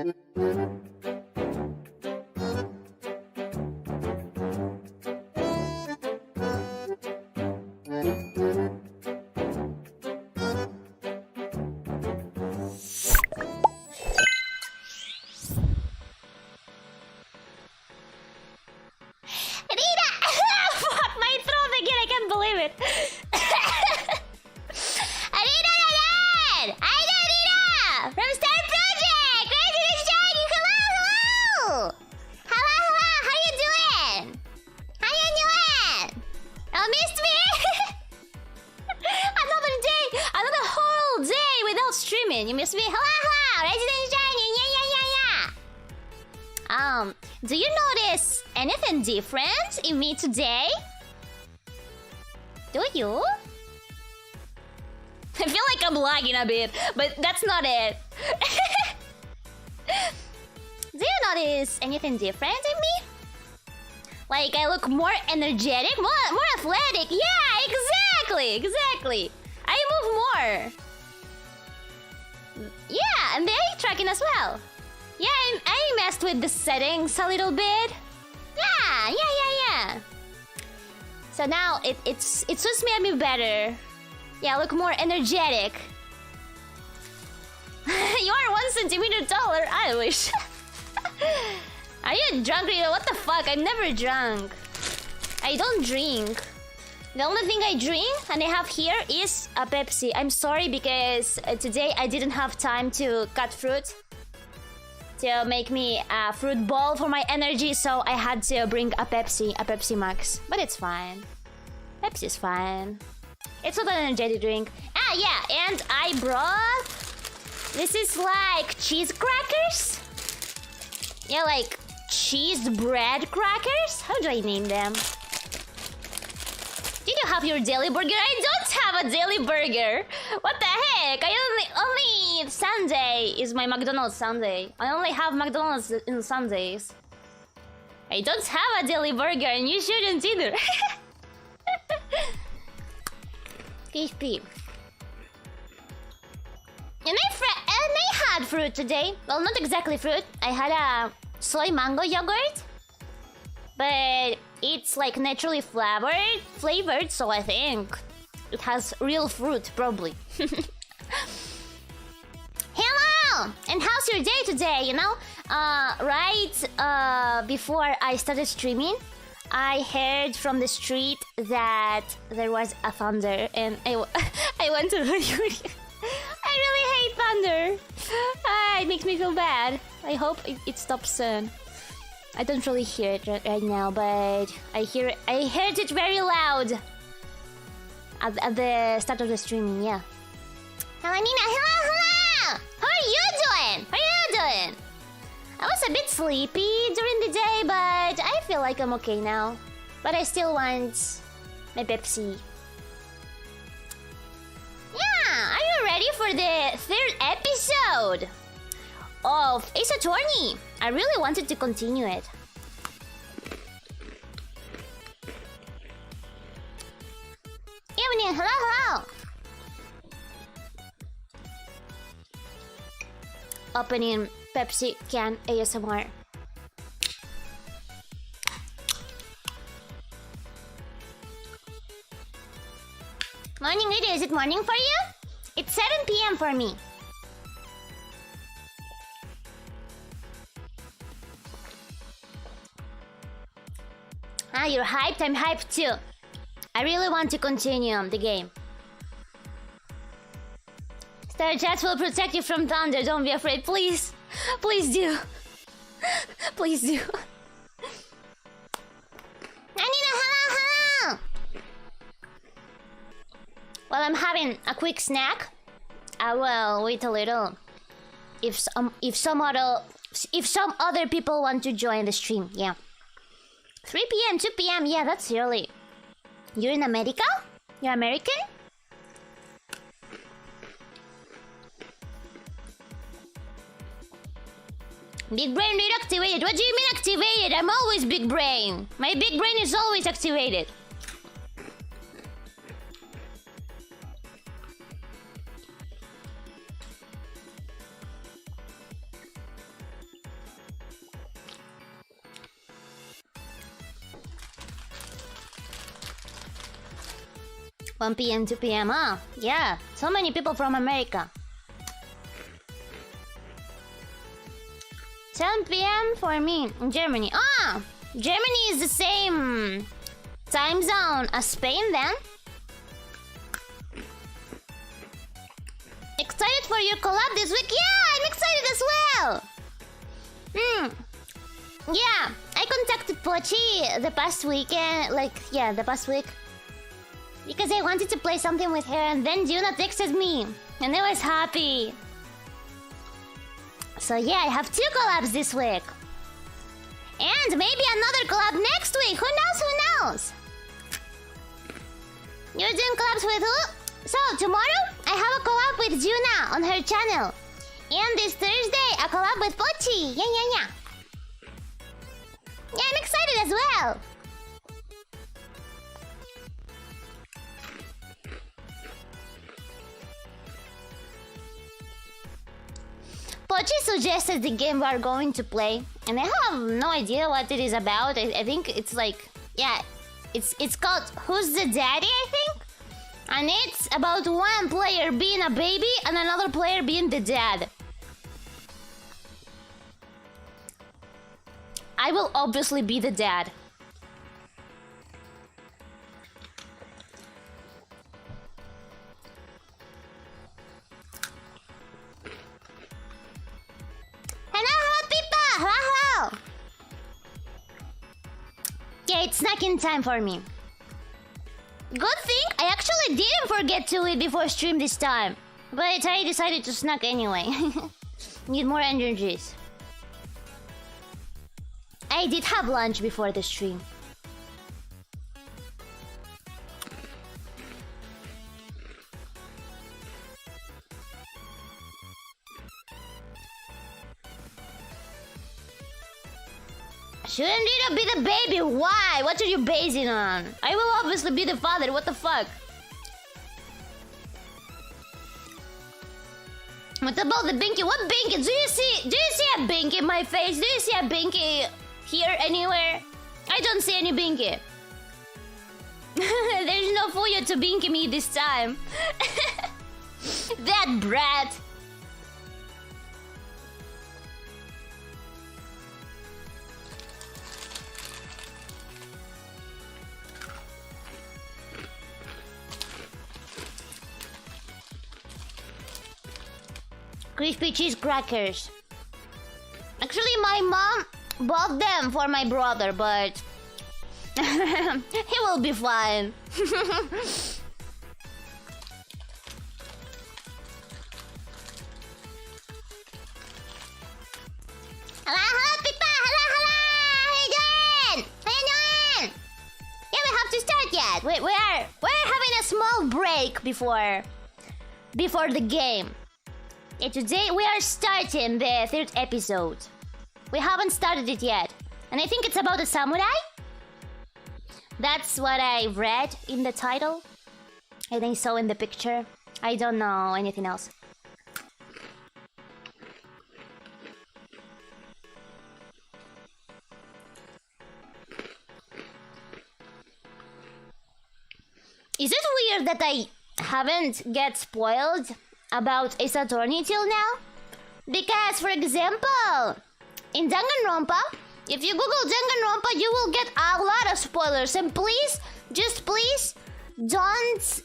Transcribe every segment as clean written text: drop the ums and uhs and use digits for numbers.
Rita! Fuck my throat again, I can't believe it. Rita again! Rita! From Star Project! Ready to shine! Hello! Hello! How you doing? How you doing? Oh, missed me? Another day! Another whole day without streaming. You missed me? Hello! Resident Shiny! Yeah! Do you notice anything different in me today? Do you? I feel like I'm lagging a bit, but that's not it. Do you notice anything different in me? Like I look more energetic, more athletic. Yeah, exactly. I move more. Yeah, and the eye tracking as well. Yeah, I messed with the settings a little bit. Yeah. So now it suits me a bit better. Yeah, I look more energetic. You are 1 centimeter taller. I wish. Are you drunk, Rito? What the fuck? I'm never drunk. I don't drink. The only thing I drink and I have here is a Pepsi. I'm sorry because today I didn't have time to cut fruit to make me a fruit ball for my energy, so I had to bring a Pepsi Max. But it's fine. Pepsi's fine. It's not an energetic drink. Ah, yeah, and I brought... This is like cheese crackers? Yeah, like cheese bread crackers? How do I name them? Did you have your daily burger? I don't have a daily burger. What the heck? I only Sunday is my McDonald's Sunday. I only have McDonald's in Sundays. I don't have a daily burger, and you shouldn't either. KP. And I had fruit today. Well, not exactly fruit. I had a soy mango yogurt, but it's like naturally flavored, so I think it has real fruit, probably. Hello! And how's your day today, you know? Right before I started streaming, I heard from the street that there was a thunder, and I went to the I really hate thunder. It makes me feel bad. I hope it stops soon. I don't really hear it right now, but I heard it very loud at the start of the streaming. Yeah. Hello, Nina. Hello. How are you doing? I was a bit sleepy during the day, but I feel like I'm okay now. But I still want my Pepsi. Yeah, are you ready for the 3rd episode of Ace Attorney? I really wanted to continue it. Evening, hello. Opening Pepsi can ASMR. Morning, Rita. Is it morning for you? It's 7 p.m. for me. Ah, you're hyped? I'm hyped too. I really want to continue the game. Star Jets will protect you from thunder. Don't be afraid, please. Please do. Please do. Anina, hello. While I'm having a quick snack, I will wait a little. If some other people want to join the stream, yeah. 3 p.m., 2 p.m. Yeah, that's early. You're in America? You're American? Big brain reactivated. What do you mean activated? I'm always big brain. My big brain is always activated. 1 p.m., 2 p.m. Ah, yeah. So many people from America. 10 p.m. for me in Germany. Ah, Germany is the same time zone as Spain then. Excited for your collab this week? Yeah, I'm excited as well. Yeah, I contacted Pochi the past weekend, the past week. Because I wanted to play something with her, and then Juna texted me, and I was happy. So yeah, I have 2 collabs this week. And maybe another collab next week, who knows, who knows? You're doing collabs with who? So, tomorrow, I have a collab with Juna on her channel. And this Thursday, a collab with Pochi. Yeah. Yeah, I'm excited as well. Pochi suggested the game we are going to play, and I have no idea what it is about. I think it's like, yeah, it's called Who's the Daddy, I think? And it's about one player being a baby and another player being the dad. I will obviously be the dad. Hello, people! Hello! Yeah, it's snacking time for me. Good thing I actually didn't forget to eat before stream this time. But I decided to snack anyway. Need more energies. I did have lunch before the stream. Shouldn't Riro be the baby? Why? What are you basing on? I will obviously be the father. What the fuck? What about the binky? What binky? Do you see a binky in my face? Do you see a binky here anywhere? I don't see any binky. There's no Fuyo to binky me this time. That brat. Crispy cheese crackers. Actually, my mom bought them for my brother, but he will be fine. Hello, people! Hello! How you doing? How you doing? Yeah, we have to start yet. We're having a small break before the game. And today we are starting the 3rd episode. We haven't started it yet. And I think it's about a samurai. That's what I read in the title. And I saw in the picture. I don't know anything else. Is it weird that I haven't get spoiled about Ace Attorney till now? Because, for example, in Danganronpa, if you Google Danganronpa, you will get a lot of spoilers. And please, just please, don't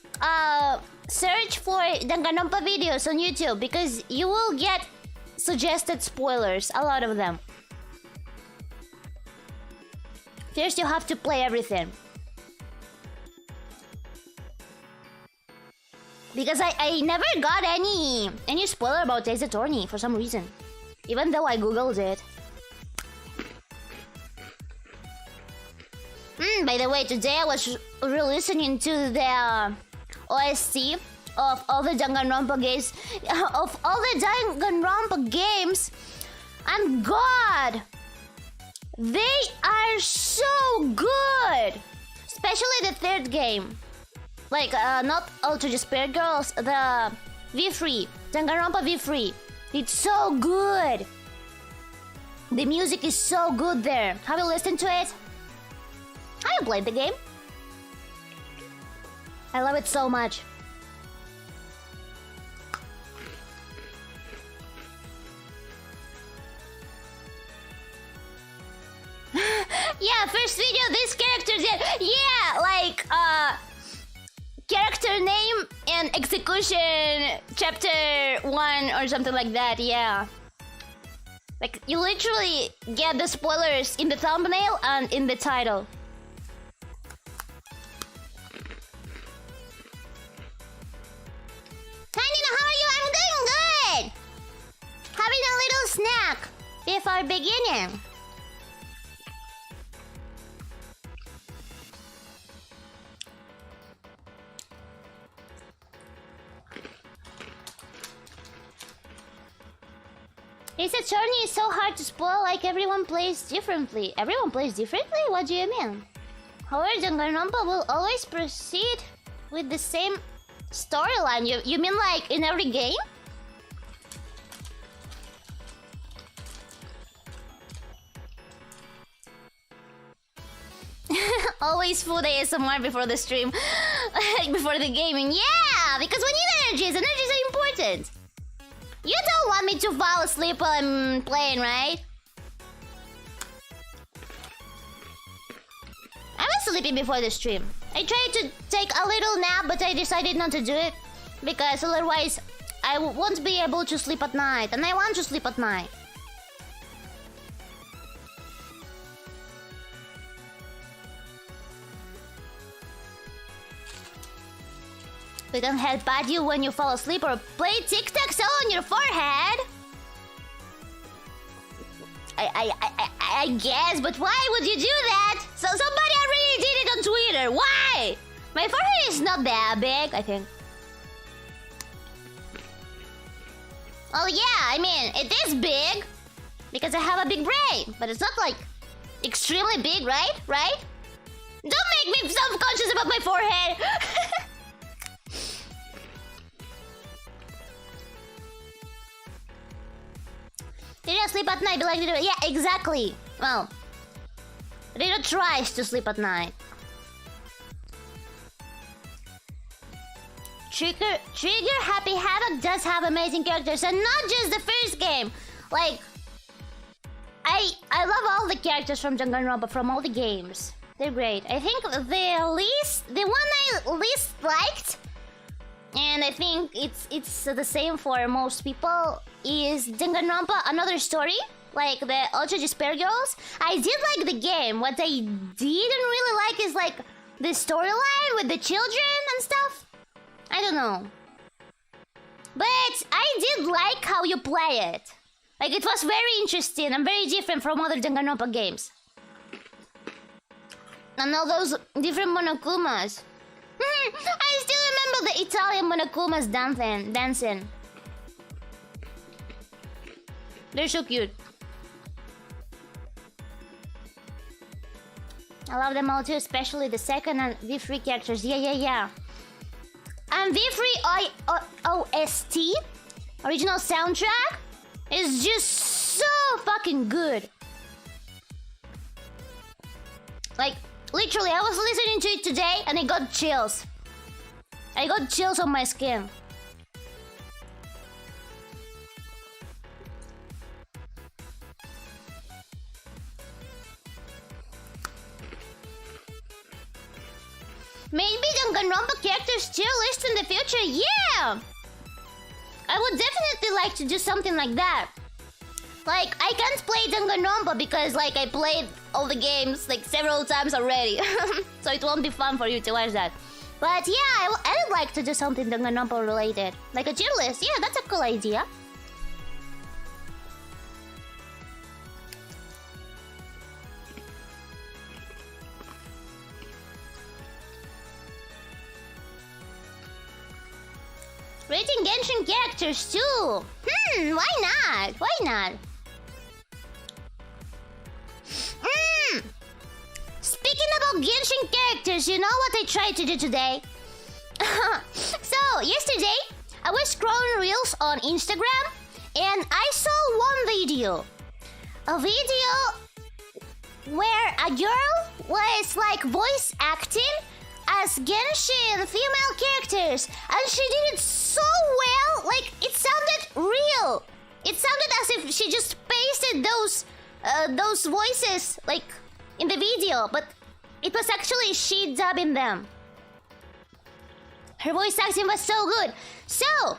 search for Danganronpa videos on YouTube, because you will get suggested spoilers, a lot of them. First, you have to play everything. Because I never got any spoiler about Ace Attorney for some reason. Even though I googled it. By the way, today I was re-listening to the OST of all the Danganronpa games. And God! They are so good! Especially the 3rd game. Like, not Ultra Despair Girls, the V3, Danganronpa V3. It's so good. The music is so good there. Have you listened to it? Have you played the game? I love it so much. Yeah, first video this character did. Yeah, like character name and execution chapter 1 or something like that. Yeah. Like you literally get the spoilers in the thumbnail and in the title. Hi Nina, how are you? I'm doing good. Having a little snack before beginning. It's a journey is so hard to spoil, like everyone plays differently. Everyone plays differently? What do you mean? However, Danganronpa will always proceed with the same storyline. You mean like in every game? Always food ASMR before the stream. Before the gaming. Yeah! Because we need energies. Energies are important. You don't want me to fall asleep while I'm playing, right? I was sleeping before the stream. I tried to take a little nap, but I decided not to do it. Because otherwise, I won't be able to sleep at night. And I want to sleep at night. We don't headbutt you when you fall asleep or play tic-tac-toe on your forehead. I guess, but why would you do that? So somebody already did it on Twitter. Why? My forehead is not that big, I think. Oh yeah, I mean, it is big. Because I have a big brain. But it's not like extremely big, right? Right? Don't make me self-conscious about my forehead. Riro sleep at night, be like Riro. Yeah, exactly. Well, Riro tries to sleep at night. Trigger Happy Havoc does have amazing characters, and not just the first game. Like, I love all the characters from Danganronpa from all the games. They're great. I think the one I least liked, and I think it's the same for most people, is Danganronpa Another Story, like the Ultra Despair Girls. I did like the game. What I didn't really like is like the storyline with the children and stuff. I don't know. But I did like how you play it. Like it was very interesting and very different from other Danganronpa games. And all those different Monokumas. I still remember the Italian Monokumas dancing. They're so cute. I love them all too, especially the second and V3 characters. Yeah. And V3 OST, original soundtrack, is just so fucking good. Like, literally, I was listening to it today and I got chills. I got chills on my skin. Maybe Danganronpa characters tier list in the future? Yeah! I would definitely like to do something like that. Like, I can't play Danganronpa because, like, I played all the games, like, several times already. So it won't be fun for you to watch that. But yeah, I would like to do something Danganronpa related. Like a tier list. Yeah, that's a cool idea. Rating Genshin characters too. Why not? Why not? Speaking about Genshin characters, you know what I tried to do today? So, yesterday, I was scrolling reels on Instagram and I saw one video. A video where a girl was like voice acting as Genshin female characters, and she did it so well. Like, it sounded real. It sounded as if she just pasted those voices like in the video, but it was actually she dubbing them. Her voice acting was so good. So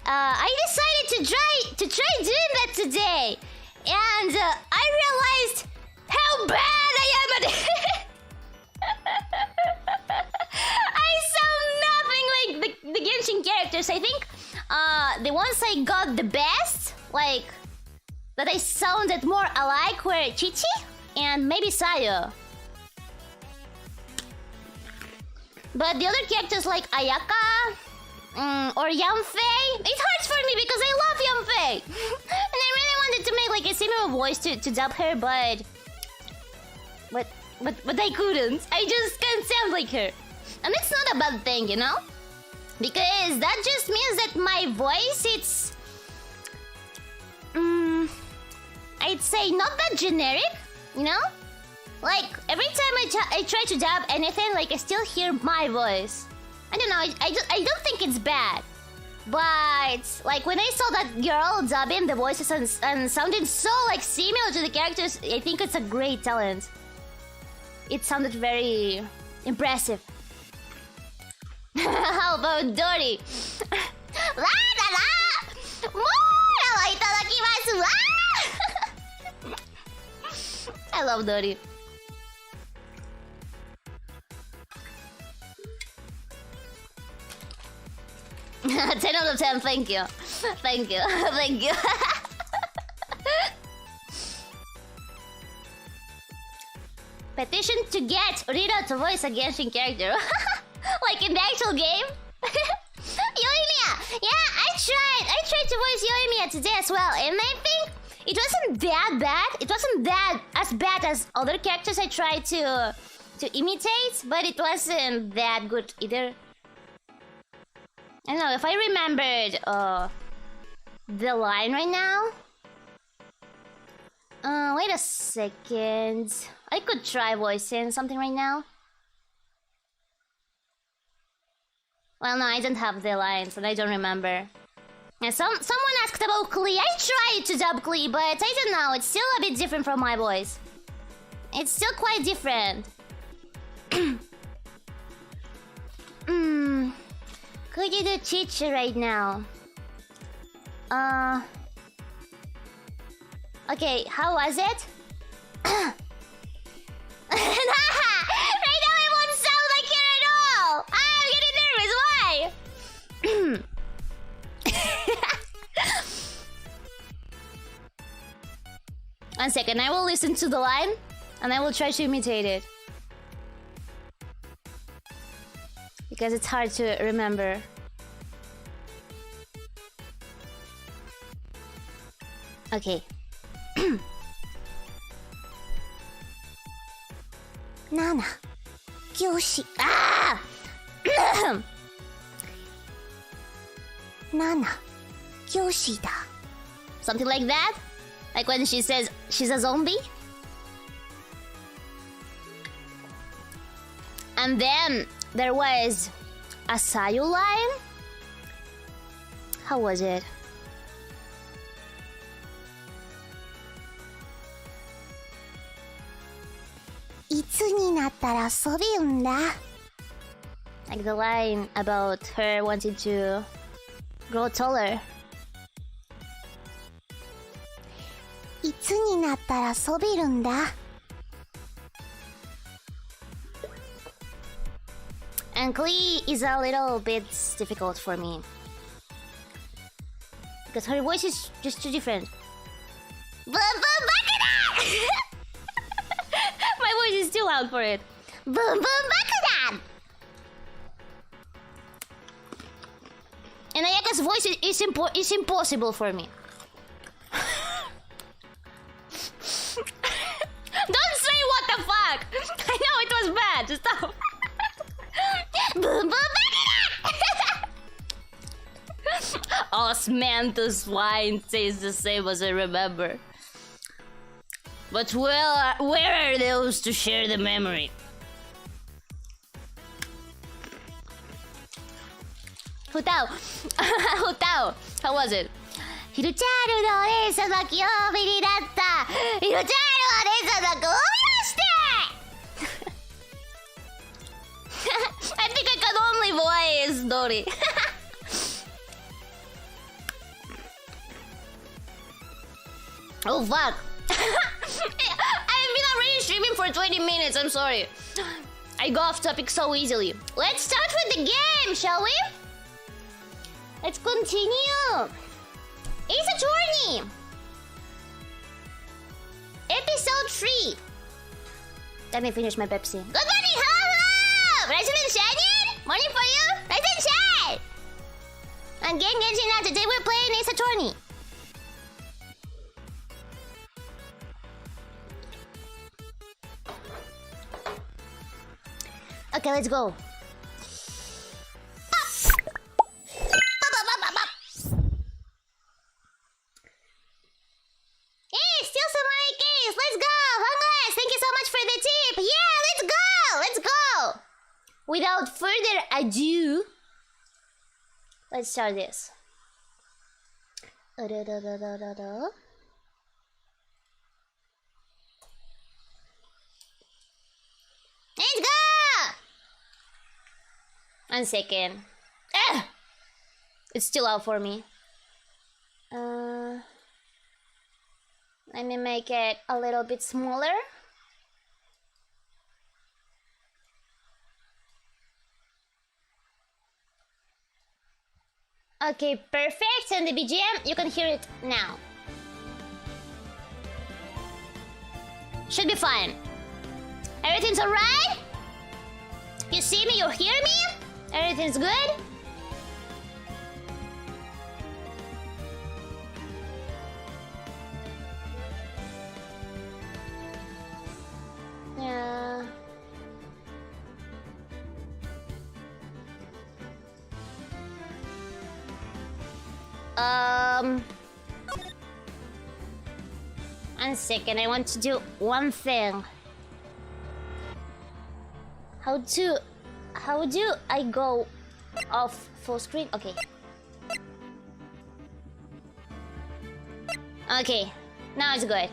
I decided to try doing that today, and I realized how bad I am at it. I sound nothing like the Genshin characters. I think the ones I got the best, like that I sounded more alike, were Chichi and maybe Sayo. But the other characters like Ayaka or Yanfei, it hurts for me because I love Yanfei. And I really wanted to make like a similar voice to dub her, but I couldn't. I just can't sound like her. And it's not a bad thing, you know? Because that just means that my voice, it's I'd say not that generic, you know? Like, every time I try to dub anything, like, I still hear my voice. I don't know, I don't think it's bad. But, like, when I saw that girl dubbing the voices and sounding so, like, similar to the characters, I think it's a great talent. It sounded very impressive. How about Dory? La la la! More itadakimasu! I love Dory. 10 out of 10, thank you. Thank you. Thank you. Petition to get Riro to voice a Genshin character. Like in the actual game. Yoimiya! Yeah, I tried to voice Yoimiya today as well, and I think it wasn't that bad. It wasn't that as bad as other characters I tried to imitate, but it wasn't that good either. I don't know if I remembered the line right now. Wait a second. I could try voicing something right now. Well, no, I don't have the lines and I don't remember. And someone asked about Klee. I tried to dub Klee, but I don't know. It's still a bit different from my voice. It's still quite different. Could you do Chichi right now? Okay, how was it? Right now I won't sound like her at all! I'm getting nervous, why? 1 second, I will listen to the line and I will try to imitate it. Because it's hard to remember. Okay. Nana. Kyoshi. Ah! Nana. Kyoshi da. Something like that? Like when she says she's a zombie? And then there was a Sayu line? How was it? Like the line about her wanting to grow taller. And Klee is a little bit difficult for me. Because her voice is just too different. My voice is too loud for it. Boom boom Bakudan! And Ayaka's voice is impossible for me. Don't say what the fuck! I know it was bad, stop! Boom boom Bakudan! Osmanthus wine tastes the same as I remember. But where are those to share the memory? 歌う歌う How was it? ヒルチャールのお姉様清美になったヒルチャールお姉様ごめんなしてI think I can only voice Dory Oh fuck I've been already streaming for 20 minutes, I'm sorry I go off topic so easily. Let's start with the game, shall we? Let's continue. Ace Attorney. Episode 3. Let me finish my Pepsi. Good morning, hello! Rise and shine. Morning for you. Rise and shine. On Game Genshin now, today we're playing Ace Attorney. Okay, let's go. Hey, steal some money case. Let's go. Homeless, thank you so much for the tip. Yeah, let's go. Let's go. Without further ado, let's start this. Let's go. 1 second. It's still out for me. Let me make it a little bit smaller. Okay, perfect. And the BGM, you can hear it now. Should be fine. Everything's alright? You see me? You hear me? Everything's good? Yeah. One second, I want to do one thing. How do I go off full screen? Okay. Okay, now it's good.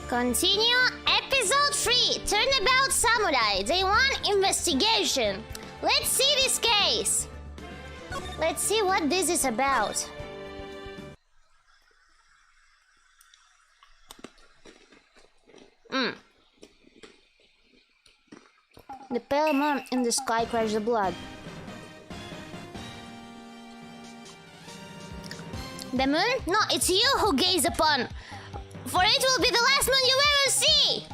Continue episode 3. Turnabout Samurai. Day 1 investigation. Let's see this case. Let's see what this is about. The pale moon in the sky cries the blood. The moon? No, it's you who gaze upon. For it will be the last moon you ever see.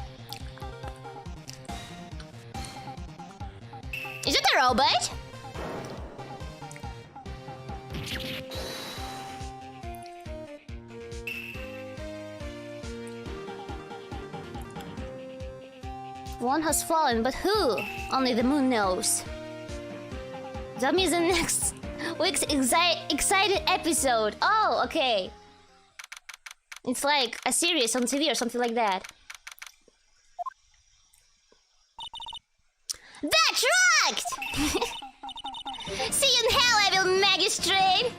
Is it a robot? One has fallen, but who? Only the moon knows. That means the next week's excited episode. Oh, okay. It's like a series on TV or something like that. That's right! See you in hell, evil magistrate!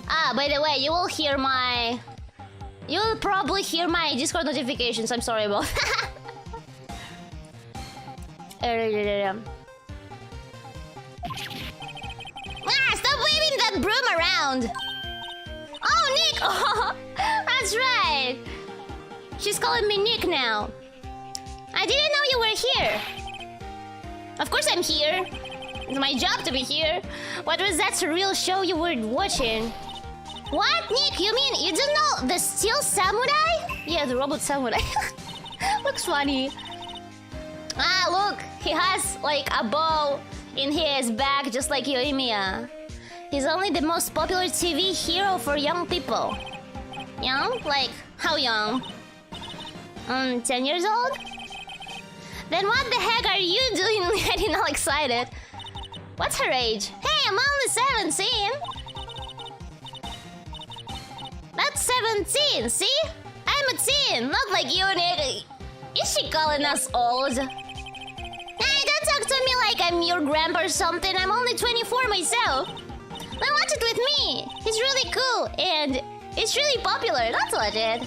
Ah, by the way, you will hear my... You'll probably hear my Discord notifications. I'm sorry about that. Stop waving that broom around! Oh, Nick! Oh, that's right! She's calling me Nick now. I didn't know you were here. Of course I'm here. It's my job to be here. What was that surreal show you were watching? What, Nick? You mean you don't know the Steel Samurai? Yeah, the robot samurai. Looks funny. Ah, look. He has like a bow in his back just like Yoimiya. He's only the most popular TV hero for young people. Young? Like, how young? 10 years old? Then what the heck are you doing getting all excited? What's her age? Hey, I'm only 17! That's 17, see? I'm a teen, not like you, Nick. Is she calling us old? Hey, don't talk to me like I'm your grandpa or something. I'm only 24 myself. Now watch it with me. He's really cool and it's really popular. That's legit.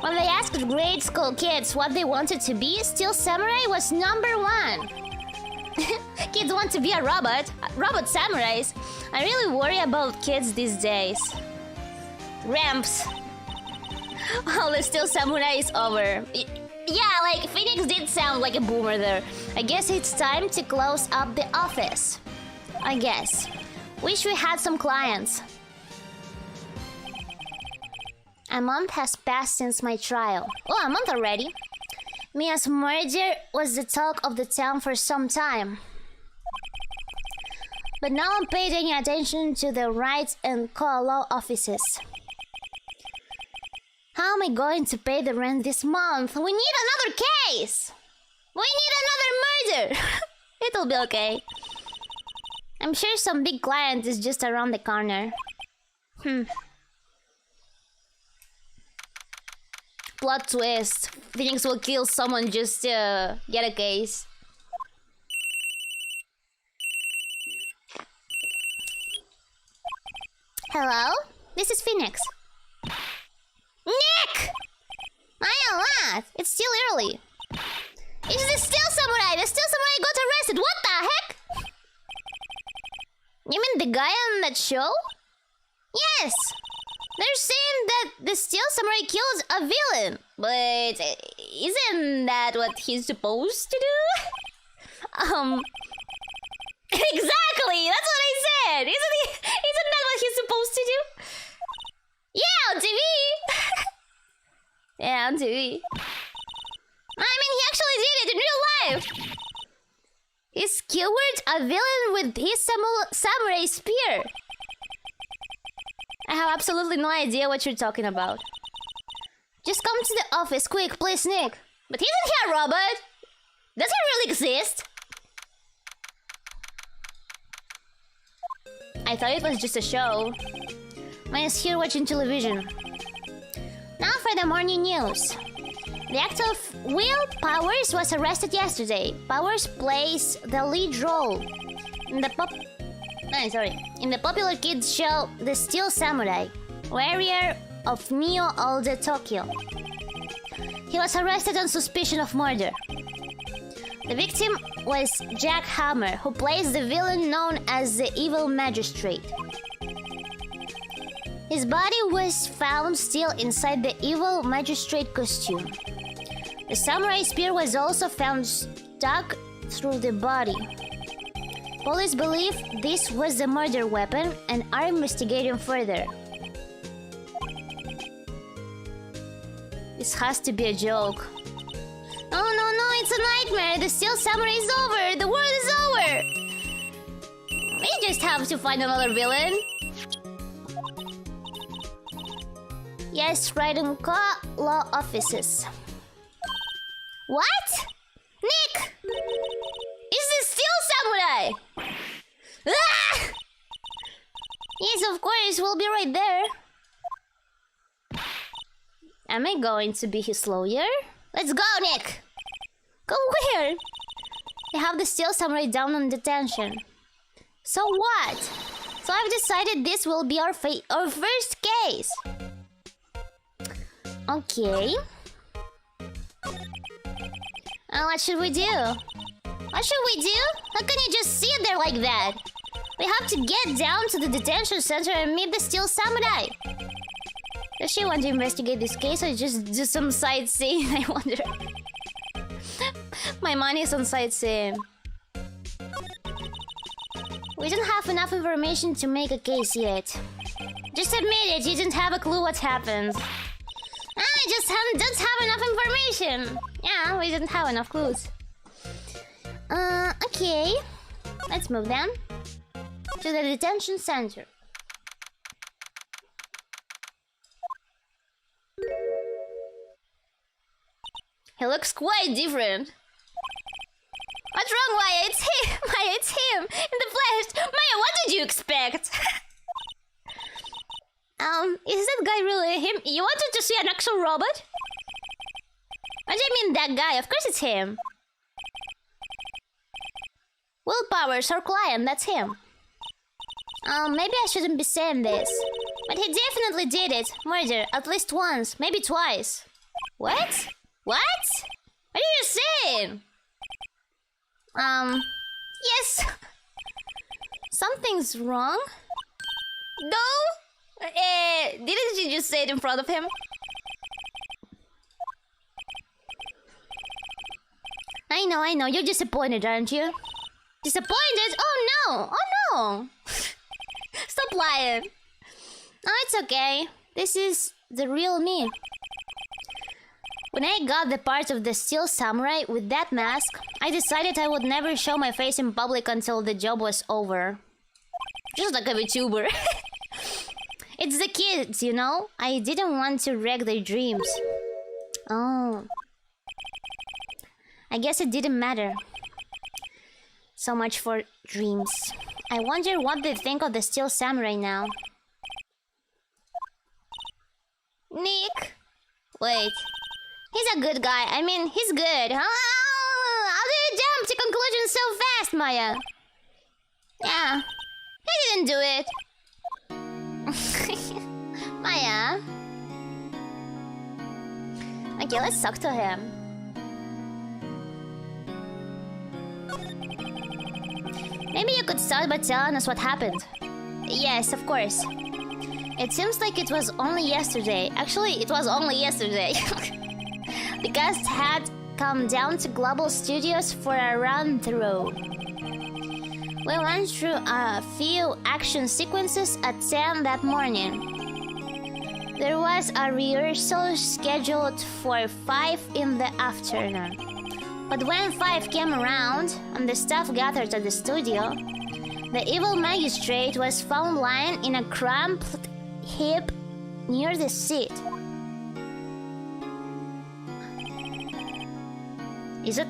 When they asked grade school kids what they wanted to be, Steel Samurai was #1. Kids want to be a robot. Robot samurais. I really worry about kids these days. Ramps. Oh, the Steel Samurai is over. Yeah, like Phoenix did sound like a boomer there. I guess it's time to close up the office. I guess. Wish we had some clients. A month has passed since my trial. Oh, a month already? Mia's murder was the talk of the town for some time. But no one paid any attention to the Wright and co-law offices. How am I going to pay the rent this month? We need another case! We need another murder! It'll be okay. I'm sure some big client is just around the corner. Plot twist. Phoenix will kill someone just to get a case. Hello? This is Phoenix. Nick! I know what? It's still early. It's the Steel Samurai! The Steel Samurai got arrested! What the heck? You mean the guy on that show? Yes! They're saying that the Steel Samurai kills a villain. But isn't that what he's supposed to do? Exactly! That's what I said! Isn't that what he's supposed to do? Yeah, on TV! Yeah, on TV. I mean, he actually did it in real life! He skewered a villain with his samurai spear. I have absolutely no idea what you're talking about. Just come to the office, quick, please, Nick. But isn't he a robot? Does he really exist? I thought it was just a show. Mine is here watching television. Now for the morning news. The actor Will Powers was arrested yesterday. Powers plays the lead role in the popular kids show The Steel Samurai, warrior of Neo Olde Tokyo. He was arrested on suspicion of murder. The victim was Jack Hammer, who plays the villain known as the Evil Magistrate. His body was found still inside the Evil Magistrate costume. The samurai spear was also found stuck through the body. Police believe this was the murder weapon and are investigating further. This has to be a joke. Oh no, it's a nightmare! The Steel Samurai is over! The world is over! We just have to find another villain. Yes, right in law offices. What? Nick! Is this Steel Samurai? Ah! Yes, of course, we'll be right there. Am I going to be his lawyer? Let's go, Nick! Go where? I have the Steel Samurai down on detention. So what? So I've decided this will be our first case. Okay. What should we do? What should we do? How can you just sit there like that? We have to get down to the detention center and meet the Steel Samurai. Does she want to investigate this case or just do some sightseeing? I wonder. My money is on sightseeing. We don't have enough information to make a case yet. Just admit it, you didn't have a clue what happened. I just don't have enough information. Yeah, we didn't have enough clues. Okay. Let's move then to the detention center. He looks quite different. What's wrong, Maya? It's him! Maya, it's him! In the flesh! Maya, what did you expect? Is that guy really him? You wanted to see an actual robot? What do you mean that guy? Of course it's him. Willpower's our client, that's him. Maybe I shouldn't be saying this. But he definitely did it. Murder, at least once, maybe twice. What? What? What are you saying? Yes. Something's wrong? No? Didn't you just say it in front of him? I know. You're disappointed, aren't you? Disappointed? Oh no! Oh no! Stop lying. No, it's okay. This is the real me. When I got the part of the Steel Samurai with that mask, I decided I would never show my face in public until the job was over. Just like a VTuber. It's the kids, you know? I didn't want to wreck their dreams. Oh. I guess it didn't matter. So much for dreams. I wonder what they think of the Steel Samurai now. Nick? Wait. He's a good guy. I mean, he's good. How do you jump to conclusions so fast, Maya? Yeah. He didn't do it. Maya. Okay, let's talk to him. Maybe you could start by telling us what happened. Yes, of course. It seems like it was only yesterday. Actually, it was only yesterday. The cast had come down to Global Studios for a run-through. We went through a few action sequences at 10 that morning. There was a rehearsal scheduled for 5 in the afternoon. But when 5 came around and the staff gathered at the studio, the evil magistrate was found lying in a cramped heap near the seat. Is it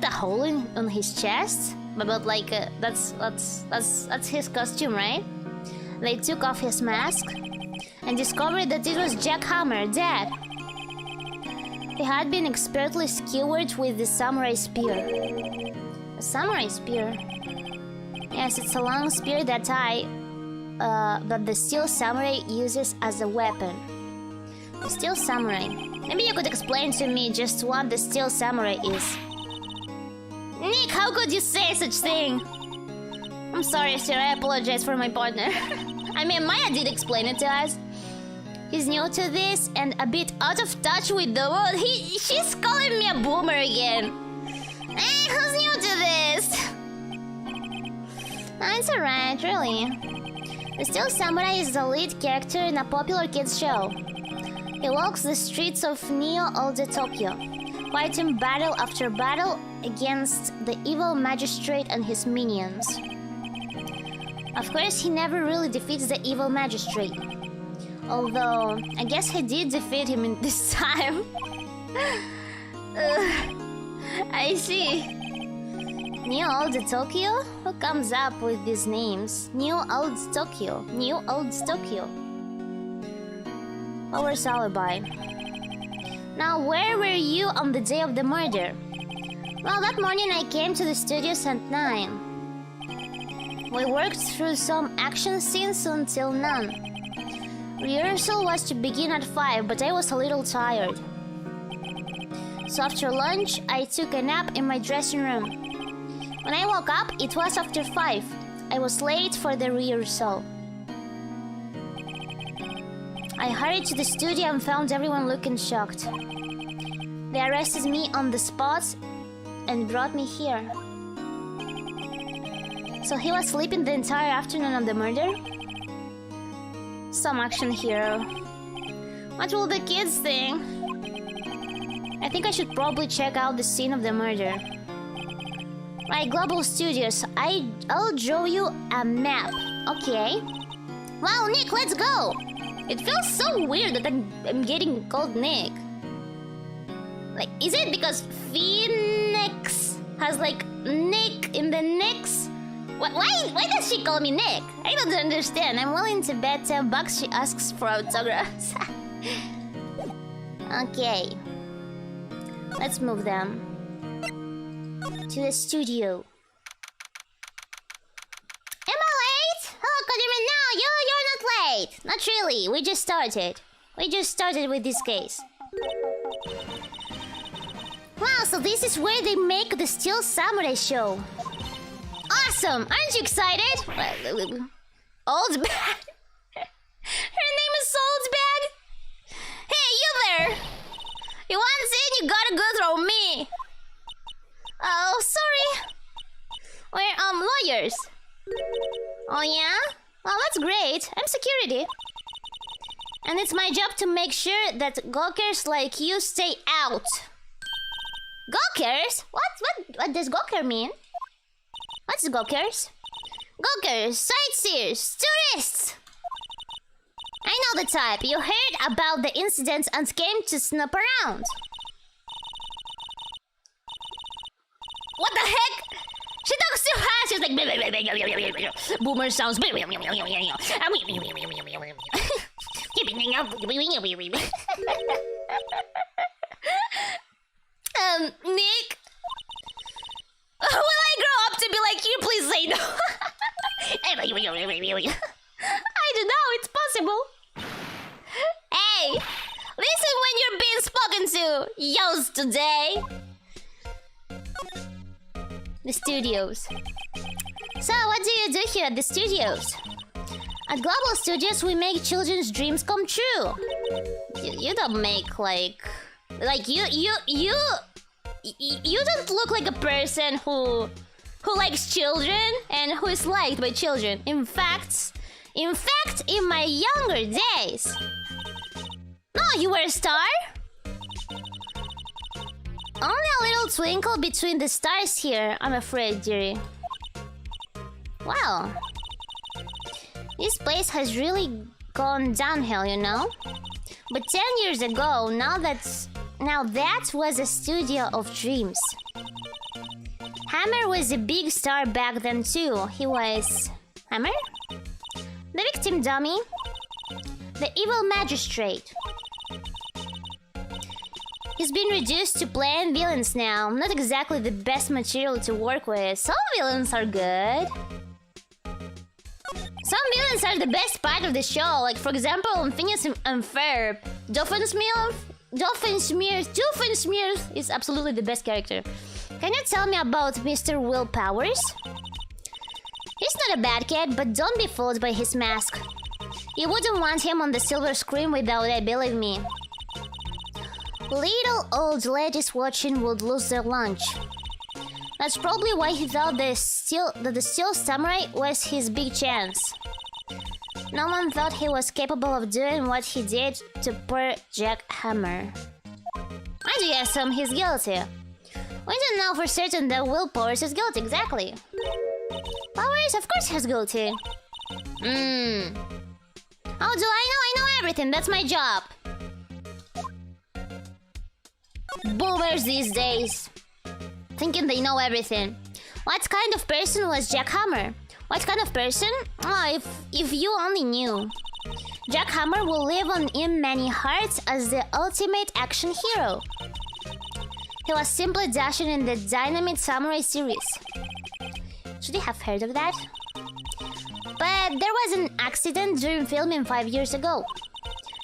a hole on his chest? But like that's his costume, right? They took off his mask and discovered that it was Jack Hammer, dead. He had been expertly skewered with the samurai spear. A samurai spear? Yes, it's a long spear that the Steel Samurai uses as a weapon. The Steel Samurai. Maybe you could explain to me just what the Steel Samurai is. Nick, how could you say such thing? I'm sorry, sir. I apologize for my partner. I mean, Maya did explain it to us. He's new to this and a bit out of touch with the world. She's calling me a boomer again. Who's new to this? It's alright, really. The Steel Samurai is the lead character in a popular kids show. He walks the streets of Neo-Old Tokyo, fighting battle after battle against the evil magistrate and his minions. Of course, he never really defeats the evil magistrate. Although, I guess he did defeat him in this time. I see. New-Old Tokyo? Who comes up with these names? New-Old Tokyo. New-Old Tokyo. Power's alibi. Now, where were you on the day of the murder? Well, that morning I came to the studios at 9. We worked through some action scenes until none. Rehearsal was to begin at 5, but I was a little tired. So after lunch, I took a nap in my dressing room. When I woke up, it was after 5. I was late for the rehearsal. I hurried to the studio and found everyone looking shocked. They arrested me on the spot and brought me here. So he was sleeping the entire afternoon of the murder? Some action hero. What will the kids think? I think I should probably check out the scene of the murder. Right, Global Studios. I'll draw you a map. Okay. Wow, Nick, let's go! It feels so weird that I'm getting called Nick. Like, is it because Phoenix has like Nick in the Nicks? Why does she call me Nick? I don't understand. I'm willing to bet $10 she asks for autographs. Okay. Let's move them to the studio. Am I late? Oh, Kojiman, no, you're not late. Not really. We just started. We just started with this case. Wow, so this is where they make the Steel Samurai show. Awesome! Aren't you excited? Old Bag? Her name is Old Bag? Hey, you there! You want in, you gotta go through me. Oh, sorry. We're lawyers. Oh yeah? Well, that's great. I'm security. And it's my job to make sure that gawkers like you stay out. Gawkers? What does gawker mean? What's gawkers? Gawkers, sightseers, tourists! I know the type. You heard about the incidents and came to snoop around. What the heck? She talks too fast. She's like... Boomer sounds... Nick? Will I grow up to be like you? Please say no. I don't know. It's possible. Hey, listen when you're being spoken to. Yo's today. The studios. So, what do you do here at the studios? At Global Studios, we make children's dreams come true. You don't make like you don't look like a person who likes children and who is liked by children. In fact, in my younger days. No, you were a star? Only a little twinkle between the stars here, I'm afraid, dearie. Wow. This place has really gone downhill, you know? But 10 years ago, now that was a studio of dreams. Hammer was a big star back then too. He was... Hammer? The victim dummy. The evil magistrate. He's been reduced to playing villains now. Not exactly the best material to work with. Some villains are good. Some villains are the best part of the show. Like, for example, Phineas and Ferb. Doofenshmirtz is absolutely the best character. Can you tell me about Mr. Will Powers? He's not a bad kid, but don't be fooled by his mask. You wouldn't want him on the silver screen without it, believe me. Little old ladies watching would lose their lunch. That's probably why he thought the Steel Samurai was his big chance. No one thought he was capable of doing what he did to poor Jack Hammer. I assume he's guilty. We don't know for certain that Will Powers is guilty, exactly. Powers, of course, he's guilty. How do I know? I know everything, that's my job. Boomers these days. Thinking they know everything. What kind of person was Jack Hammer? What kind of person? Oh, if you only knew. Jack Hammer will live on in many hearts as the ultimate action hero. He was simply dashing in the Dynamite Samurai series. Should you have heard of that? But there was an accident during filming 5 years ago.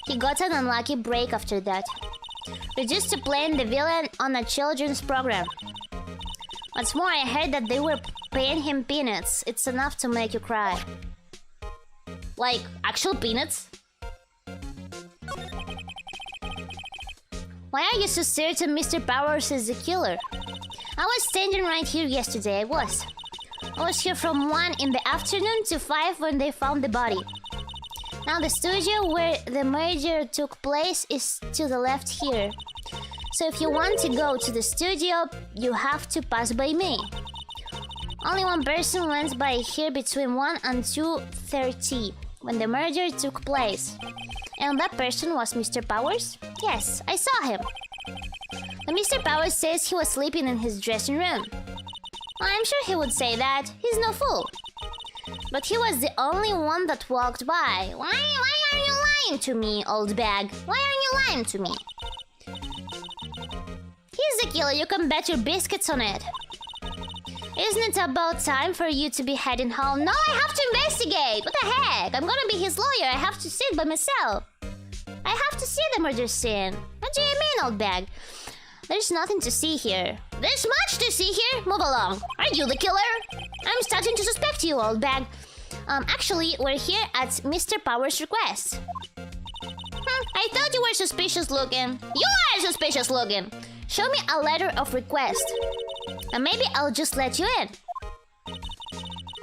He got an unlucky break after that. Reduced to playing the villain on a children's program. What's more, I heard that they were paying him peanuts. It's enough to make you cry. Like, actual peanuts? Why are you so certain Mr. Powers is the killer? I was standing right here yesterday, I was here from 1 in the afternoon to 5 when they found the body. Now the studio where the murder took place is to the left here. So if you want to go to the studio, you have to pass by me. Only one person went by here between 1 and 2:30 when the murder took place. And that person was Mr. Powers? Yes, I saw him. And Mr. Powers says he was sleeping in his dressing room. I'm sure he would say that. He's no fool. But he was the only one that walked by. Why are you lying to me, old bag? Why are you lying to me? He He's the killer, you can bet your biscuits on it. Isn't it about time for you to be heading home? No, I have to investigate! What the heck? I'm gonna be his lawyer, I have to sit by myself. I have to see the murder scene. What do you mean, old bag? There's nothing to see here. There's much to see here! Move along. Are you the killer? I'm starting to suspect you, old bag. Actually, we're here at Mr. Power's request. I thought you were suspicious looking. You are suspicious looking! Show me a letter of request. And maybe I'll just let you in.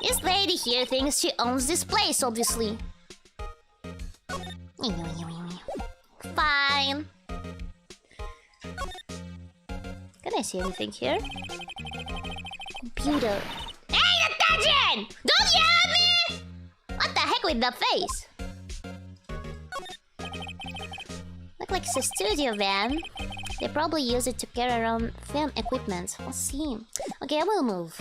This lady here thinks she owns this place, obviously. Fine. Can I see anything here? Computer. Hey, attention! Don't yell at me! What the heck with the face? Look like it's a studio van. They probably use it to carry around film equipment. Let's see. Okay, I will move.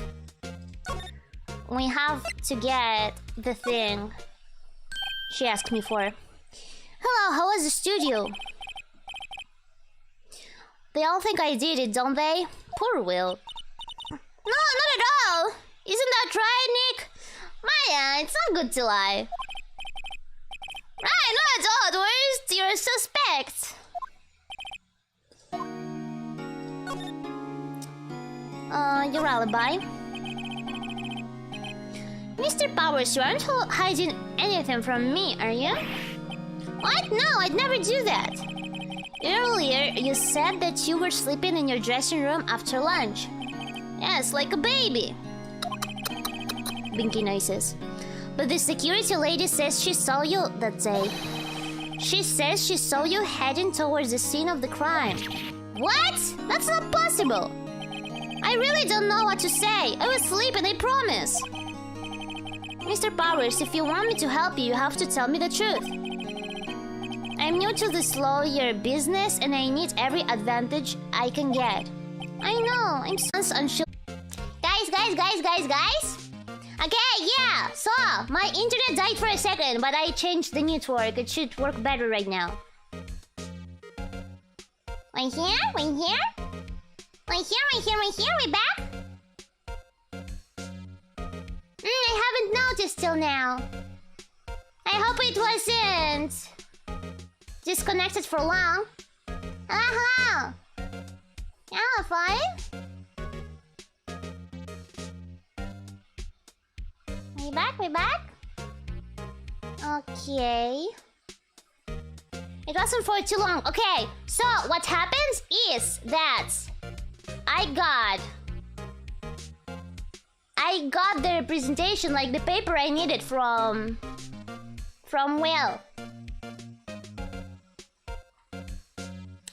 We have to get the thing she asked me for. Hello, how was the studio? They all think I did it, don't they? Poor Will. No, not at all! Isn't that right, Nick? Maya, it's not good to lie. Right, not at all. Where's your suspect? Your alibi. Mr. Powers, you aren't hiding anything from me, are you? What? No, I'd never do that. Earlier, you said that you were sleeping in your dressing room after lunch. Yes, like a baby. Binky noises. But the security lady says she saw you that day. She says she saw you heading towards the scene of the crime. What? That's not possible. I really don't know what to say. I was sleeping, I promise. Mr. Powers, if you want me to help you, you have to tell me the truth. I'm new to this lawyer business and I need every advantage I can get. I know, I'm so unsure. Guys. Okay, yeah, so my internet died for a second, but I changed the network. It should work better right now. Right here. We back? I haven't noticed till now. I hope it wasn't disconnected for long. Hello. Yeah, fine. We back? Okay. It wasn't for too long. Okay, so what happens is that I got the representation, like the paper I needed from Will.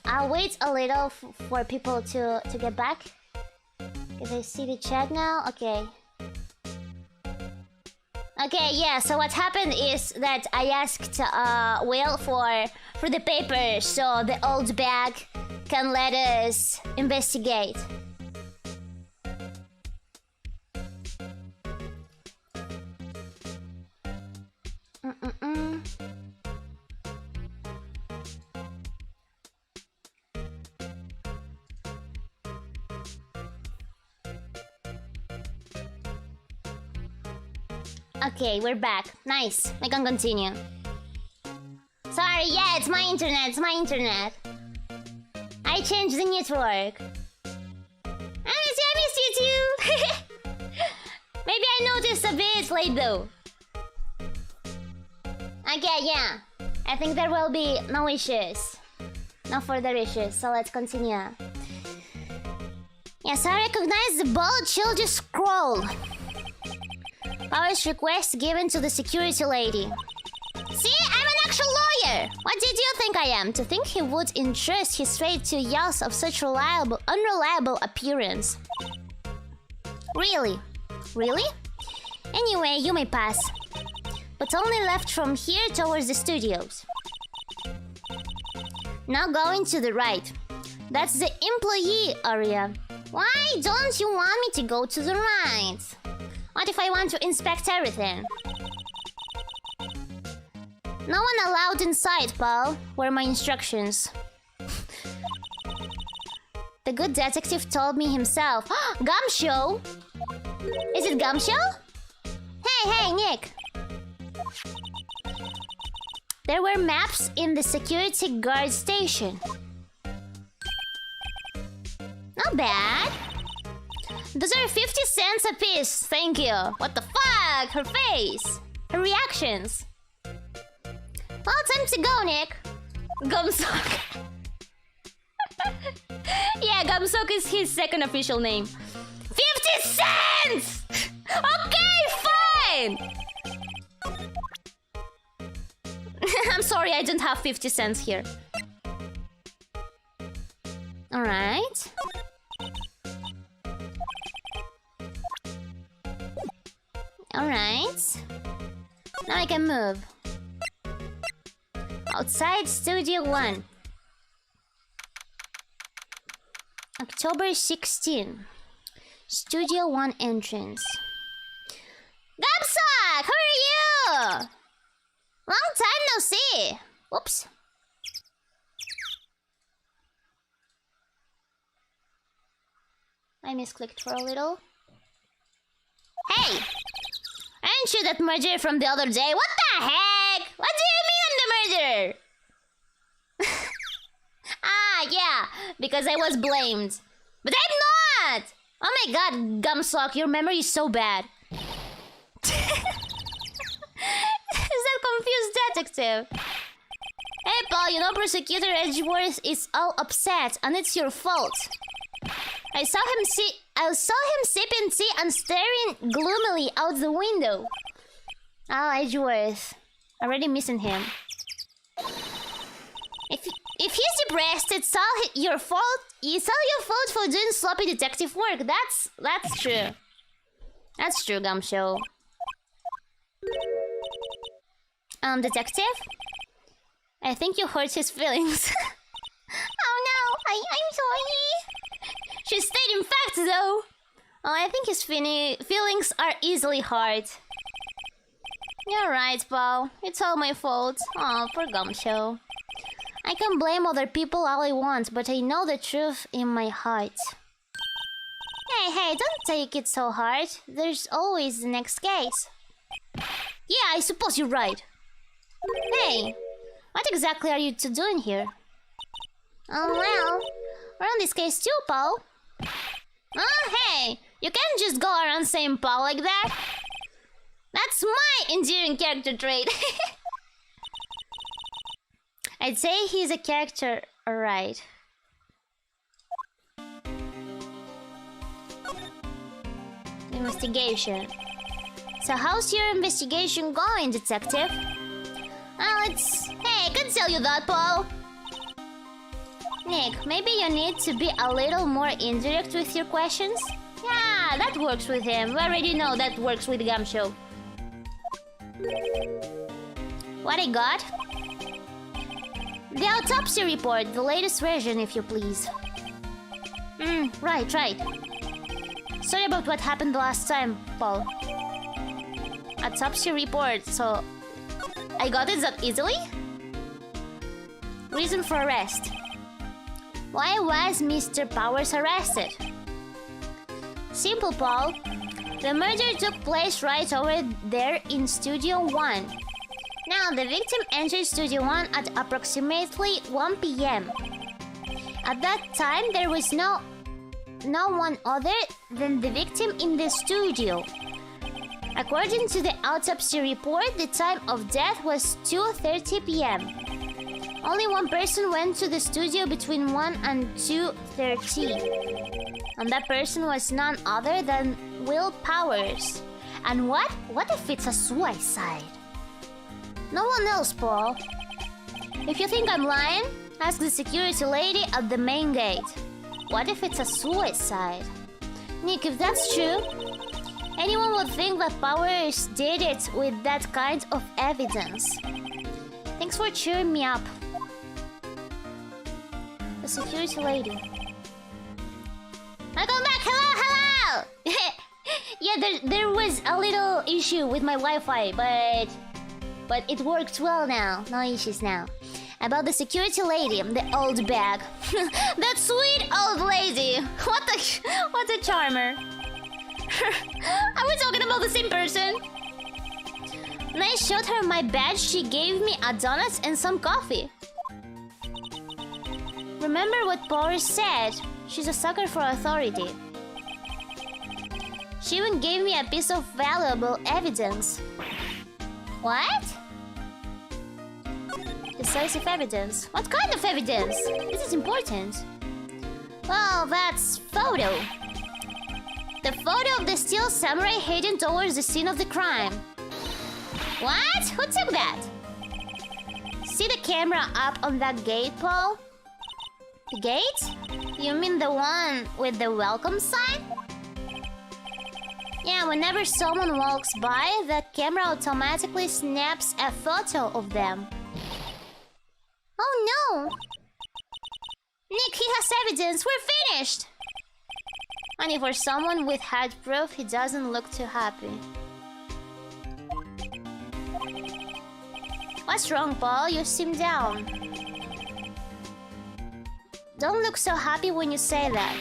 I'll wait a little for people to get back. If they see the chat now, okay. Okay, yeah, so what happened is that I asked Will for the paper so the old bag can let us investigate. Okay, we're back. Nice. I can continue. Sorry, yeah, it's my internet. I changed the network. I missed you too. Maybe I noticed a bit late though. Okay, yeah. I think there will be no issues. No further issues, so let's continue. Yes, I recognize the bold children's scroll. Powers request given to the security lady. See, I'm an actual lawyer! What did you think I am? To think he would entrust his fate to youths of such unreliable appearance. Really? Really? Anyway, you may pass. But only left from here towards the studios. Now going to the right. That's the employee area. Why don't you want me to go to the right? What if I want to inspect everything? No one allowed inside, pal. Were my instructions. The good detective told me himself. Gumshoe? Is it Gumshoe? Hey, Nick. There were maps in the security guard station. Not bad. Those are 50 cents a piece. Thank you. What the fuck? Her face. Her reactions. Well, time to go, Nick. Gumsock. Yeah, Gumsock is his second official name. 50 cents! Okay, fine! I'm sorry, I don't have 50 cents here. Alright. Alright. Now I can move. Outside Studio 1. October 16. Studio 1 entrance. Gumsock! How are you? Long time no see. Whoops. I misclicked for a little. Hey! Aren't you that murderer from the other day? What the heck? What do you mean I'm the murderer? Ah, yeah, because I was blamed. But I'm not! Oh my god, Gumsock, your memory is so bad. Is that confused detective? Hey, Paul, you know Prosecutor Edgeworth is all upset, and it's your fault. I saw him sipping tea and staring gloomily out the window. Oh, Edgeworth. Already missing him. If he's depressed, it's all your fault. It's all your fault for doing sloppy detective work. That's true. That's true, Gumshoe. Detective? I think you hurt his feelings. Oh no, I'm sorry. She stayed in fact, though. Oh, I think his feelings are easily hurt. You're right, Paul. It's all my fault. Oh, poor Gumshoe. I can blame other people all I want, but I know the truth in my heart. Hey, don't take it so hard. There's always the next case. Yeah, I suppose you're right. Hey, what exactly are you two doing here? Oh, well, we're on this case too, Paul. Oh, hey, you can't just go around saying Paul like that. That's my endearing character trait. I'd say he's a character, alright. Investigation. So how's your investigation going, detective? Well, hey, I can tell you that, Paul. Nick, maybe you need to be a little more indirect with your questions? Yeah, that works with him. We already know that works with Gumshoe. What I got? The autopsy report, the latest version, if you please. Right. Sorry about what happened the last time, Paul. Autopsy report, so... I got it that easily? Reason for arrest. Why was Mr. Powers arrested? Simple, Paul. The murder took place right over there in Studio 1. Now, the victim entered Studio 1 at approximately 1 p.m. At that time, there was no one other than the victim in the studio. According to the autopsy report, the time of death was 2:30 p.m. Only one person went to the studio between 1 and 2:30. And that person was none other than Will Powers. And what? What if it's a suicide? No one knows, Paul. If you think I'm lying, ask the security lady at the main gate. What if it's a suicide? Nick, if that's true, anyone would think that Powers did it with that kind of evidence. Thanks for cheering me up. The security lady. Welcome back! Hello! Yeah, there was a little issue with my Wi-Fi, but it worked well now. No issues now. About the security lady, the old bag. That sweet old lady. What a charmer. Are we talking about the same person? When I showed her my badge, she gave me a donut and some coffee. Remember what Boris said? She's a sucker for authority. She even gave me a piece of valuable evidence. What? Decisive evidence. What kind of evidence? This is important. Well, that's photo. The photo of the steel samurai heading towards the scene of the crime. What? Who took that? See the camera up on that gate, Paul? The gate? You mean the one with the welcome sign? Yeah, whenever someone walks by, the camera automatically snaps a photo of them. Oh no! Nick, he has evidence! We're finished! Only for someone with hard proof, he doesn't look too happy. What's wrong, Paul? You seem down. Don't look so happy when you say that.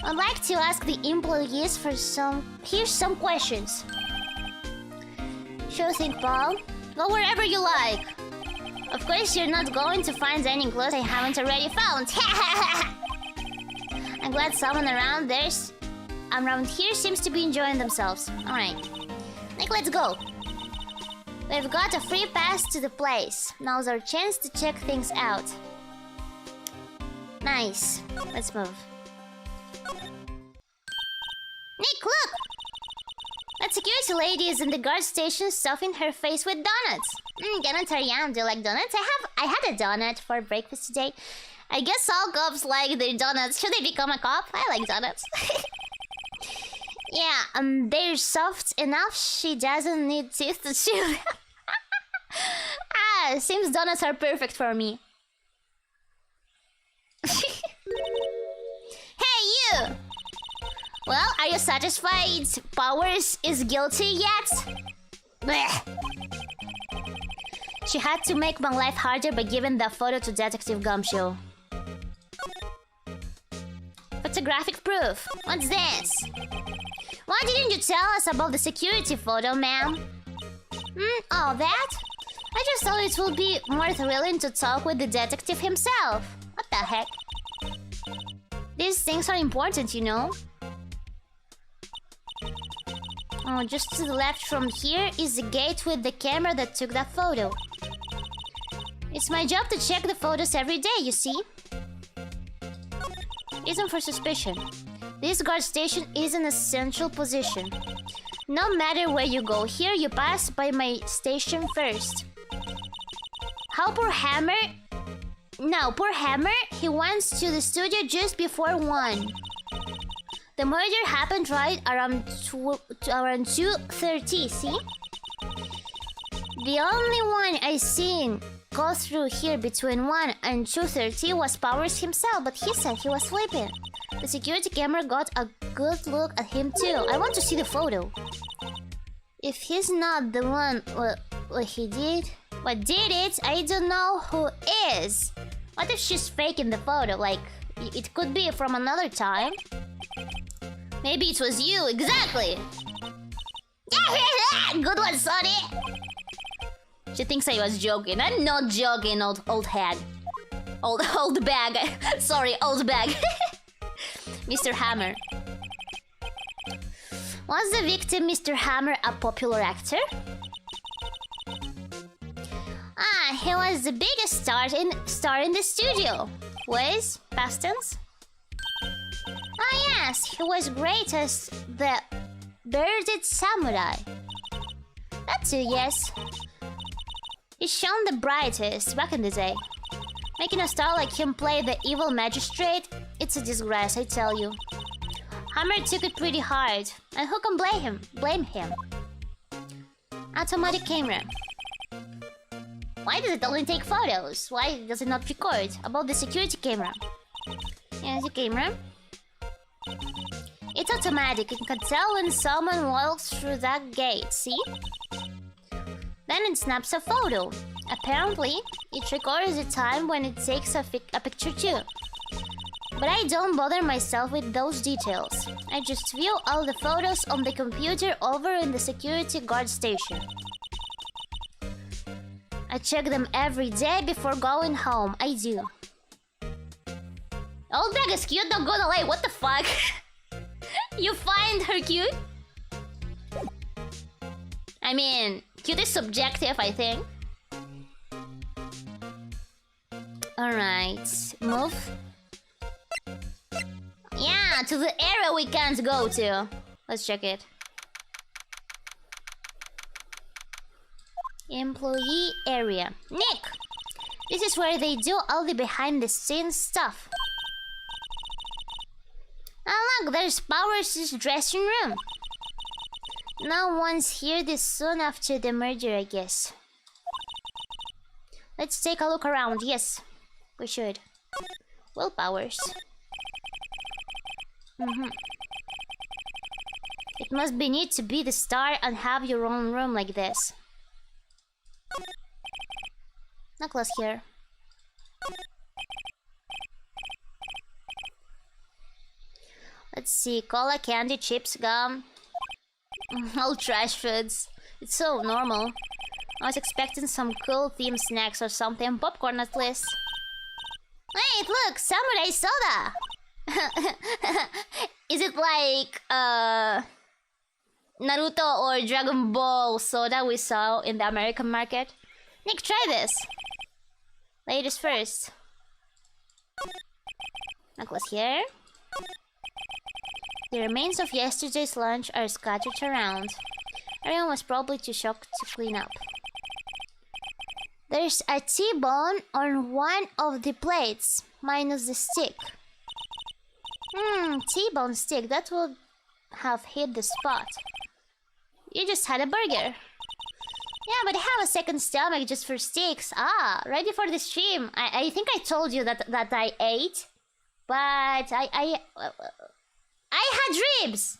I'd like to ask the employees for here's some questions. Sure thing, Paul. Go wherever you like. Of course, you're not going to find any clothes I haven't already found. I'm glad someone around here seems to be enjoying themselves. Alright. Nick, let's go. We've got a free pass to the place. Now's our chance to check things out. Nice. Let's move. Nick, look! That security lady is in the guard station stuffing her face with donuts. Donuts are yum. Do you like donuts? I had a donut for breakfast today. I guess all cops like their donuts. Should they become a cop? I like donuts. Yeah, they're soft enough she doesn't need teeth to chew them. Seems donuts are perfect for me. Hey, you! Well, are you satisfied Powers is guilty yet? Blech. She had to make my life harder by giving the photo to Detective Gumshoe. Photographic proof. What's this? Why didn't you tell us about the security photo, ma'am? Oh, that? I just thought it would be more thrilling to talk with the detective himself. What the heck? These things are important, you know. Oh, just to the left from here is the gate with the camera that took that photo. It's my job to check the photos every day, you see. Reason for suspicion. This guard station is an essential position. No matter where you go here, you pass by my station first. How poor Hammer? No, poor Hammer, he went to the studio just before 1. The murder happened right around 2:30, see? The only one I seen go through here between 1 and 2:30 was Powers himself, but he said he was sleeping. The security camera got a good look at him too. I want to see the photo. If he's not the one what did it, I don't know who is. What if she's faking the photo? Like, it could be from another time. Maybe it was you, exactly! Good one, Sonny! She thinks I was joking. I'm not joking, old head. Old bag. Sorry, old bag. Mr. Hammer. Was the victim, Mr. Hammer, a popular actor? He was the biggest star in the studio. Was past tense? Yes, he was great as the bearded samurai. That too, yes. He shone the brightest back in the day. Making a star like him play the evil magistrate, it's a disgrace, I tell you. Hammer took it pretty hard, and who can blame him? Automatic camera. Why does it only take photos? Why does it not record? About the security camera. Here's the camera. It's automatic. You can tell when someone walks through that gate, see? Then it snaps a photo. Apparently, it records the time when it takes a picture too. But I don't bother myself with those details. I just view all the photos on the computer over in the security guard station. I check them every day before going home. I do. Old bag is cute, not gonna lie. What the fuck? You find her cute? I mean, cute is subjective, I think. Alright, move. Yeah, to the area we can't go to. Let's check it. Employee area. Nick! This is where they do all the behind-the-scenes stuff. Ah, look, there's Powers' dressing room. No one's here this soon after the murder, I guess. Let's take a look around. Yes, we should. Well, Powers. It must be neat to be the star and have your own room like this. Necklace here. Let's see. Cola, candy, chips, gum. All trash foods. It's so normal. I was expecting some cool themed snacks or something. Popcorn at least. Wait, look! Samurai soda! Is it like Naruto or Dragon Ball soda we saw in the American market? Nick, try this! Ladies first. Necklace here. The remains of yesterday's lunch are scattered around. Everyone was probably too shocked to clean up. There's a T-bone on one of the plates, minus the stick. T-bone stick, that would have hit the spot. You just had a burger. Yeah, but I have a second stomach just for steaks. Ah, right before the stream. I think I told you that I ate. But I had ribs.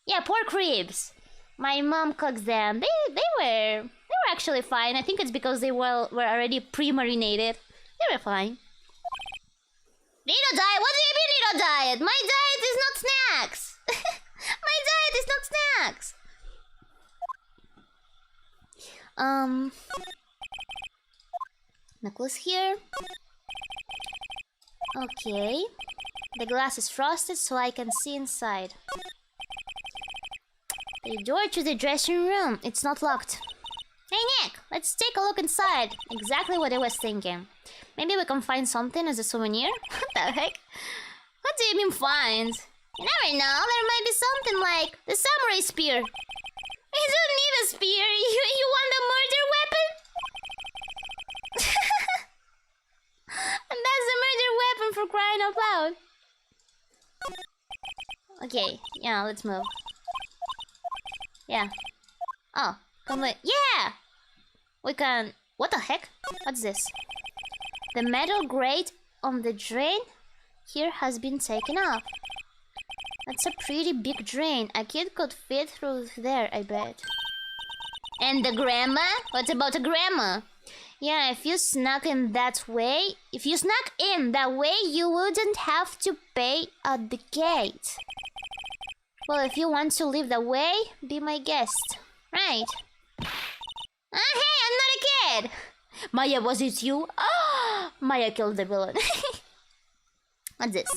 Yeah, pork ribs. My mom cooked them. They were actually fine. I think it's because they were already pre-marinated. They were fine. Riro diet? What do you mean Riro diet? My diet is not snacks. My diet is not snacks. Necklace here. Okay. The glass is frosted so I can see inside. The door to the dressing room. It's not locked. Hey Nick, let's take a look inside. Exactly what I was thinking. Maybe we can find something as a souvenir? What the heck? What do you mean find? You never know, there might be something like the samurai spear. You don't need a spear. You want a murder weapon? And that's a murder weapon for crying out loud. Okay, yeah, let's move. Yeah. Oh, come with. Yeah! We can. What the heck? What's this? The metal grate on the drain here has been taken off. That's a pretty big drain. A kid could fit through there, I bet. And the grandma? What about the grandma? Yeah, if you snuck in that way, you wouldn't have to pay at the gate. Well, if you want to live that way, be my guest. Right. Ah, hey, I'm not a kid! Maya, was it you? Ah, Maya killed the villain. What's this?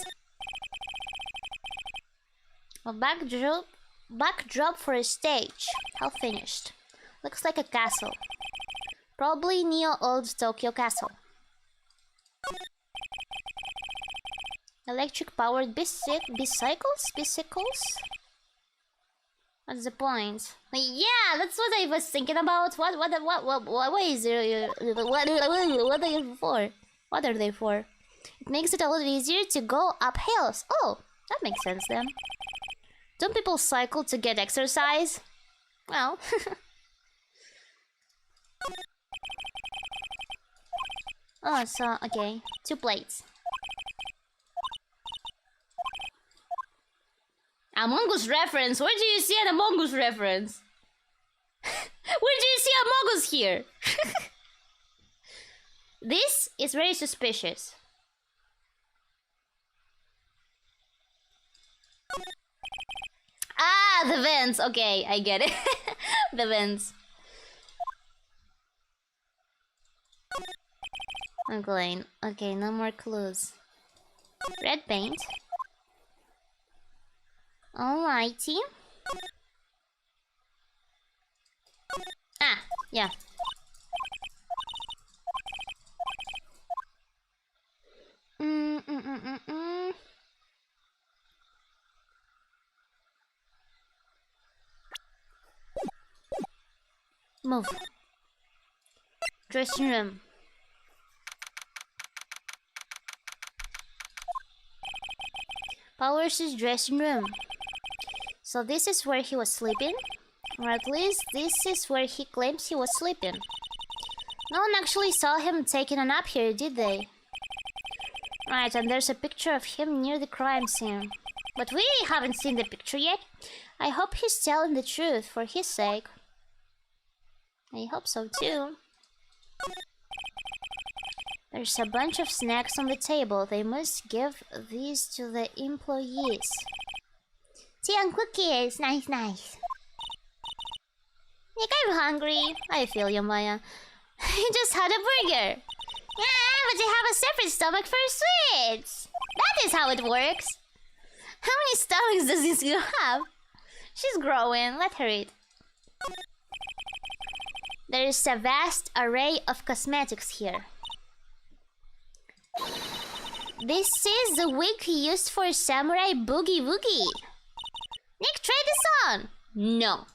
A backdrop for a stage. How finished. Looks like a castle. Probably Neo Old Tokyo Castle. Electric powered bicycles? What's the point? Yeah, that's what I was thinking about. What is it? What are they for? What are they for? It makes it a lot easier to go up hills. Oh, that makes sense then. Don't people cycle to get exercise? Well. Oh, so, okay. 2 plates. Among Us reference? Where do you see an Among Us reference? Where do you see Mogu's here? This is very suspicious. Ah, the vents. Okay, I get it. The vents. I'm going. Okay, no more clues. Red paint. Alrighty. Ah, yeah. Move. Dressing room. Powers' dressing room. So this is where he was sleeping? Or at least this is where he claims he was sleeping. No one actually saw him taking a nap here, did they? Right, and there's a picture of him near the crime scene. But we haven't seen the picture yet. I hope he's telling the truth for his sake. I hope so too. There's a bunch of snacks on the table. They must give these to the employees. Tea and cookies. Nice, nice. Nick, I'm hungry. I feel you, Maya. You just had a burger. Yeah, but you have a separate stomach for sweets. That is how it works. How many stomachs does this girl have? She's growing. Let her eat. There is a vast array of cosmetics here. This is the wig he used for Samurai Boogie Woogie. Nick, try this on. No.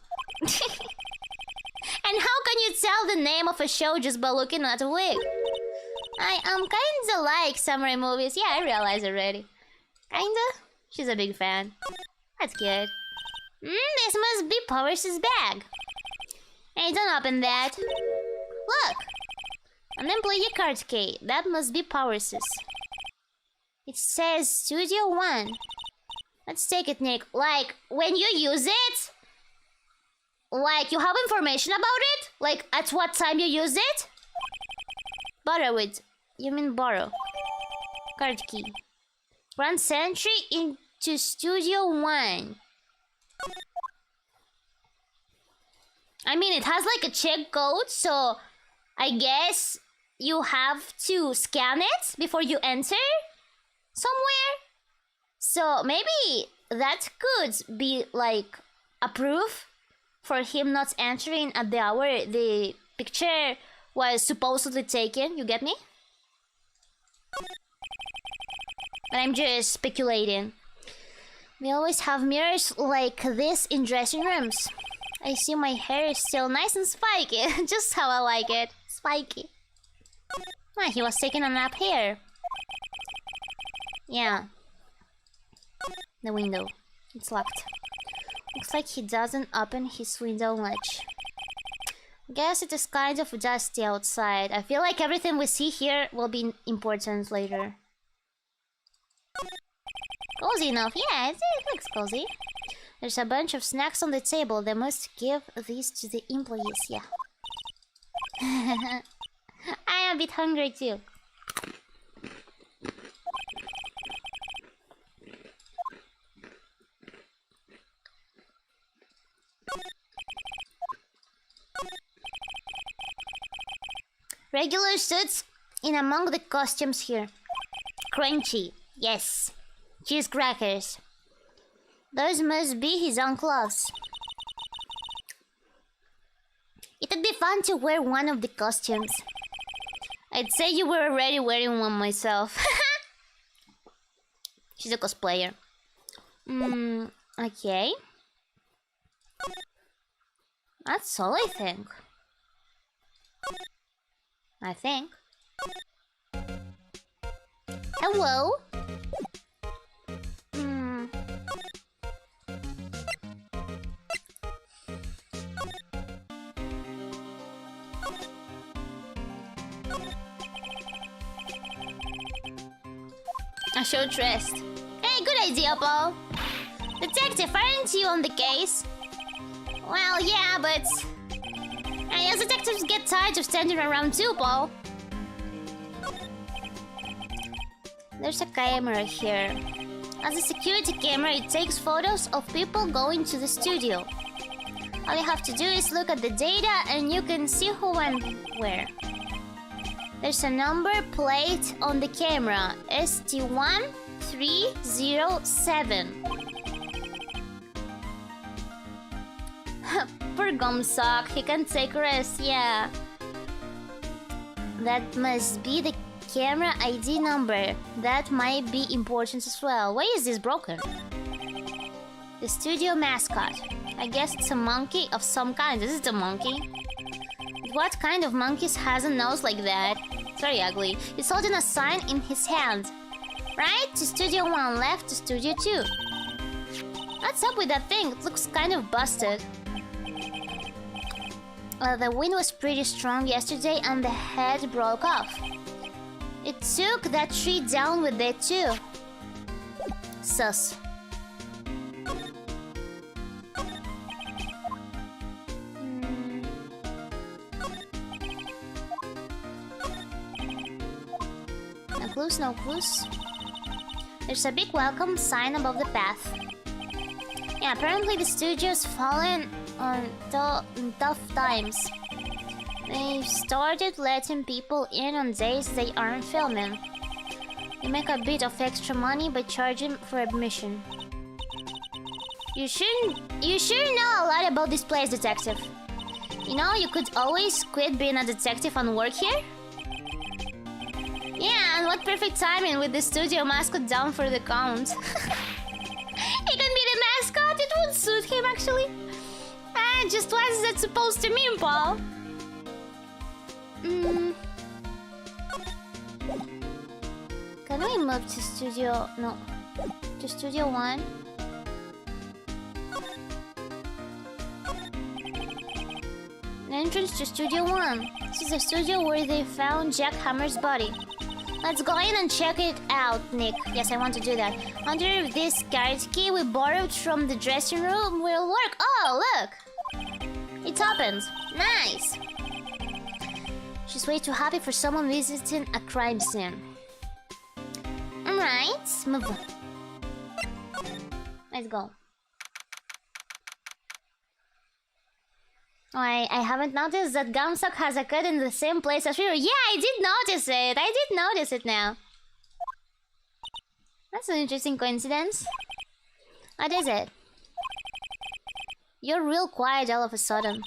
And how can you tell the name of a show just by looking at a wig? I kinda like samurai movies. Yeah, I realize already. Kinda? She's a big fan. That's good. This must be Powers' bag. Hey, don't open that. Look! An employee card key. That must be Powers'. It says Studio One. Let's take it, Nick. Like, when you use it? Like, you have information about it? Like, at what time you use it? Borrow it. You mean borrow. Card key. Run sentry into Studio One. I mean, it has like a check code, so I guess you have to scan it before you enter somewhere. So maybe that could be like a proof for him not entering at the hour the picture was supposedly taken. You get me? But I'm just speculating. We always have mirrors like this in dressing rooms. I see my hair is still nice and spiky. Just how I like it. Spiky. Ah, he was taking a nap here. Yeah. The window. It's locked. Looks like he doesn't open his window much. Guess it is kind of dusty outside. I feel like everything we see here will be important later. Cozy enough. Yeah, it looks cozy. There's a bunch of snacks on the table. They must give these to the employees. Yeah. I am a bit hungry too. Regular suits in among the costumes here. Crunchy. Yes. Cheese crackers. Those must be his own clothes. It would be fun to wear one of the costumes. I'd say you were already wearing one myself. She's a cosplayer. Okay. That's all, I think. Hello? A short rest. Hey, good idea, Paul. Detective, aren't you on the case? Well, yeah, but yes, detectives get tired of standing around too, Paul. There's a camera here. As a security camera, it takes photos of people going to the studio. All you have to do is look at the data and you can see who went where. There's a number plate on the camera, ST1307. Poor Gumsock, he can take rest, yeah. That must be the camera ID number. That might be important as well. Why is this broken? The studio mascot. I guess it's a monkey of some kind. This is a monkey. What kind of monkey has a nose like that? It's very ugly. He's holding a sign in his hand. Right to Studio 1, left to Studio 2. What's up with that thing? It looks kind of busted. The wind was pretty strong yesterday and the head broke off. It took that tree down with it too. Sus. No clues, no clues. There's a big welcome sign above the path. Yeah, apparently the studio's fallen on tough times. They started letting people in on days they aren't filming. They make a bit of extra money by charging for admission. You sure know a lot about this place, detective. You know, you could always quit being a detective and work here? Yeah, and what perfect timing with the studio mascot down for the count. He can be the mascot, it would suit him actually. Just what is that supposed to mean, Paul? Can we move to Studio... No. To Studio 1? An entrance to Studio 1. This is the studio where they found Jack Hammer's body. Let's go in and check it out, Nick. Yes, I want to do that. I wonder if this card key we borrowed from the dressing room will work. Oh, look! It's opened. Nice! She's way too happy for someone visiting a crime scene. Alright, move on. Let's go. Oh, I haven't noticed that Gumsock has a cut in the same place as Riro. Yeah, I did notice it. I did notice it now. That's an interesting coincidence. What is it? You're real quiet all of a sudden.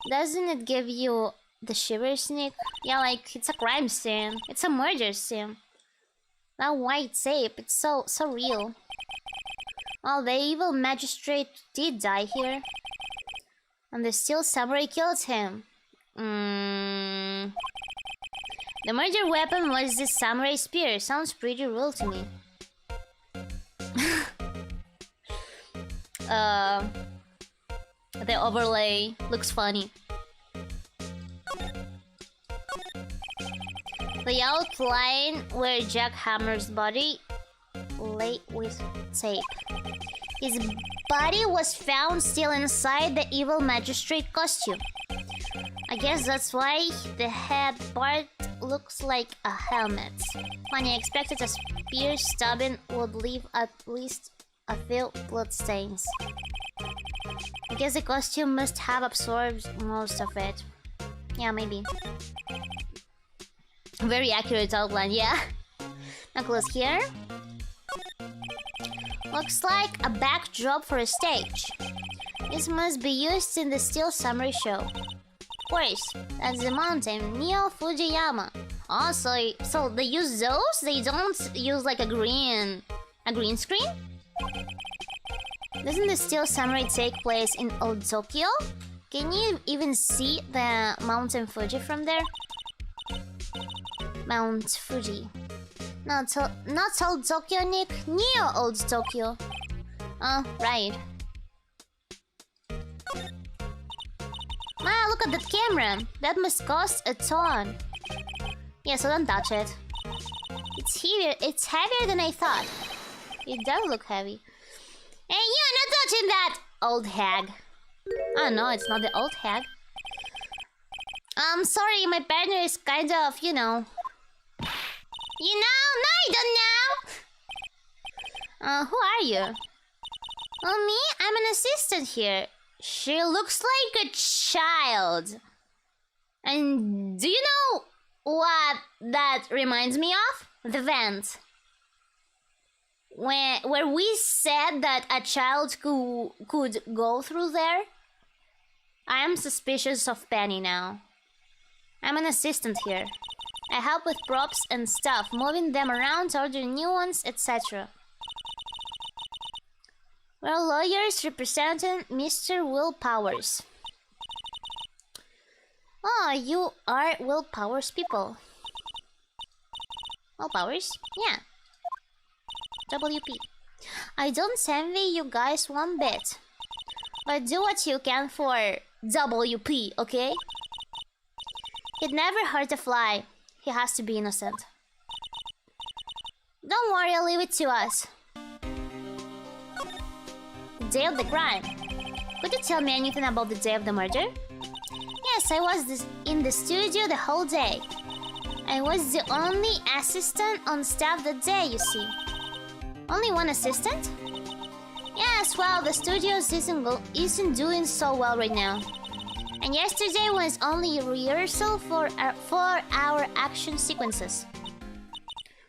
Doesn't it give you the shivers, Nick? Yeah, like it's a crime scene. It's a murder scene. That white tape, it's so real. Well, the evil magistrate did die here. And the steel samurai killed him. The murder weapon was this samurai spear. Sounds pretty real to me. The overlay looks funny. The outline where Jack Hammer's body lay with tape. His body was found still inside the evil magistrate costume. I guess that's why the head part looks like a helmet. When I expected a spear stabbing would leave at least a few bloodstains. I guess the costume must have absorbed most of it. Yeah, maybe. Very accurate outline, yeah. Now close here. Looks like a backdrop for a stage. This must be used in the Steel Samurai show. Of course, that's the mountain, Neo Fujiyama. Oh, so they use those? They don't use like a green screen? Doesn't the Steel Samurai take place in Old Tokyo? Can you even see the Mountain Fuji from there? Mount Fuji. Not Old Tokyo, Nick. Neo Old Tokyo. Oh, right. Wow, look at that camera. That must cost a ton. Yeah, so don't touch it. It's heavier than I thought. It does look heavy. Hey, you're not touching that, old hag. Oh no, it's not the old hag. I'm sorry, my partner is kind of, you know. You know? No, you don't know. Who are you? Well, me? I'm an assistant here. She looks like a child. And do you know what that reminds me of? The vent. Where we said that a child could go through there. I am suspicious of Penny now. I'm an assistant here. I help with props and stuff, moving them around, ordering new ones, etc. We're lawyers representing Mr. Will Powers. Oh, you are Will Powers people. Will Powers? Yeah. WP. I don't envy you guys one bit. But do what you can for WP, okay? He'd never hurt a fly. He has to be innocent. Don't worry, I'll leave it to us. The day of the crime. Could you tell me anything about the day of the murder? Yes, I was in the studio the whole day. I was the only assistant on staff that day, you see. Only one assistant? Yes, well, the studio isn't doing so well right now. And yesterday was only a rehearsal for our action sequences.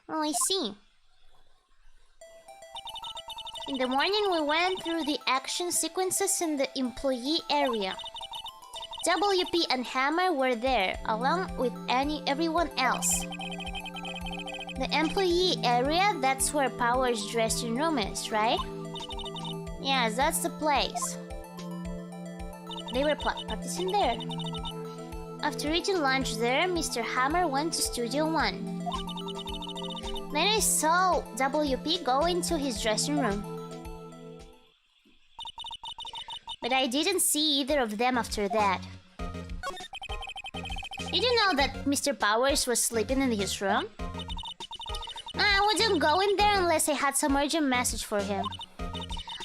Oh, I see. In the morning, we went through the action sequences in the employee area. WP and Hammer were there, along with everyone else. The employee area, that's where Power's dressing room is, right? Yes, that's the place. They were practicing there. After eating lunch there, Mr. Hammer went to Studio 1. Then I saw WP go into his dressing room. But I didn't see either of them after that. Did you know that Mr. Powers was sleeping in his room? I wouldn't go in there unless I had some urgent message for him.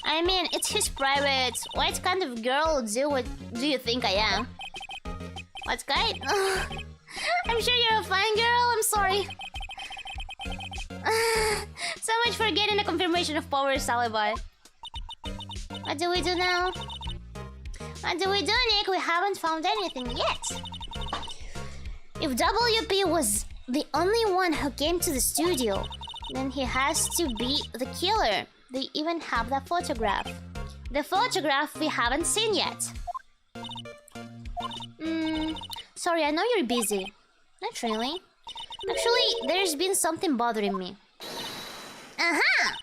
I mean, it's his private. What kind of girl do you think I am? What kind? I'm sure you're a fine girl. I'm sorry. So much for getting a confirmation of Power's alibi. What do we do now? What do we do, Nick? We haven't found anything yet. If WP was the only one who came to the studio, then he has to be the killer. They even have that photograph. The photograph we haven't seen yet. Sorry, I know you're busy. Not really. Actually, there's been something bothering me. Aha!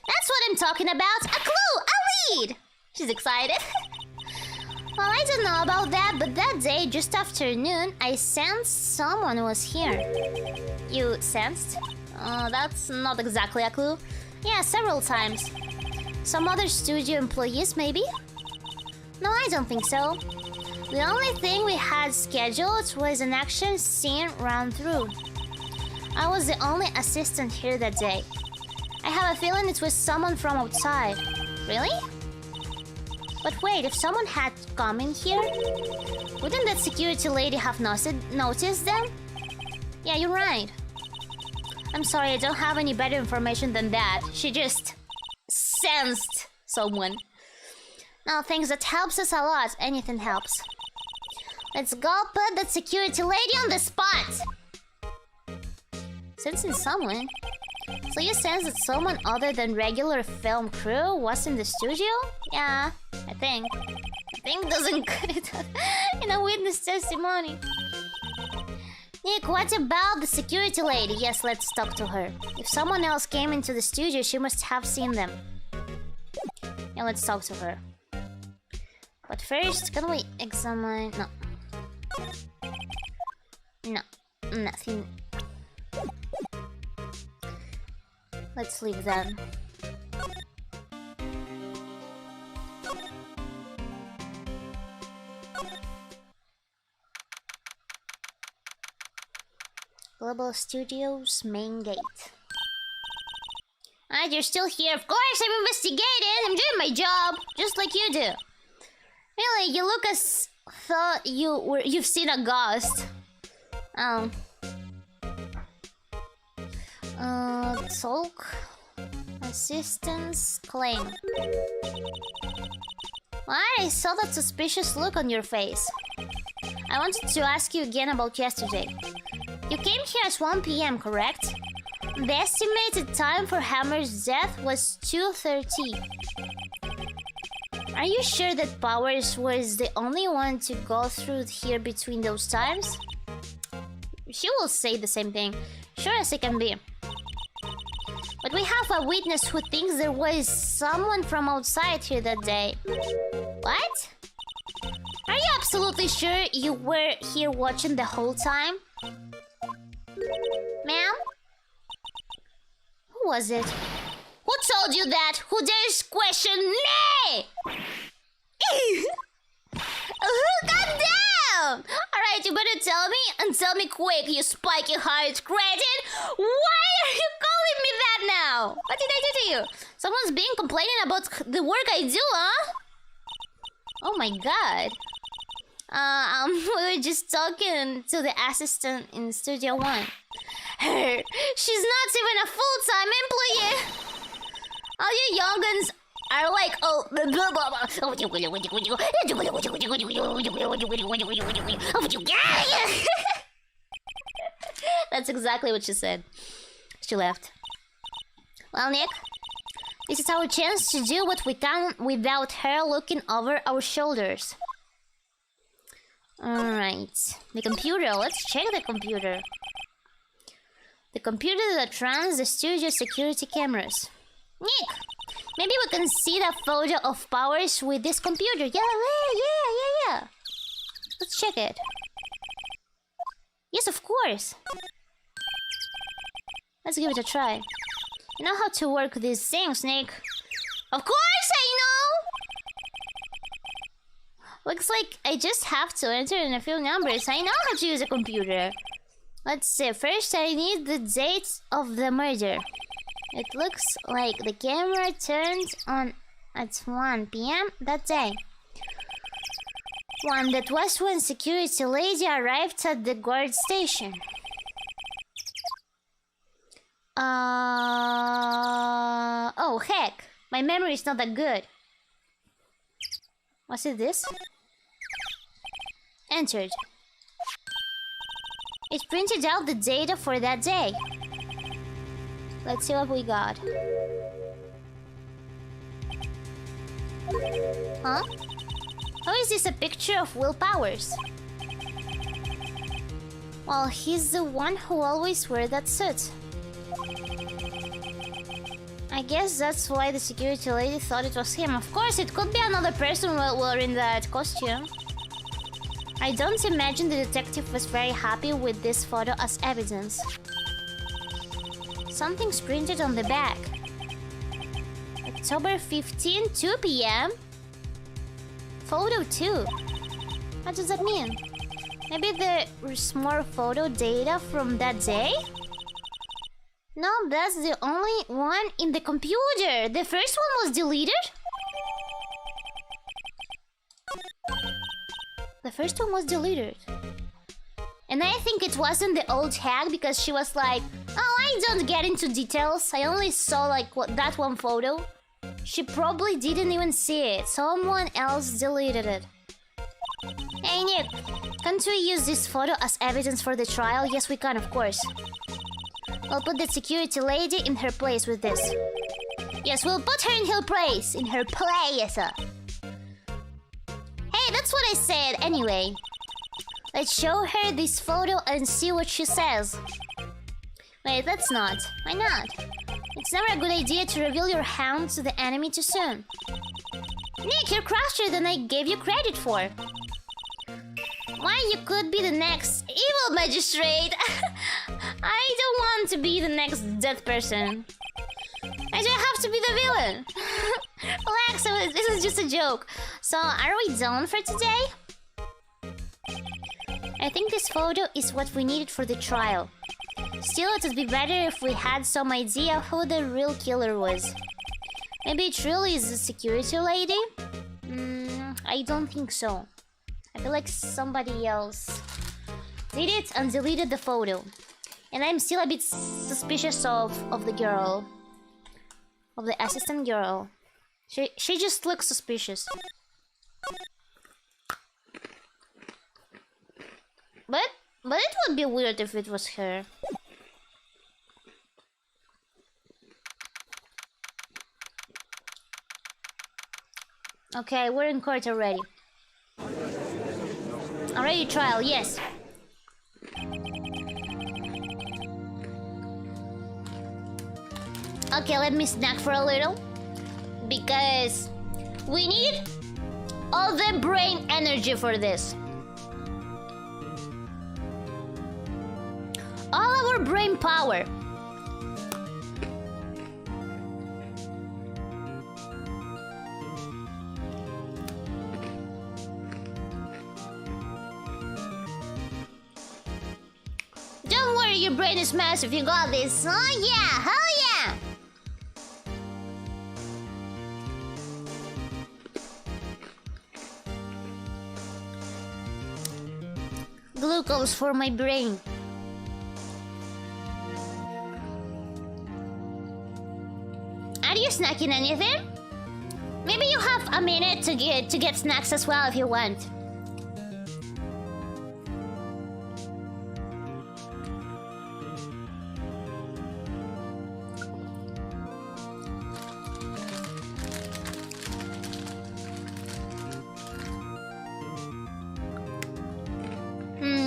That's what I'm talking about! A clue! A lead! She's excited. Well, I don't know about that, but that day, just after noon, I sensed someone was here. You sensed? That's not exactly a clue. Yeah, several times. Some other studio employees, maybe? No, I don't think so. The only thing we had scheduled was an action scene run-through. I was the only assistant here that day. I have a feeling it was someone from outside. Really? But wait, if someone had come in here, wouldn't that security lady have noticed them? Yeah, you're right. I'm sorry, I don't have any better information than that. She just sensed someone. No, thanks, that helps us a lot. Anything helps. Let's go put that security lady on the spot! Sensing someone? So you sense that someone other than regular film crew was in the studio? Yeah, I think. I think doesn't cut it in a witness testimony. Nick, what about the security lady? Yes, let's talk to her. If someone else came into the studio, she must have seen them. Yeah, let's talk to her. But first, can we examine... No. No, nothing. Let's leave them. Global Studios main gate. Ah, you're still here. Of course, I'm investigating. I'm doing my job, just like you do. Really, you look as thought you've seen a ghost. Oh. Talk. Assistance claim. Why? I saw that suspicious look on your face. I wanted to ask you again about yesterday. You came here at 1 p.m., correct? The estimated time for Hammer's death was 2:30. Are you sure that Powers was the only one to go through here between those times? She will say the same thing. Sure as it can be. But we have a witness who thinks there was someone from outside here that day. What? Are you absolutely sure you were here watching the whole time? Ma'am? Who was it? Who told you that? Who dares question me? God damn! Alright, you better tell me, and tell me quick, you spiky heart credit! Why are you calling me that now? What did I do to you? Someone's being complaining about the work I do, huh? Oh my god. We were just talking to the assistant in Studio One. She's not even a full-time employee! All you young'uns are like, oh, blah, blah, blah. That's exactly what she said. She left. Well, Nick, this is our chance to do what we can without her looking over our shoulders. Alright. The computer. Let's check the computer. The computer that runs the studio security cameras. Nick! Maybe we can see the photo of Powers with this computer. Yeah. Let's check it. Yes, of course. Let's give it a try. You know how to work these things, Nick. Of course I know! Looks like I just have to enter in a few numbers. I know how to use a computer. Let's see. First, I need the date of the murder. It looks like the camera turned on at 1 p.m. that day. That was when security lady arrived at the guard station. Oh heck, my memory is not that good. Was it this? Entered. It printed out the data for that day. Let's see what we got. Huh? How is this a picture of Will Powers? Well, he's the one who always wears that suit. I guess that's why the security lady thought it was him. Of course, it could be another person wearing that costume. I don't imagine the detective was very happy with this photo as evidence. Something's printed on the back. October 15, 2 p.m. Photo 2. What does that mean? Maybe there's more photo data from that day? No, that's the only one in the computer. The first one was deleted? The first one was deleted. And I think it wasn't the old hag because she was like, oh, I don't get into details. I only saw like that one photo. She probably didn't even see it. Someone else deleted it. Hey Nick, can't we use this photo as evidence for the trial? Yes, we can, of course. We'll put the security lady in her place with this. Yes, we'll put her in her place. In her place. Hey, that's what I said anyway. Let's show her this photo and see what she says. Wait, let's not. Why not? It's never a good idea to reveal your hand to the enemy too soon. Nick, you're crasher than I gave you credit for. Why, you could be the next evil magistrate. I don't want to be the next dead person. I don't have to be the villain. Relax, this is just a joke. So, are we done for today? I think this photo is what we needed for the trial. Still, it would be better if we had some idea who the real killer was. Maybe it really is the security lady? I don't think so. I feel like somebody else did it and deleted the photo. And I'm still a bit suspicious of the girl. Of the assistant girl. She just looks suspicious. But it would be weird if it was her. Okay, we're in court already. Already trial, yes. Okay, let me snack for a little. Because we need all the brain energy for this. All our brain power. Don't worry, your brain is massive. You got this. Oh yeah, hell yeah. Glucose for my brain. Are you snacking anything? Maybe you have a minute to get snacks as well if you want.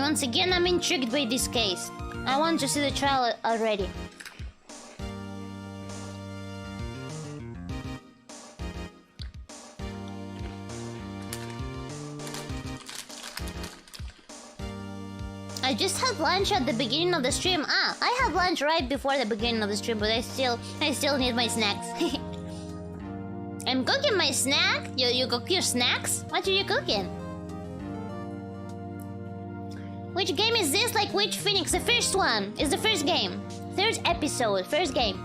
Once again, I'm intrigued by this case. I want to see the trial already. I just had lunch at the beginning of the stream. I had lunch right before the beginning of the stream, but I still need my snacks. I'm cooking my snack. You cook your snacks? What are you cooking? Which game is this? Like which Phoenix? The first one. It's the first game. Third episode. First game.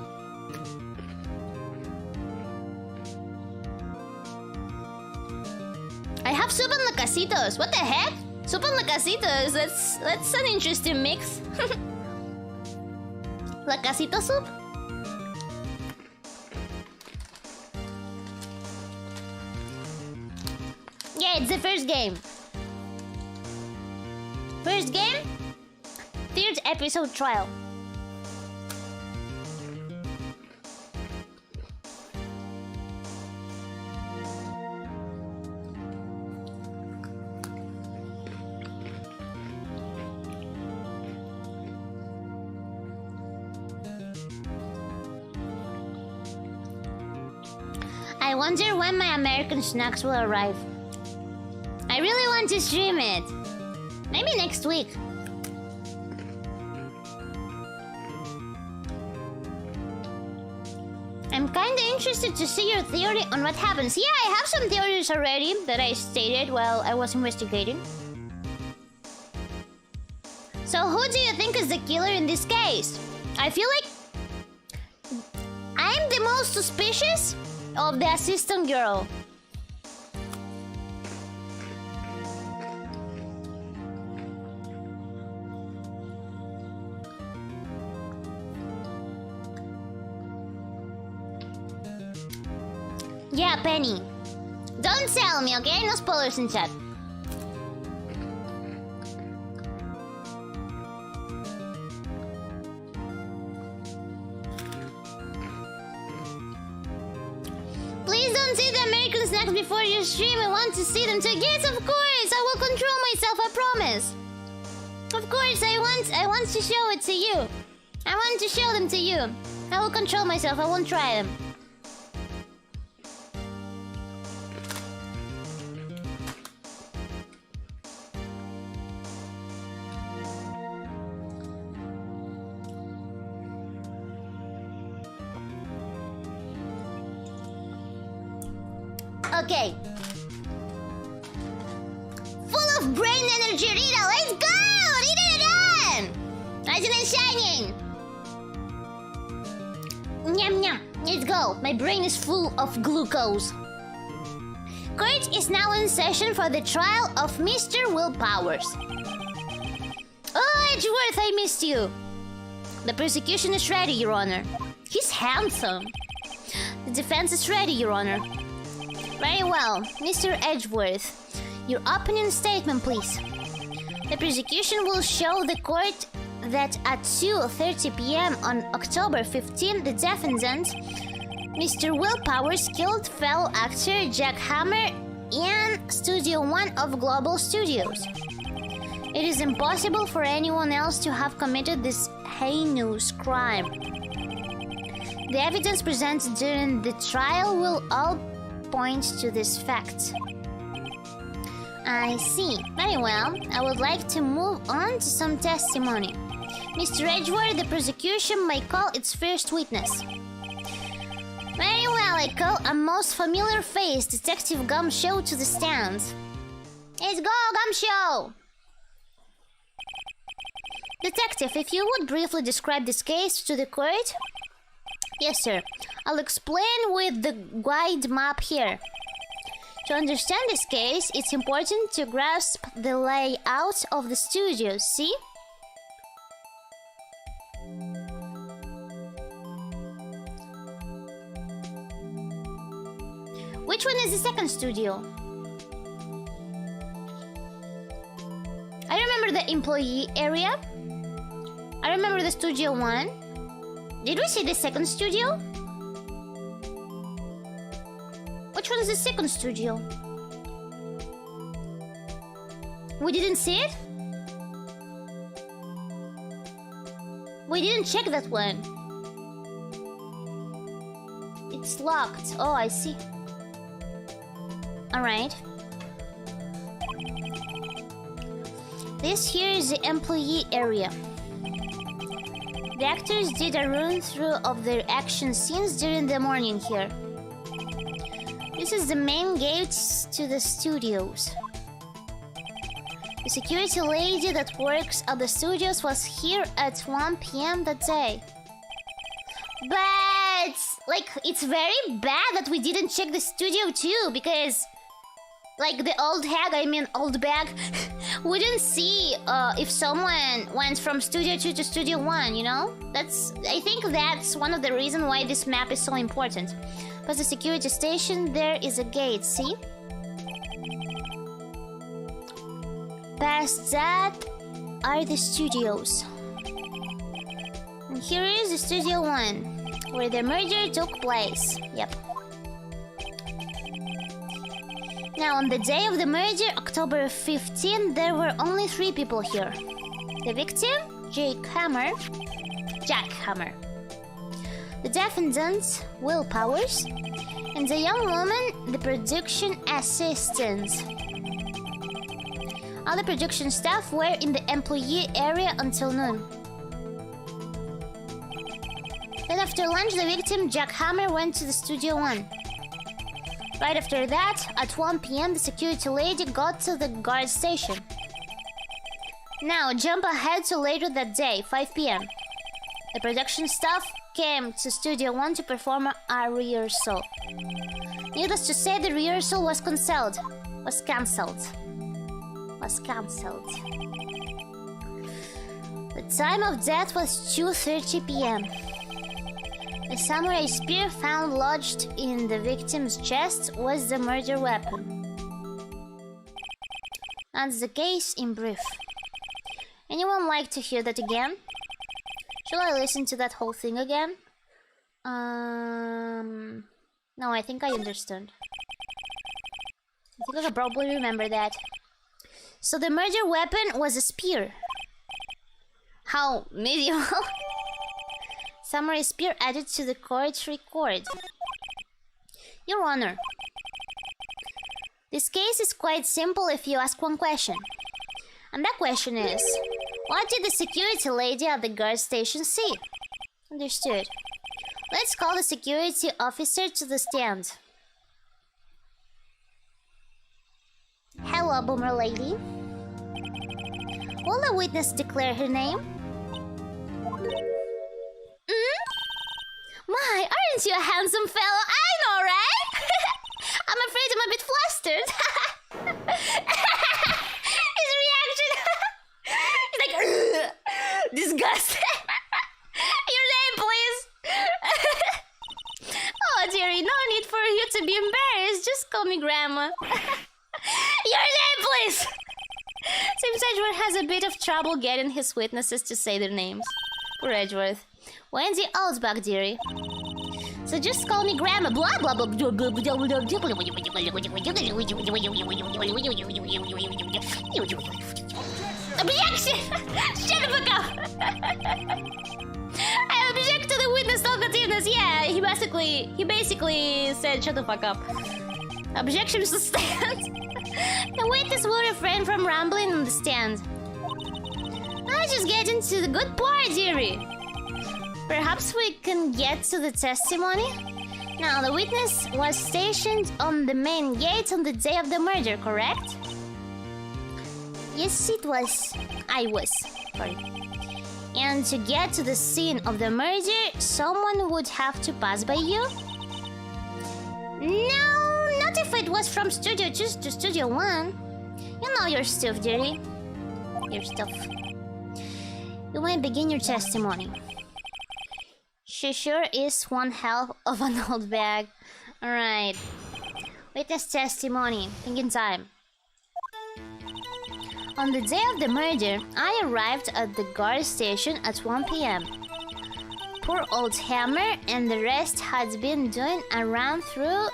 I have soup and lacasitos. What the heck? Soup and lacasitos. That's an interesting mix. Lacasito soup? Yeah, it's the first game. First game, third episode trial. I wonder when my American snacks will arrive. I really want to stream it. Maybe next week. I'm kinda interested to see your theory on what happens. Yeah, I have some theories already that I stated while I was investigating. So who do you think is the killer in this case? I feel like I'm the most suspicious of the assistant girl. Yeah, Penny. Don't tell me, okay? No spoilers in chat. Please don't see the American snacks before your stream. I want to see them too. Yes, of course. I will control myself. I promise. Of course, I want to show it to you. I want to show them to you. I will control myself. I won't try them. Okay. Full of brain energy, Rita. Let's go! Rita again! Rising and shining. Nyam nyam. Let's go. My brain is full of glucose. court is now in session for the trial of Mr. Will Powers. Oh, Edgeworth, I missed you. The prosecution is ready, Your Honor. He's handsome. The defense is ready, Your Honor. Very well, Mr. Edgeworth. Your opening statement, please. The prosecution will show the court that at 2:30 p.m. on October 15, the defendant, Mr. Will Powers, killed fellow actor Jack Hammer in Studio 1 of Global Studios. It is impossible for anyone else to have committed this heinous crime. The evidence presented during the trial will all point to this fact. I see. Very well. I would like to move on to some testimony. Mr. Edgeworth, the prosecution may call its first witness. Very well, I call a most familiar face, Detective Gumshoe, to the stand. Let's go, Gumshoe! Detective, if you would briefly describe this case to the court? Yes, sir. I'll explain with the guide map here. To understand this case, it's important to grasp the layout of the studio, see? Which one is the second studio? I remember the employee area. I remember the studio 1. Did we see the second studio? Which one is the second studio? We didn't see it? We didn't check that one. It's locked. Oh, I see. Alright. This here is the employee area. The actors did a run-through of their action scenes during the morning here. This is the main gates to the studios. The security lady that works at the studios was here at 1 p.m. that day. But, like, it's very bad that we didn't check the studio too, because, like, the old bag, wouldn't see if someone went from Studio 2 to Studio 1, you know? I think that's one of the reasons why this map is so important. Past the security station, there is a gate, see? Past that are the studios. And here is the Studio 1, where the murder took place. Yep. Now, on the day of the murder, October 15, there were only 3 people here. The victim, Jack Hammer. The defendant, Will Powers. And the young woman, the production assistant. All the production staff were in the employee area until noon. Then after lunch, the victim, Jack Hammer, went to the Studio 1. Right after that, at 1 p.m., the security lady got to the guard station. Now, jump ahead to later that day, 5 p.m. The production staff came to Studio 1 to perform a rehearsal. Needless to say, the rehearsal was cancelled. The time of death was 2:30 p.m. The samurai spear found lodged in the victim's chest was the murder weapon. That's the case in brief. Anyone like to hear that again? Shall I listen to that whole thing again? No, I think I understand. I think I can probably remember that. So the murder weapon was a spear. How medieval. Samurai spear added to the court record. Your Honor, this case is quite simple if you ask one question. And that question is, what did the security lady at the guard station see? Understood. Let's call the security officer to the stand. Hello, Boomer Lady. Will the witness declare her name? My, aren't you a handsome fellow? I know, right? I'm afraid I'm a bit flustered. His reaction. He's like, disgusted. Your name, please. Oh, dearie, no need for you to be embarrassed. Just call me Grandma. Your name, please. Seems Edgeworth has a bit of trouble getting his witnesses to say their names. Poor Edgeworth. Wendy Oldsback, dearie. So just call me Grandma. Blah blah blah. Objection! Shut the fuck up! I object to the witness talkativeness. Yeah, he basically said shut the fuck up. Objection sustained. The witness will refrain from rambling on the stand. Let's just get into the good part, dearie. Perhaps we can get to the testimony? Now, the witness was stationed on the main gate on the day of the murder, correct? Yes, it was. I was. Sorry. And to get to the scene of the murder, someone would have to pass by you? No, not if it was from Studio 2 to Studio 1. You know your stuff, dearie. Your stuff. You may begin your testimony. She sure is one hell of an old bag. Alright. Witness testimony. Thinking time. On the day of the murder, I arrived at the guard station at 1 p.m. Poor old Hammer and the rest had been doing a round through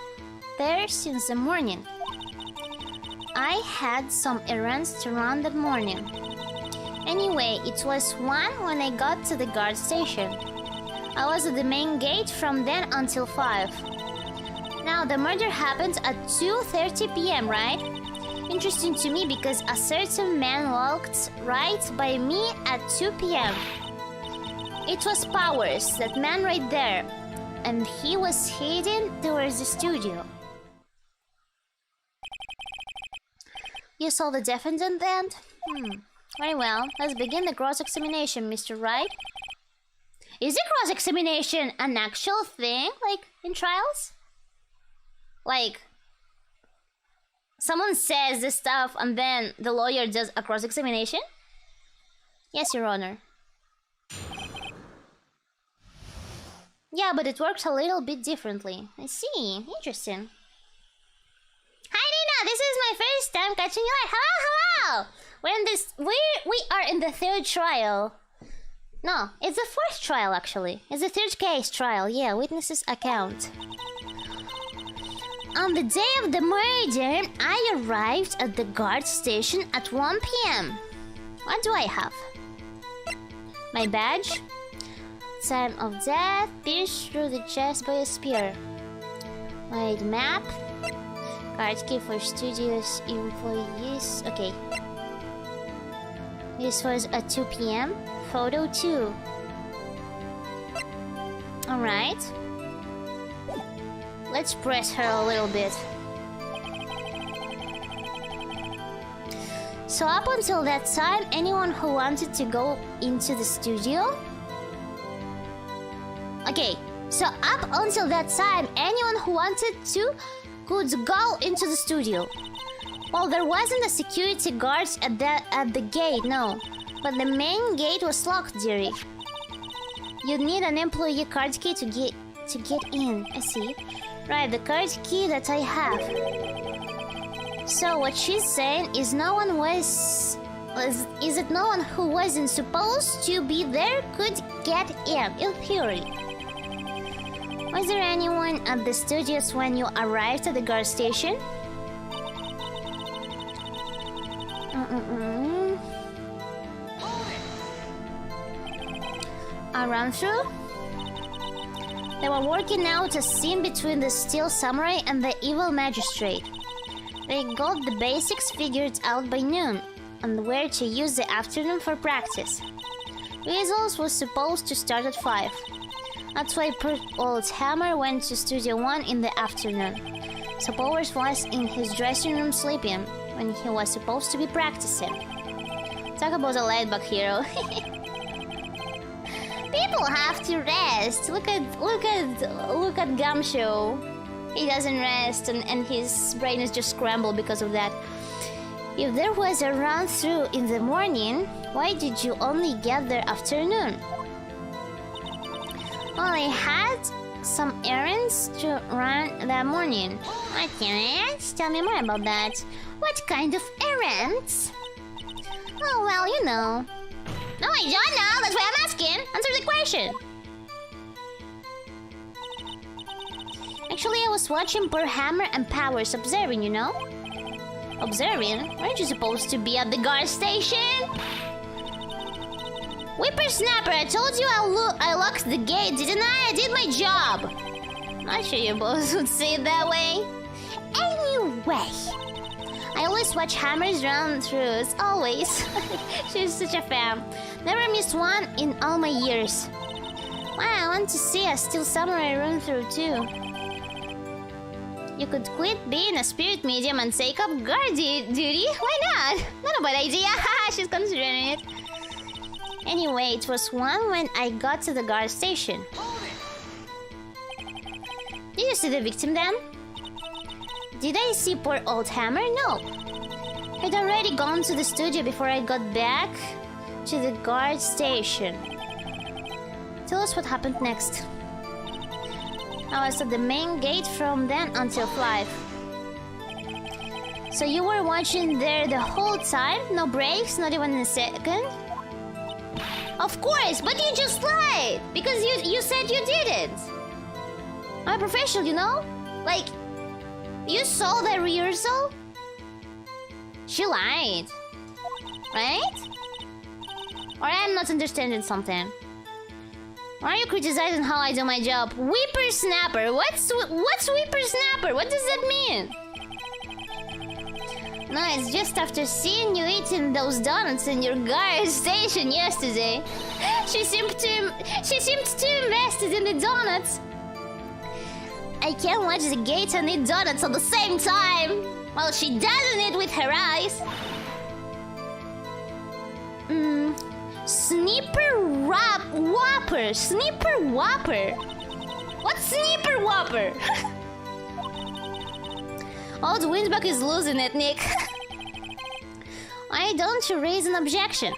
there since the morning. I had some errands to run that morning. Anyway, it was 1 when I got to the guard station. I was at the main gate from then until 5. Now, the murder happened at 2:30 p.m., right? Interesting to me because a certain man walked right by me at 2 p.m. It was Powers, that man right there, and he was heading towards the studio. You saw the defendant then? Very well. Let's begin the cross-examination, Mr. Wright. Is the cross-examination an actual thing, like, in trials? Like, someone says this stuff and then the lawyer does a cross-examination? Yes, Your Honor. Yeah, but it works a little bit differently. I see. Interesting. Hi, Nina! This is my first time catching you live. Hello! We're in this... We are in the 3rd trial. No, it's the 4th trial, actually. It's the 3rd case trial. Yeah, witnesses account. On the day of the murder, I arrived at the guard station at 1 p.m. What do I have? My badge. Time of death, pierced through the chest by a spear. My map. Card key for studios employees. Okay. This was at 2 p.m. Photo 2. Alright. Let's press her a little bit. So up until that time, anyone who wanted to go into the studio... Okay, so up until that time, anyone who wanted to could go into the studio. Well, there wasn't a security guard at the gate, no. But the main gate was locked, dearie. You'd need an employee card key to get in. I see. Right, the card key that I have. So what she's saying is no one was... Is it no one who wasn't supposed to be there could get in theory. Was there anyone at the studios when you arrived at the guard station? A run-through? They were working out a scene between the Steel Samurai and the Evil Magistrate. They got the basics figured out by noon, and were to use the afternoon for practice. Weasels was supposed to start at 5. That's why poor old Hammer went to Studio 1 in the afternoon. So Powers was in his dressing room sleeping when he was supposed to be practicing. Talk about a laid-back hero. People have to rest. Look at Gumshoe. He doesn't rest, and his brain is just scrambled because of that. If there was a run-through in the morning, why did you only get there afternoon? Well, I had some errands to run that morning. What errands? Tell me more about that. What kind of errands? Oh, well, you know. No, I don't know. That's why I'm asking. Answer the question. Actually, I was watching Per Hammer and Powers observing, you know? Observing? Aren't you supposed to be at the guard station? Whippersnapper, I told you I locked the gate, didn't I? I did my job. Not sure you both would say it that way. Anyway, I always watch Hammer's run-throughs. Always. She's such a fan. Never missed one in all my years. Wow, I want to see a Steel Samurai run-through too. You could quit being a spirit medium and take up guard duty. Why not? Not a bad idea. She's considering it. Anyway, it was one when I got to the guard station. Did you see the victim then? Did I see poor old Hammer? No. I'd already gone to the studio before I got back to the guard station. Tell us what happened next. I was at the main gate from then until 5. So you were watching there the whole time? No breaks? Not even a second? Of course, but you just lied! Because you said you didn't! I'm a professional, you know? Like, you saw the rehearsal? She lied. Right? Or I'm not understanding something. Why are you criticizing how I do my job? Whippersnapper! What's whippersnapper? What does that mean? No, it's just after seeing you eating those donuts in your guard station yesterday. She seemed too invested in the donuts. I can't watch the gate and eat donuts at the same time. Well, she doesn't eat with her eyes. Whopper. Sniper Whopper. What's Sniper Whopper? Oh, the Windbug is losing it, Nick. Why don't you raise an objection?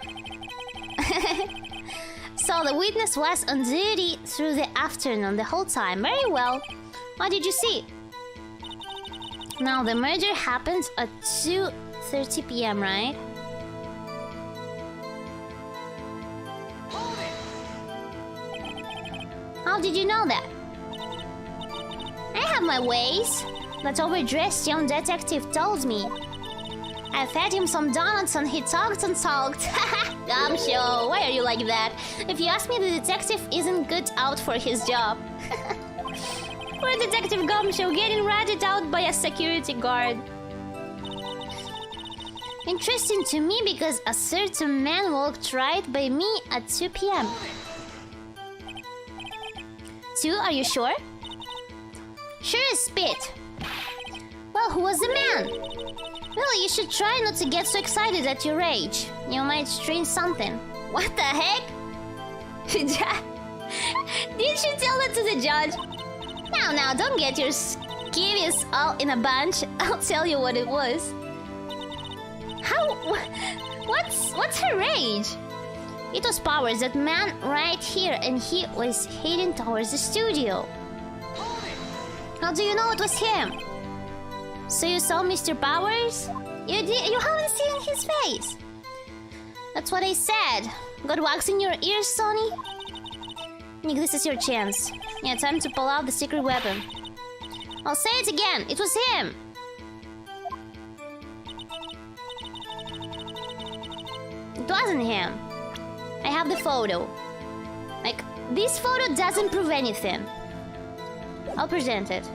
So the witness was on duty through the afternoon the whole time. Very well. What did you see? Now, the murder happened at 2:30 p.m., right? How did you know that? I have my ways. That overdressed young detective told me. I fed him some donuts and he talked and talked. Gumshoe, why are you like that? If you ask me, the detective isn't good out for his job. Poor Detective Gumshoe getting ratted out by a security guard. Interesting to me because a certain man walked right by me at 2 p.m. 2, are you sure? Sure as spit. Well, who was the man? Really, you should try not to get so excited at your age. You might strain something. What the heck? Did you tell that to the judge? Now, don't get your skivvies all in a bunch. I'll tell you what it was. How? What's her age? It was Powers, that man right here, and he was heading towards the studio. How do you know it was him? So you saw Mr. Powers? You haven't seen his face. That's what I said. Got wax in your ears, Sonny? Nick, this is your chance. Yeah, time to pull out the secret weapon. I'll say it again. It was him. It wasn't him. I have the photo. Like, this photo doesn't prove anything. I'll present it.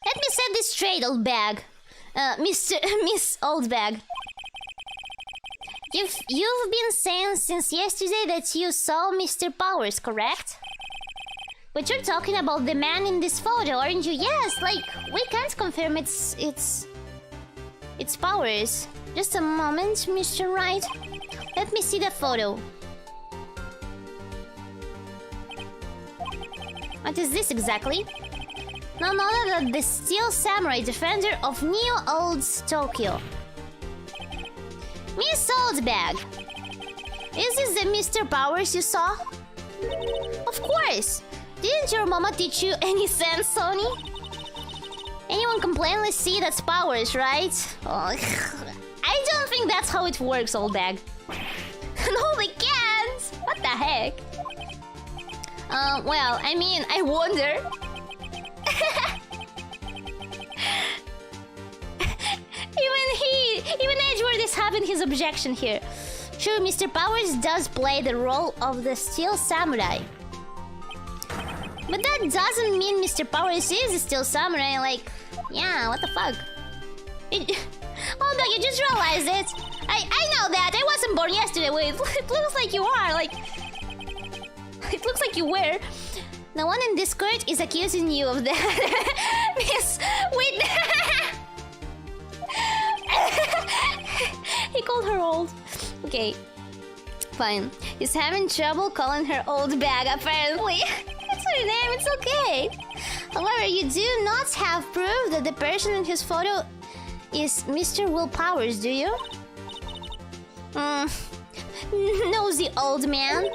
Let me set this straight, old bag. Miss Old Bag. You've been saying since yesterday that you saw Mr. Powers, correct? But you're talking about the man in this photo, aren't you? Yes, like, we can't confirm it's Powers. Just a moment, Mr. Wright. Let me see the photo. What is this exactly? None other than the Steel Samurai, defender of Neo Old's Tokyo. Miss Oldbag. Is this the Mr. Powers you saw? Of course. Didn't your mama teach you any sense, Sony? Anyone can plainly see that's Powers, right? Oh, I don't think that's how it works, Oldbag. No, they can't! What the heck? Well, I mean, I wonder. Even Edward is having his objection here. Sure, Mr. Powers does play the role of the Steel Samurai. But that doesn't mean Mr. Powers is a Steel Samurai, like... Yeah, what the fuck? Oh no, you just realized it. I know that. I wasn't born yesterday. Wait, it looks like you are, like... It looks like you were. The one in Discord is accusing you of that. Miss... Wait... He called her old. Okay. Fine. He's having trouble calling her old bag, apparently. That's her name, it's okay. However, you do not have proof that the person in his photo is Mr. Will Powers, do you? Nosy old man.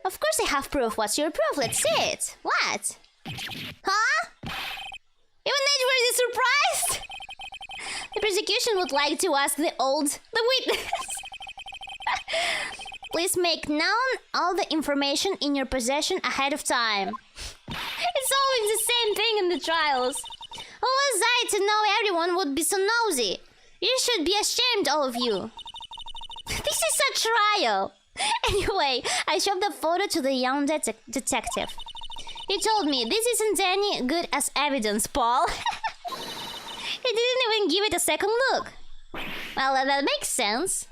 Of course I have proof. What's your proof? Let's see it. What? Huh? Even Edward is surprised? The prosecution would like to ask the witness. Please make known all the information in your possession ahead of time. It's always the same thing in the trials. Who was I to know everyone would be so nosy? You should be ashamed, all of you. This is a trial. Anyway, I showed the photo to the young detective. He told me this isn't any good as evidence, Paul. He didn't even give it a second look. Well, that makes sense.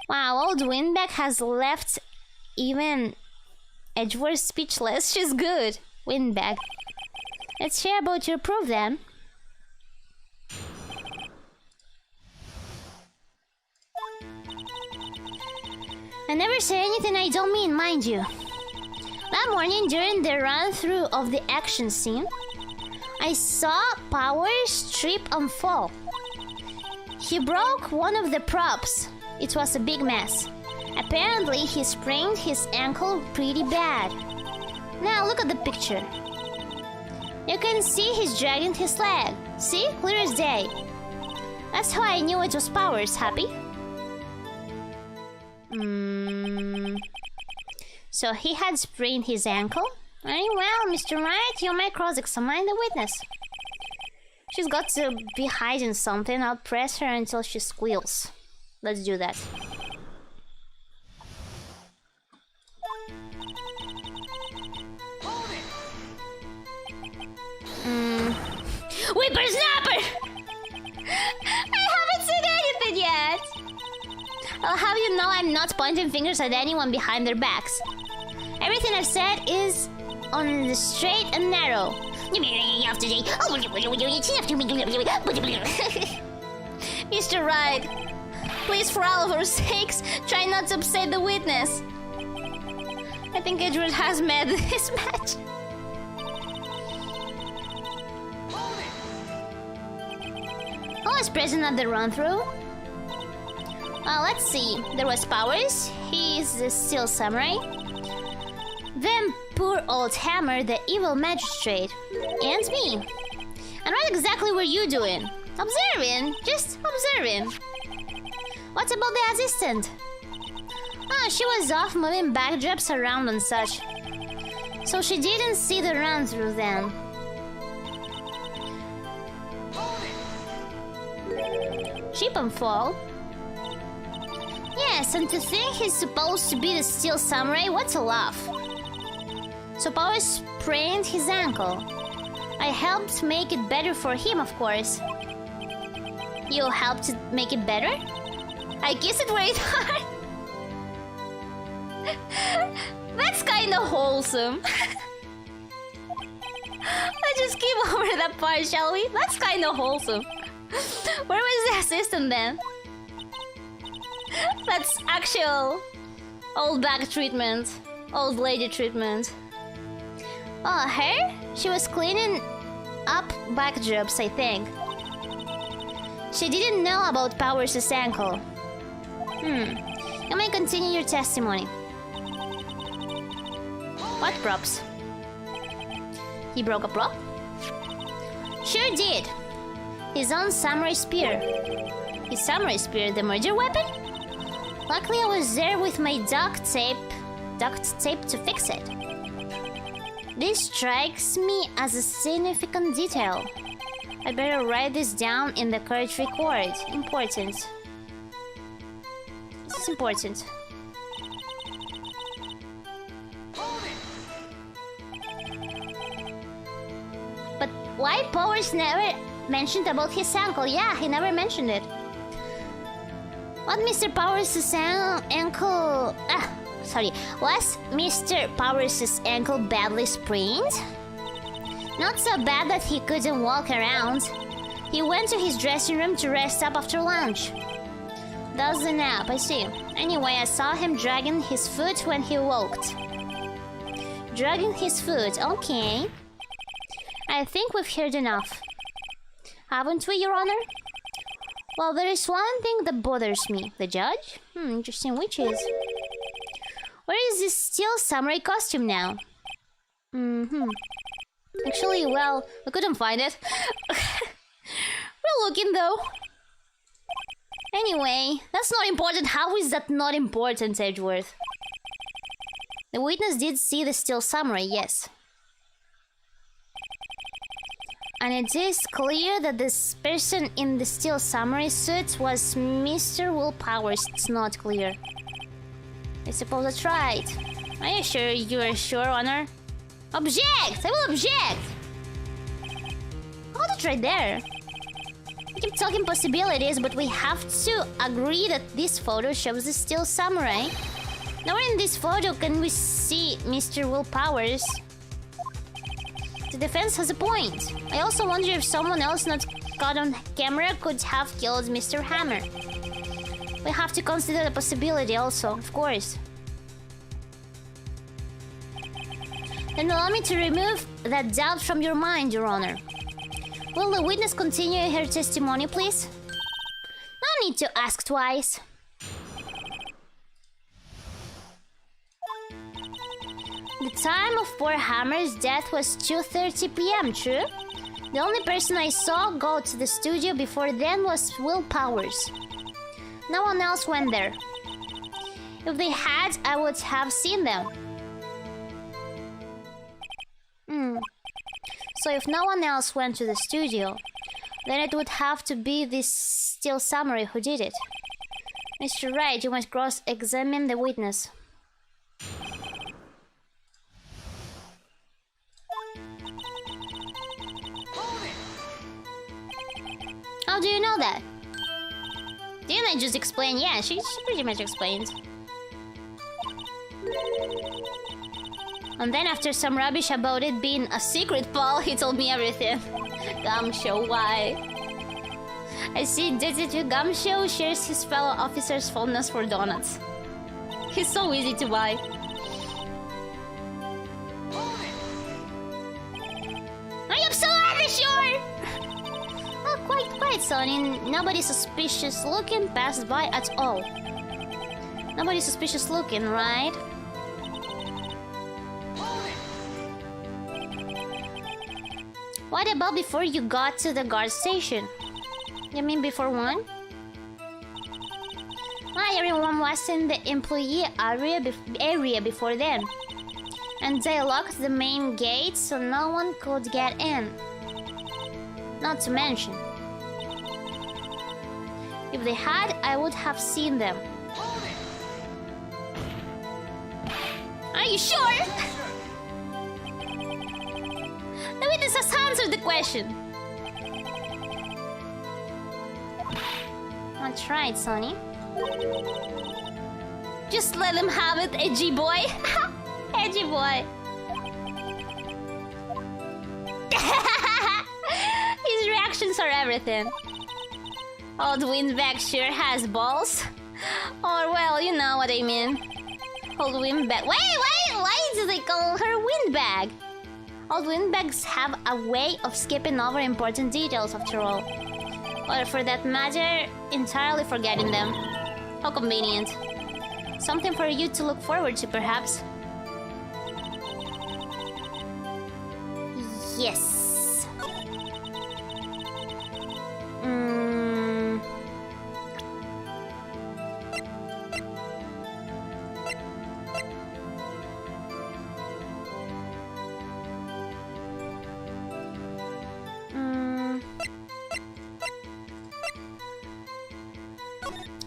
Wow, old Windback has left even Edgeworth speechless. She's good, Windback. Let's hear about your proof then. I never say anything I don't mean, mind you. That morning during the run-through of the action scene, I saw Powers trip and fall. He broke one of the props. It was a big mess. Apparently, he sprained his ankle pretty bad. Now look at the picture. You can see he's dragging his leg. See? Clear as day. That's how I knew it was Powers, Happy. So he had sprained his ankle? Very well, Mr. Wright, you may cross-examine the witness. She's got to be hiding something. I'll press her until she squeals. Let's do that. Whippersnapper! I haven't said anything yet! I'll have you know I'm not pointing fingers at anyone behind their backs. Everything I've said is on the straight and narrow. Mr. Wright, please, for all of our sakes, try not to upset the witness. I think Edward has met his match. Who was present at the run-through? Well, let's see. There was Powers. He's the Steel Samurai. Then poor old Hammer, the evil magistrate. And me. And what exactly were you doing? Observing. Just observing. What about the assistant? Oh, she was off moving backdrops around and such. So she didn't see the run-through then. Trip and fall? Yes, and to think he's supposed to be the Steel Samurai, what's a laugh? So Powers sprained his ankle. I helped make it better for him, of course. You helped to make it better? I kissed it very hard. That's kinda wholesome. Let's just skip over that part, shall we? That's kinda wholesome. Where was the assistant then? That's actual old back treatment. Old lady treatment. Oh, her? She was cleaning up backdrops, I think. She didn't know about Powers' ankle. You may continue your testimony. What props? He broke a prop? Sure did. His own samurai spear. His samurai spear, the murder weapon? Luckily I was there with my duct tape to fix it. This strikes me as a significant detail. I better write this down in the court record. Important. This is important. But why Powers never mentioned about his ankle? Yeah, he never mentioned it. What Mr. Powers' ankle... Was Mr. Powers' ankle badly sprained? Not so bad that he couldn't walk around. He went to his dressing room to rest up after lunch. That's the nap, I see. Anyway, I saw him dragging his foot when he walked. Dragging his foot, okay. I think we've heard enough. Haven't we, Your Honor? Well, there is one thing that bothers me. The judge? Interesting, which is... Where is this steel samurai costume now? Actually, well, we couldn't find it. We're looking, though. Anyway, that's not important. How is that not important, Edgeworth? The witness did see the steel samurai, yes. And it is clear that this person in the steel samurai suit was Mr. Will Powers. It's not clear. I suppose that's right. Are you sure you're sure, Honor? Object! I will object! Hold it right there. We keep talking possibilities, but we have to agree that this photo shows the steel samurai. Nowhere in this photo can we see Mr. Will Powers. The defense has a point. I also wonder if someone else not caught on camera could have killed Mr. Hammer. We have to consider the possibility also, of course. Then allow me to remove that doubt from your mind, Your Honor. Will the witness continue her testimony, please? No need to ask twice. The time of poor Hammer's death was 2:30 p.m., true? The only person I saw go to the studio before then was Will Powers. No one else went there. If they had, I would have seen them. So if no one else went to the studio, then it would have to be this steel samurai who did it. Mr. Wright, you must cross-examine the witness. How do you know that? Didn't I just explain? Yeah, she pretty much explained. And then after some rubbish about it being a secret, Paul, he told me everything. Gumshoe, why? I see Detective Gumshoe shares his fellow officers' fondness for donuts. He's so easy to buy. Are you absolutely sure? Oh, quite, Sonny. Nobody suspicious looking passed by at all. Nobody suspicious looking, right? What about before you got to the guard station? You mean before one? Why, everyone was in the employee area before then. And they locked the main gate so no one could get in. Not to mention, if they had, I would have seen them. Are you sure? The witness has answered the question. That's right, Sonny. Just let him have it, edgy boy. Edgy boy. His reactions are everything. Old Windbag sure has balls. Or, well, you know what I mean. Old Windbag. Wait, why do they call her Windbag? Old windbags have a way of skipping over important details after all. Or for that matter, entirely forgetting them. How convenient. Something for you to look forward to, perhaps. Yes.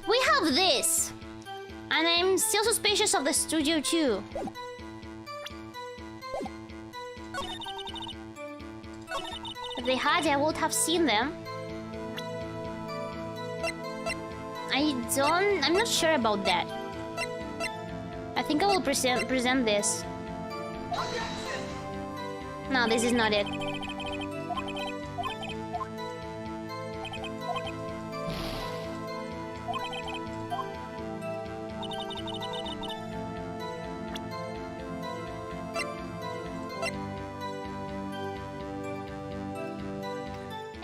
We have this! And I'm still suspicious of the studio too. If they had, I would have seen them. I'm not sure about that. I think I will present this. No, this is not it.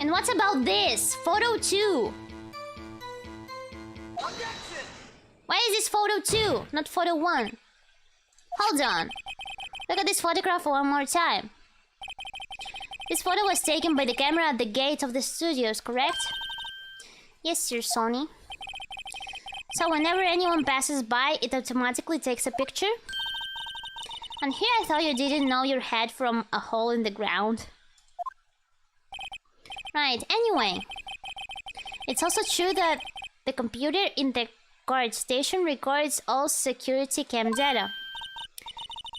And what about this? Photo 2. Why is this photo 2, not photo 1? Hold on. Look at this photograph one more time. This photo was taken by the camera at the gate of the studios, correct? Yes, Sir Sony. So whenever anyone passes by, it automatically takes a picture? And here I thought you didn't know your head from a hole in the ground. Right, anyway. It's also true that the computer in the guard station records all security cam data.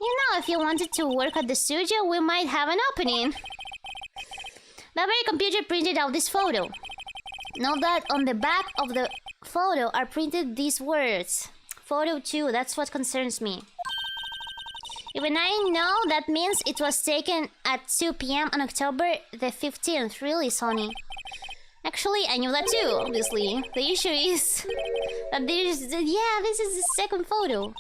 You know, if you wanted to work at the studio, we might have an opening. That very computer printed out this photo. Note that on the back of the photo are printed these words. Photo 2, that's what concerns me. Even I know that means it was taken at 2 p.m. on October the 15th. Really, Sony? Actually, I knew that too, obviously. The issue is that this is the second photo.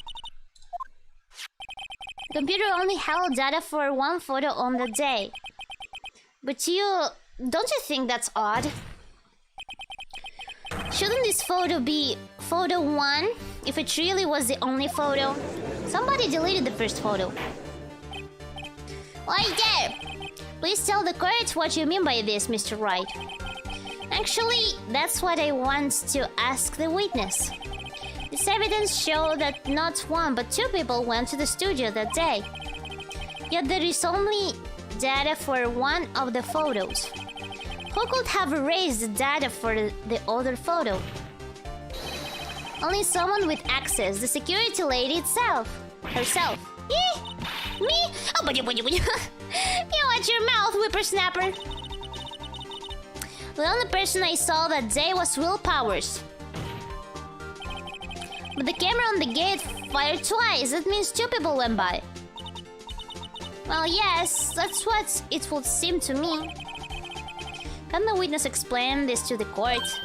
The computer only held data for one photo on the day. But don't you think that's odd? Shouldn't this photo be photo 1 if it really was the only photo? Somebody deleted the first photo. Why there! Please tell the court what you mean by this, Mr. Wright. Actually, that's what I want to ask the witness. This evidence shows that not one but 2 people went to the studio that day. Yet there is only data for one of the photos. Who could have erased the data for the other photo? Only someone with access, the security lady herself. Me? Oh, but you watch your mouth, whippersnapper. The only person I saw that day was Will Powers. But the camera on the gate fired twice. That means 2 people went by. Well, yes, that's what it would seem to me. Can the witness explain this to the court?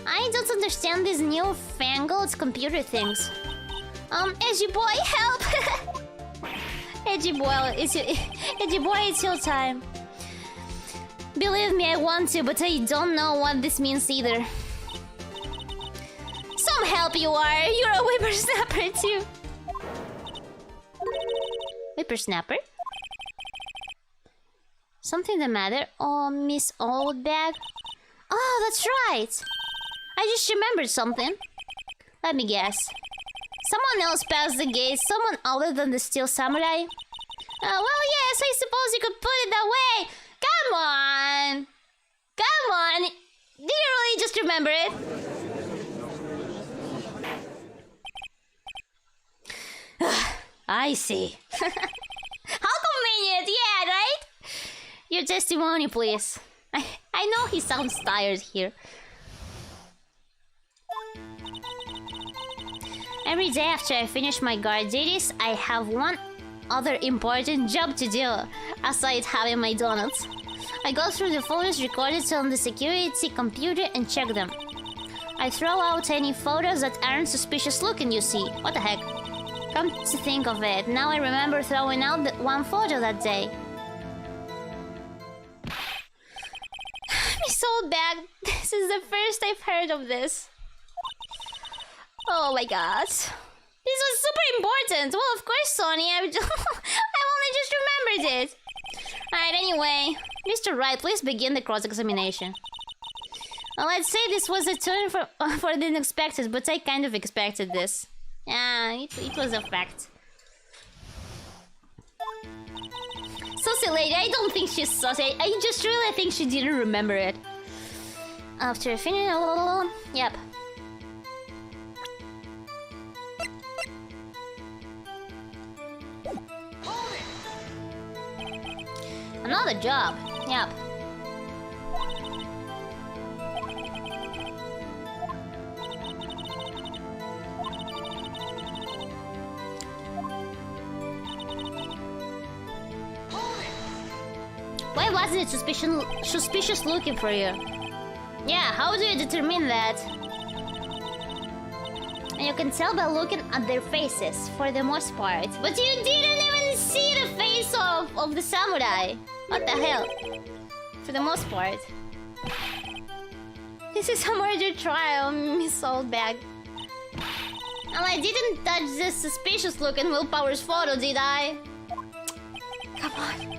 I don't understand these newfangled computer things. Edgy boy, help! Edgy boy, it's your time. Believe me, I want to, but I don't know what this means either. Some help you are! You're a whippersnapper too! Whippersnapper? Something the matter? Oh, Miss Oldbag? Oh, that's right! I just remembered something. Let me guess. Someone else passed the gate, someone other than the Steel Samurai? Well, yes, I suppose you could put it that way. Come on! Come on! Did you really just remember it? I see. How convenient, yeah, right? Your testimony, please. I know he sounds tired here. Every day after I finish my guard duties, I have one other important job to do, aside having my donuts. I go through the photos recorded on the security computer and check them. I throw out any photos that aren't suspicious looking, you see. What the heck? Come to think of it, now I remember throwing out that one photo that day. Miss Oldbag, this is the first I've heard of this. Oh my god. This was super important. Well, of course, Sonny. I've only just remembered it. Alright, anyway. Mr. Wright, please begin the cross-examination. Well, I'd say this was a turn for the unexpected, but I kind of expected this. Yeah, it was a fact. Saucy lady, I don't think she's saucy. I just really think she didn't remember it. After finishing... Yep. Another job. Yep. Why wasn't it suspicious looking for you? Yeah, how do you determine that? And you can tell by looking at their faces, for the most part. But you didn't even see the face of the samurai! What the hell? For the most part. This is a murder trial, Miss Oldbag. And I didn't touch this suspicious looking Willpower's photo, did I? Come on.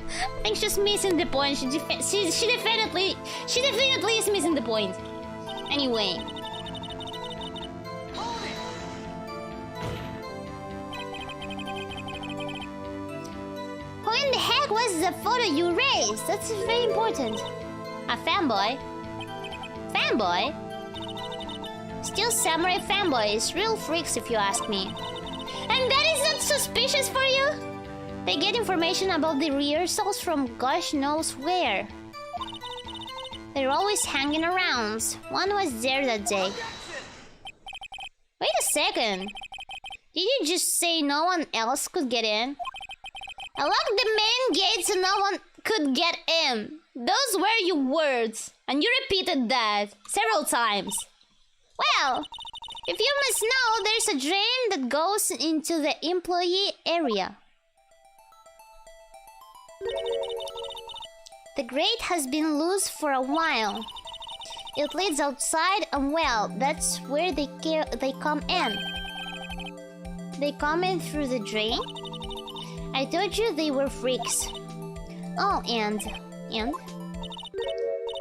I think she's missing the point. She definitely is missing the point. Anyway. Who in the heck was the photo you raised? That's very important. A fanboy? Fanboy? Still samurai fanboys, real freaks if you ask me. And that is not suspicious for you? They get information about the rehearsals from gosh knows where. They're always hanging around. One was there that day. Wait a second. Did you just say no one else could get in? I locked the main gate so no one could get in. Those were your words. And you repeated that several times. Well, if you must know, there's a drain that goes into the employee area. The grate has been loose for a while. It leads outside and well, that's where they come in. They come in through the drain? I told you they were freaks. Oh, and?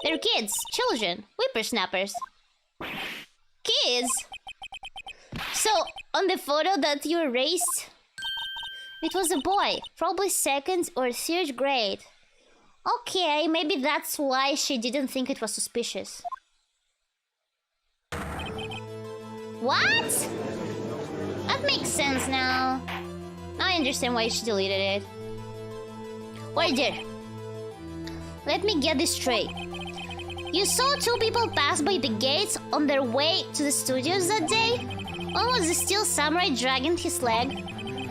They're kids, children, whippersnappers. Kids? So, on the photo that you erased, it was a boy, probably 2nd or 3rd grade. Okay, maybe that's why she didn't think it was suspicious. What? That makes sense now. Now I understand why she deleted it. Wait there. Let me get this straight. You saw 2 people pass by the gates on their way to the studios that day? One was a steel samurai dragging his leg.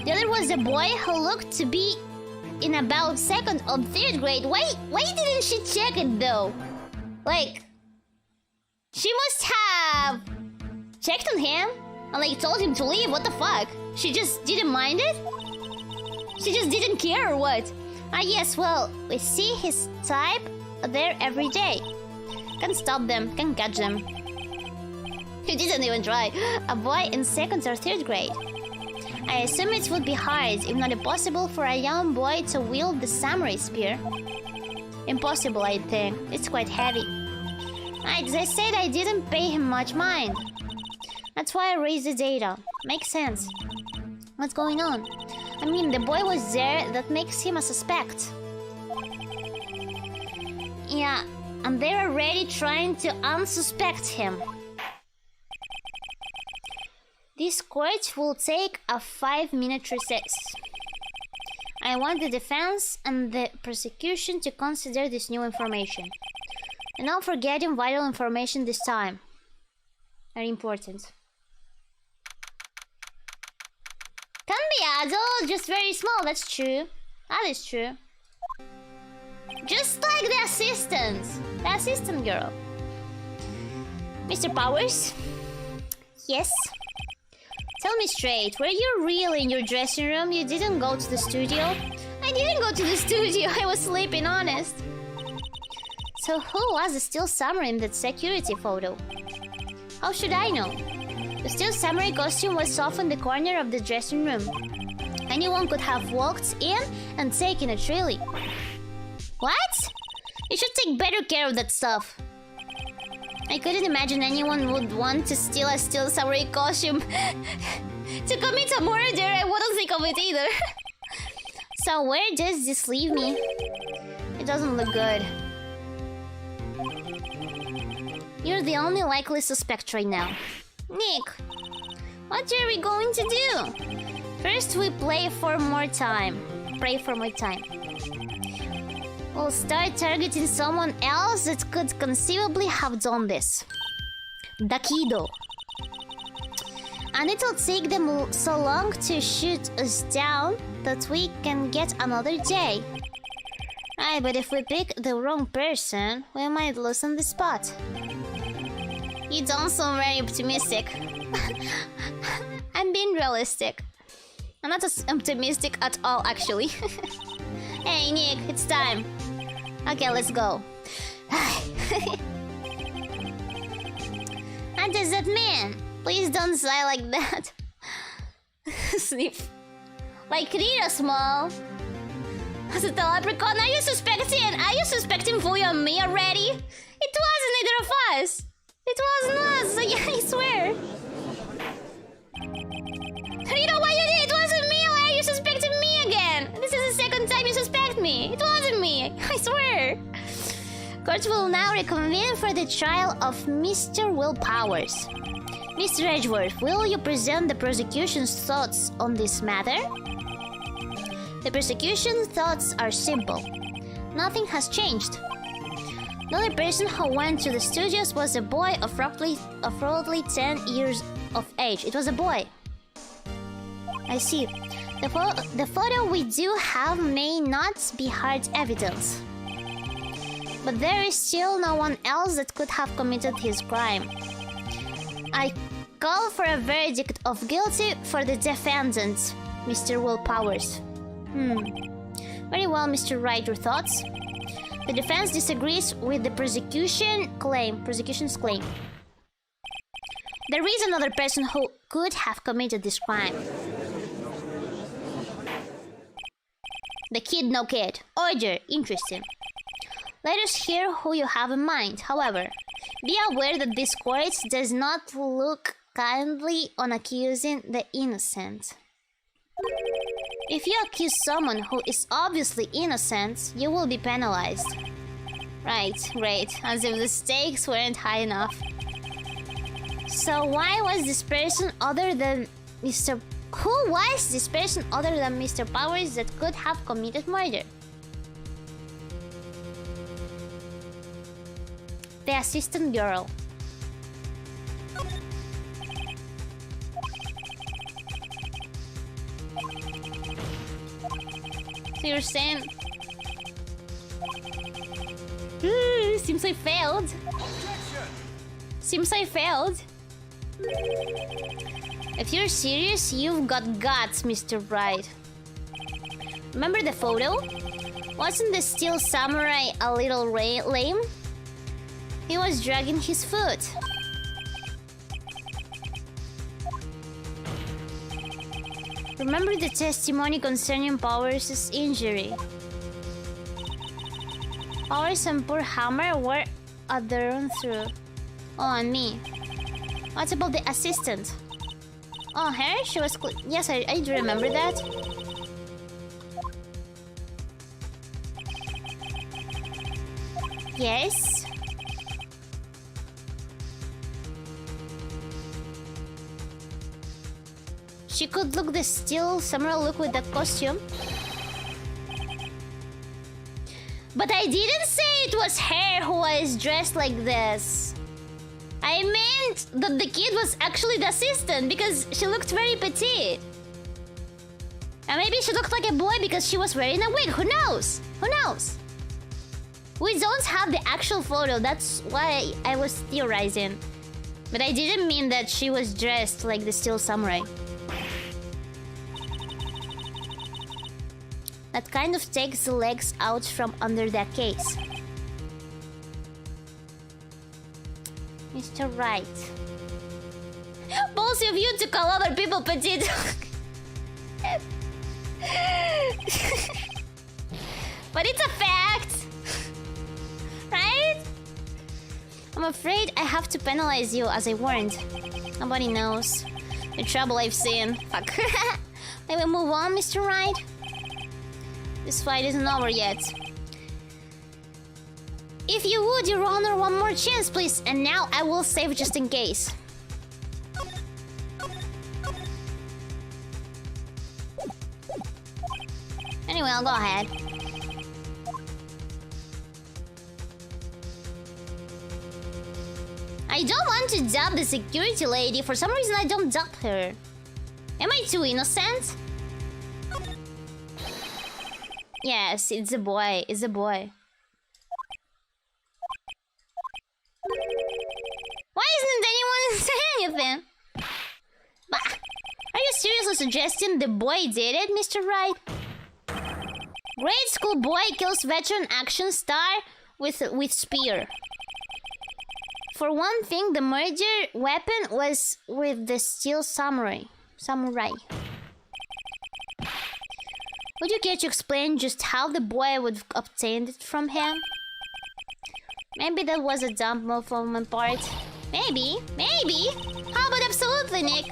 The other was a boy who looked to be in about 2nd or 3rd grade. Why didn't she check it though? Like, she must have checked on him and like told him to leave. What the fuck? She just didn't mind it? She just didn't care or what? Ah yes, well, we see his type there every day. Can't stop them, can't catch them. You didn't even try. A boy in 2nd or 3rd grade. I assume it would be hard, if not impossible, for a young boy to wield the samurai spear. Impossible, I think. It's quite heavy. As I said, I didn't pay him much mind. That's why I raised the data. Makes sense. What's going on? I mean, the boy was there, that makes him a suspect. Yeah, and they're already trying to unsuspect him. This court will take a 5-minute recess. I want the defense and the prosecution to consider this new information. And not forgetting vital information this time. Very important. Can be adult, just very small, that's true. That is true. Just like the assistant girl. Mr. Powers? Yes? Tell me straight, were you really in your dressing room? You didn't go to the studio? I didn't go to the studio, I was sleeping, honest. So who was the Steel Samurai in that security photo? How should I know? The Steel Samurai costume was off in the corner of the dressing room. Anyone could have walked in and taken it, really. What? You should take better care of that stuff. I couldn't imagine anyone would want to steal a Steel Samurai costume to commit a murder. I wouldn't think of it either. So where does this leave me? It doesn't look good. You're the only likely suspect right now. Nick, what are we going to do? First we play for more time. Pray for more time. We'll start targeting someone else that could conceivably have done this. The kiddo. And it'll take them so long to shoot us down that we can get another day. Right, but if we pick the wrong person, we might lose on the spot. You don't sound very optimistic. I'm being realistic. I'm not as optimistic at all, actually. Hey, Nick, it's time. Okay, let's go. What does that mean? Please don't sigh like that. Sniff. Like Riro Small. As a leprechaun, are you suspecting Fuyo and me already? It wasn't either of us. It wasn't us. Yeah, I swear. Riro, what you did? It wasn't me. Why are you suspecting me again? This is the second time you suspect me. It wasn't me. I swear. Court will now reconvene for the trial of Mr. Will Powers. Mr. Edgeworth, will you present the prosecution's thoughts on this matter? The prosecution's thoughts are simple. Nothing has changed. The only person who went to the studios was a boy of roughly 10 years of age. It was a boy. I see. The photo we do have may not be hard evidence. But there is still no one else that could have committed his crime. I call for a verdict of guilty for the defendant, Mr. Will Powers. Very well, Mr. Wright, your thoughts? The defense disagrees with the prosecution's claim. There is another person who could have committed this crime. The kid, no kid. Order, interesting. Let us hear who you have in mind. However, be aware that this court does not look kindly on accusing the innocent. If you accuse someone who is obviously innocent, you will be penalized. Right, great. As if the stakes weren't high enough. So why was this person other than Mr. Who was this person other than Mr. Powers that could have committed murder? The assistant girl. So you're saying... seems I failed. Seems I failed. If you're serious, you've got guts, Mr. Wright. Remember the photo? Wasn't the Steel Samurai a little lame? He was dragging his foot. Remember the testimony concerning Powers' injury? Powers and poor Hammer were at the run through. Oh, and me. What about the assistant? Oh, her? She was... Yes, I do remember that. Yes. She could look the Steel Samurai look with that costume. But I didn't say it was her who was dressed like this. I meant that the kid was actually the assistant because she looked very petite. And maybe she looked like a boy because she was wearing a wig. Who knows? Who knows? We don't have the actual photo. That's why I was theorizing. But I didn't mean that she was dressed like the Steel Samurai. that kind of takes the legs out from under that case. Mr. Wright. Both of you to call other people petite. But it's a fact. Right? I'm afraid I have to penalize you as I warned. Nobody knows the trouble I've seen. Fuck. May we move on, Mr. Wright? This fight isn't over yet. If you would, Your Honor, one more chance, please. And now I will save just in case. Anyway, I'll go ahead. I don't want to dub the security lady. For some reason, I don't dub her. Am I too innocent? Yes, it's a boy. It's a boy. Why isn't anyone saying anything? Bah. Are you seriously suggesting the boy did it, Mr. Wright? Grade school boy kills veteran action star with spear. For one thing, the murder weapon was with the steel samurai. Would you care to explain just how the boy would obtain it from him? Maybe that was a dumb move on my part. Maybe. How about absolutely, Nick?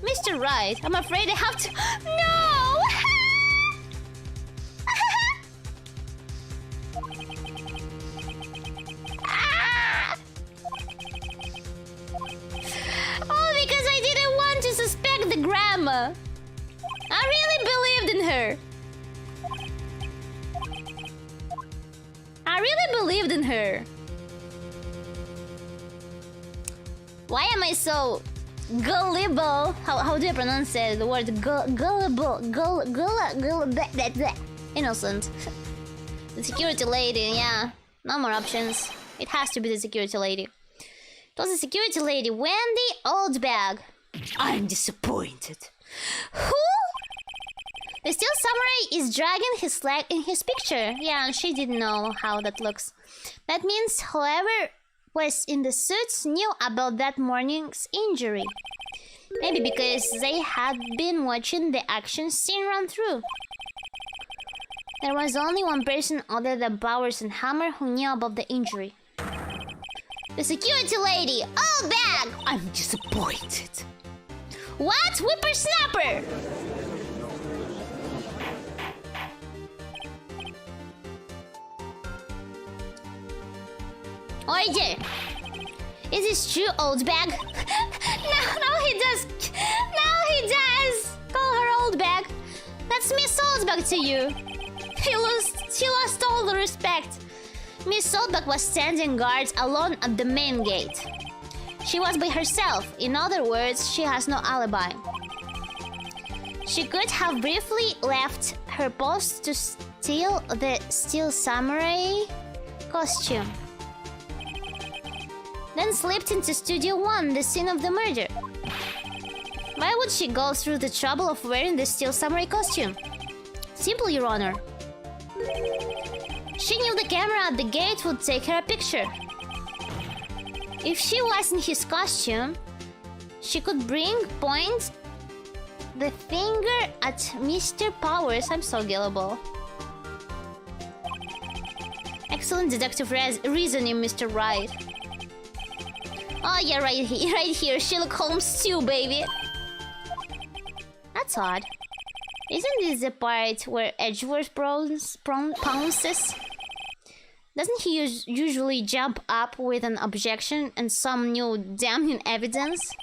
Mr. Wright, I'm afraid I have to... No! Oh, because I didn't want to suspect the grandma. I really believed in her. Why am I so gullible? How do I pronounce it? The word gullible. Innocent. The security lady, yeah. No more options. It has to be the security lady. It was the security lady, Wendy Oldbag. I'm disappointed. Who? The steel samurai is dragging his leg in his picture. Yeah, she didn't know how that looks. That means whoever was in the suits knew about that morning's injury. Maybe because they had been watching the action scene run through. There was only one person other than Bowers and Hammer who knew about the injury. The security lady! Oh, bag! I'm disappointed. What? Whippersnapper! Order! Is this true, old bag? Now he does! Now he does! Call her old bag. That's Miss Oldbag to you. He lost all the respect. Miss Oldbag was standing guard alone at the main gate. She was by herself. In other words, she has no alibi. She could have briefly left her post to steal the steel samurai costume. Then slipped into Studio 1, the scene of the murder. Why would she go through the trouble of wearing the steel samurai costume? Simple, Your Honor. She knew the camera at the gate would take her a picture. If she was in his costume, she could point the finger at Mr. Powers. I'm so gullible. Excellent deductive reasoning, Mr. Wright. Oh yeah, right here. Sherlock Holmes too, baby. That's odd. Isn't this the part where Edgeworth pounces? Doesn't he usually jump up with an objection and some new damning evidence?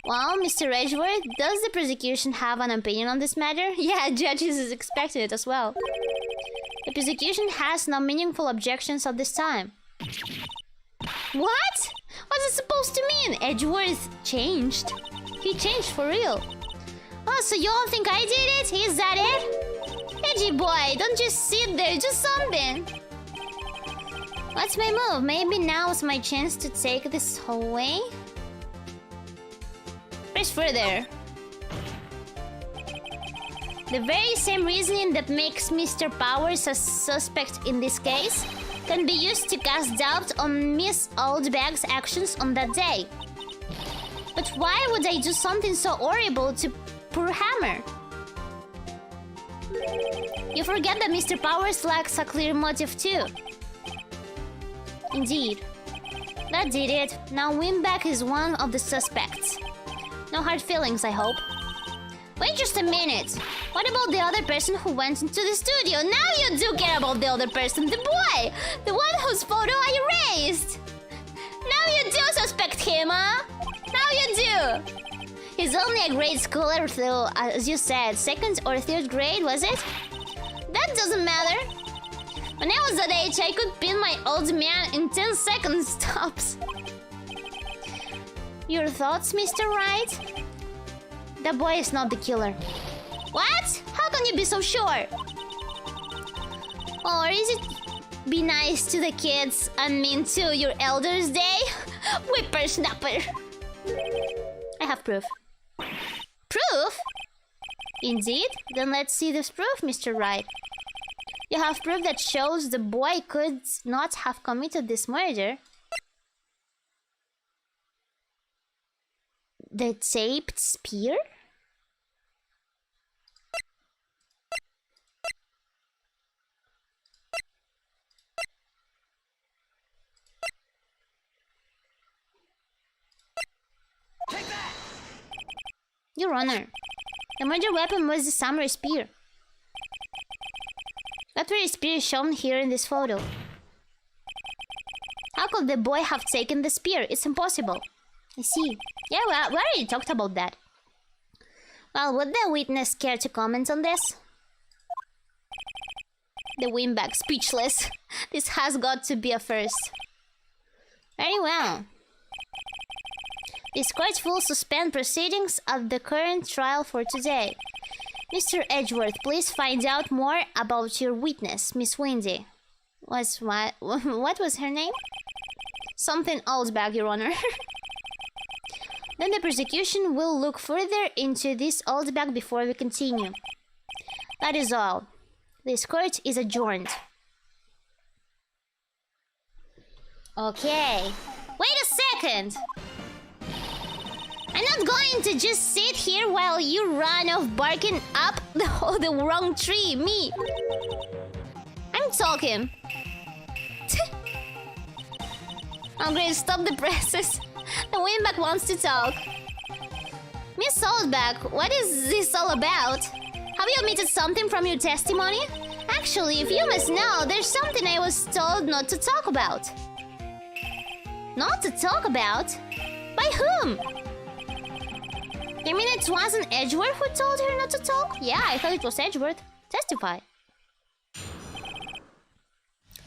Well, Mr. Edgeworth, does the prosecution have an opinion on this matter? Yeah, judges is expecting it as well. The prosecution has no meaningful objections at this time. What? What's it supposed to mean? Edgeworth changed. He changed for real. Oh, so you all think I did it? Is that it? Edgy boy, don't just sit there, do something. What's my move? Maybe now's my chance to take this away? Press further. The very same reasoning that makes Mr. Powers a suspect in this case can be used to cast doubt on Miss Oldbag's actions on that day. But why would I do something so horrible to poor Hammer? You forget that Mr. Powers lacks a clear motive too. Indeed. That did it. Now Wimback is one of the suspects. No hard feelings, I hope. Wait just a minute. What about the other person who went into the studio? Now you do care about the other person, the boy! The one whose photo I erased! Now you do suspect him, huh? Now you do! He's only a grade schooler, though, as you said, 2nd or 3rd grade, was it? That doesn't matter. When I was that age, I could pin my old man in 10 seconds tops. Your thoughts, Mr. Wright? The boy is not the killer. What? How can you be so sure? Or is it be nice to the kids and mean to your elders' day? Whippersnapper. I have proof. Proof? Indeed? Then let's see this proof, Mr. Wright. You have proof that shows the boy could not have committed this murder. The taped spear? Take that! Your Honor, the murder weapon was the samurai spear. That very spear is shown here in this photo. How could the boy have taken the spear? It's impossible. I see. Yeah, well, we already talked about that. Well, would the witness care to comment on this? The Wimback speechless. This has got to be a first. Very well. This court will suspend proceedings of the current trial for today. Mr. Edgeworth, please find out more about your witness, Miss Windy. What was her name? Something Oldbag, Your Honor. Then the prosecution will look further into this Oldbag before we continue. That is all. This court is adjourned. Okay. Wait a second! I'm not going to just sit here while you run off barking up the wrong tree, me! I'm talking. Oh great, stop the presses. The Wimback wants to talk. Miss Oldbag, what is this all about? Have you omitted something from your testimony? Actually, if you must know, there's something I was told not to talk about. Not to talk about? By whom? You mean it wasn't Edgeworth who told her not to talk? Yeah, I thought it was Edgeworth. Testify.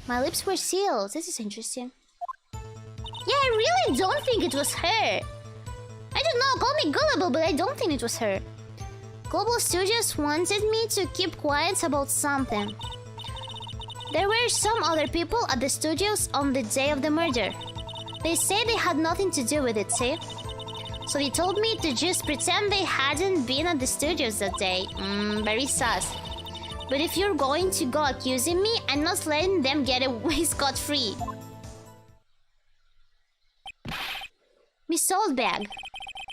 My lips were sealed. This is interesting. Yeah, I really don't think it was her. I don't know, call me gullible, but I don't think it was her. Global Studios wanted me to keep quiet about something. There were some other people at the studios on the day of the murder. They say they had nothing to do with it, see? So they told me to just pretend they hadn't been at the studios that day. Very sus. But if you're going to go accusing me, I'm not letting them get away scot-free. Miss Oldbag,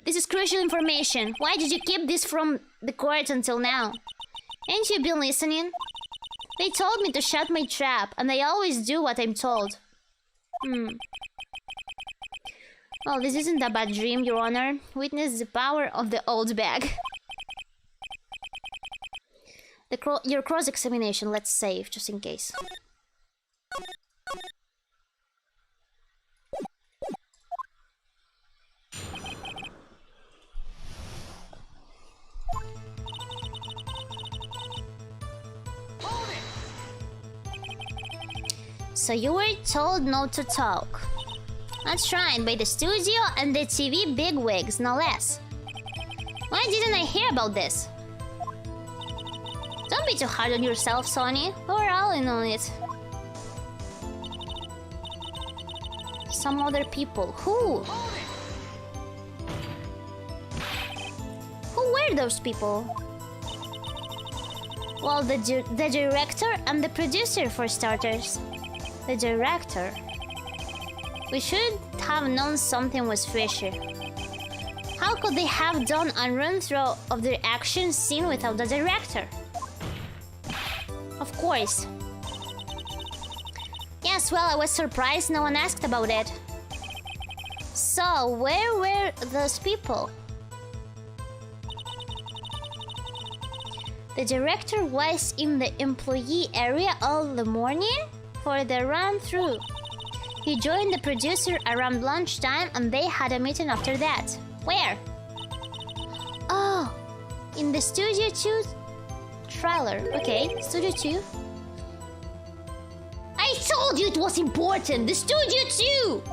this is crucial information. Why did you keep this from the court until now? Ain't you been listening? They told me to shut my trap, and I always do what I'm told. Well, this isn't a bad dream, Your Honor. Witness the power of the Oldbag. Your cross-examination, let's save, just in case. So you were told not to talk. That's right, by the studio and the TV bigwigs, no less. Why didn't I hear about this? Don't be too hard on yourself, Sonny. We're all in on it. Some other people. Who? Who were those people? Well, the director and the producer for starters. The director. We should have known something was fishy. How could they have done a run-through of their action scene without the director? Of course. Yes, well, I was surprised no one asked about it. So, where were those people? The director was in the employee area all the morning for the run-through. He joined the producer around lunchtime and they had a meeting after that. Where? Oh, in the Studio 2 trailer. Okay, Studio 2. I told you it was important! The Studio 2!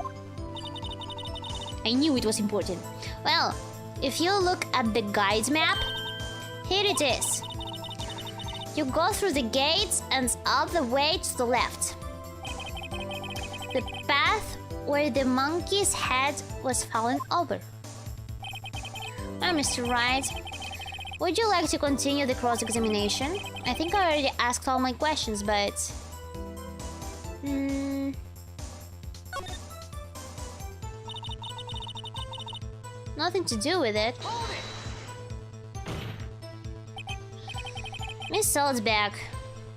I knew it was important. Well, if you look at the guide map, here it is. You go through the gates and all the way to the left. The path where the monkey's head was fallen over. Well, Mr. Wright, would you like to continue the cross-examination? I think I already asked all my questions, but... nothing to do with it. Miss Salzberg,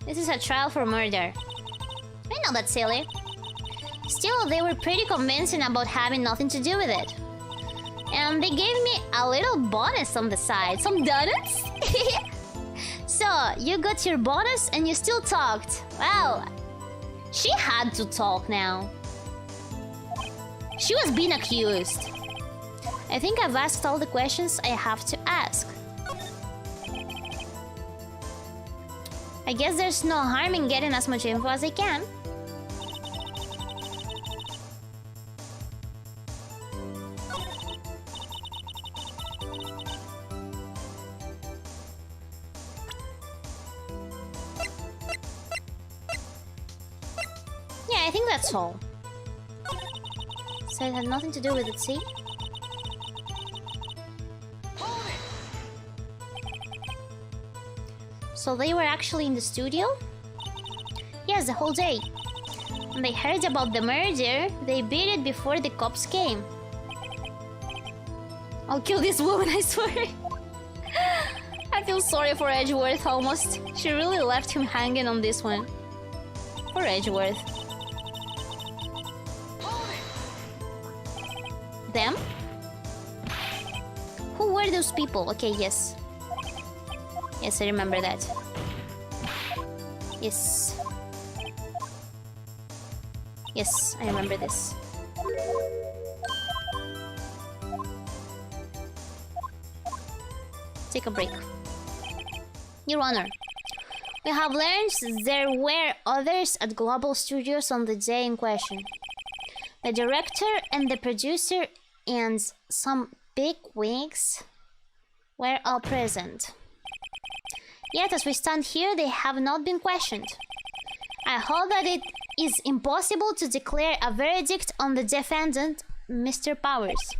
this is a trial for murder. I know that's silly. Still, they were pretty convincing about having nothing to do with it. And they gave me a little bonus on the side. Some donuts? So, you got your bonus and you still talked. Well, she had to talk now. She was being accused. I think I've asked all the questions I have to ask. I guess there's no harm in getting as much info as I can. Yeah, I think that's all. So it had nothing to do with it, see? So they were actually in the studio? Yes, the whole day. When they heard about the murder, they beat it before the cops came. I'll kill this woman, I swear. I feel sorry for Edgeworth almost. She really left him hanging on this one. Poor Edgeworth. Them? Who were those people? Okay, yes. Yes, I remember that. Yes. Yes, I remember this. Take a break. Your Honor, we have learned there were others at Global Studios on the day in question. The director and the producer and some big wigs were all present. Yet, as we stand here, they have not been questioned. I hold that it is impossible to declare a verdict on the defendant, Mr. Powers.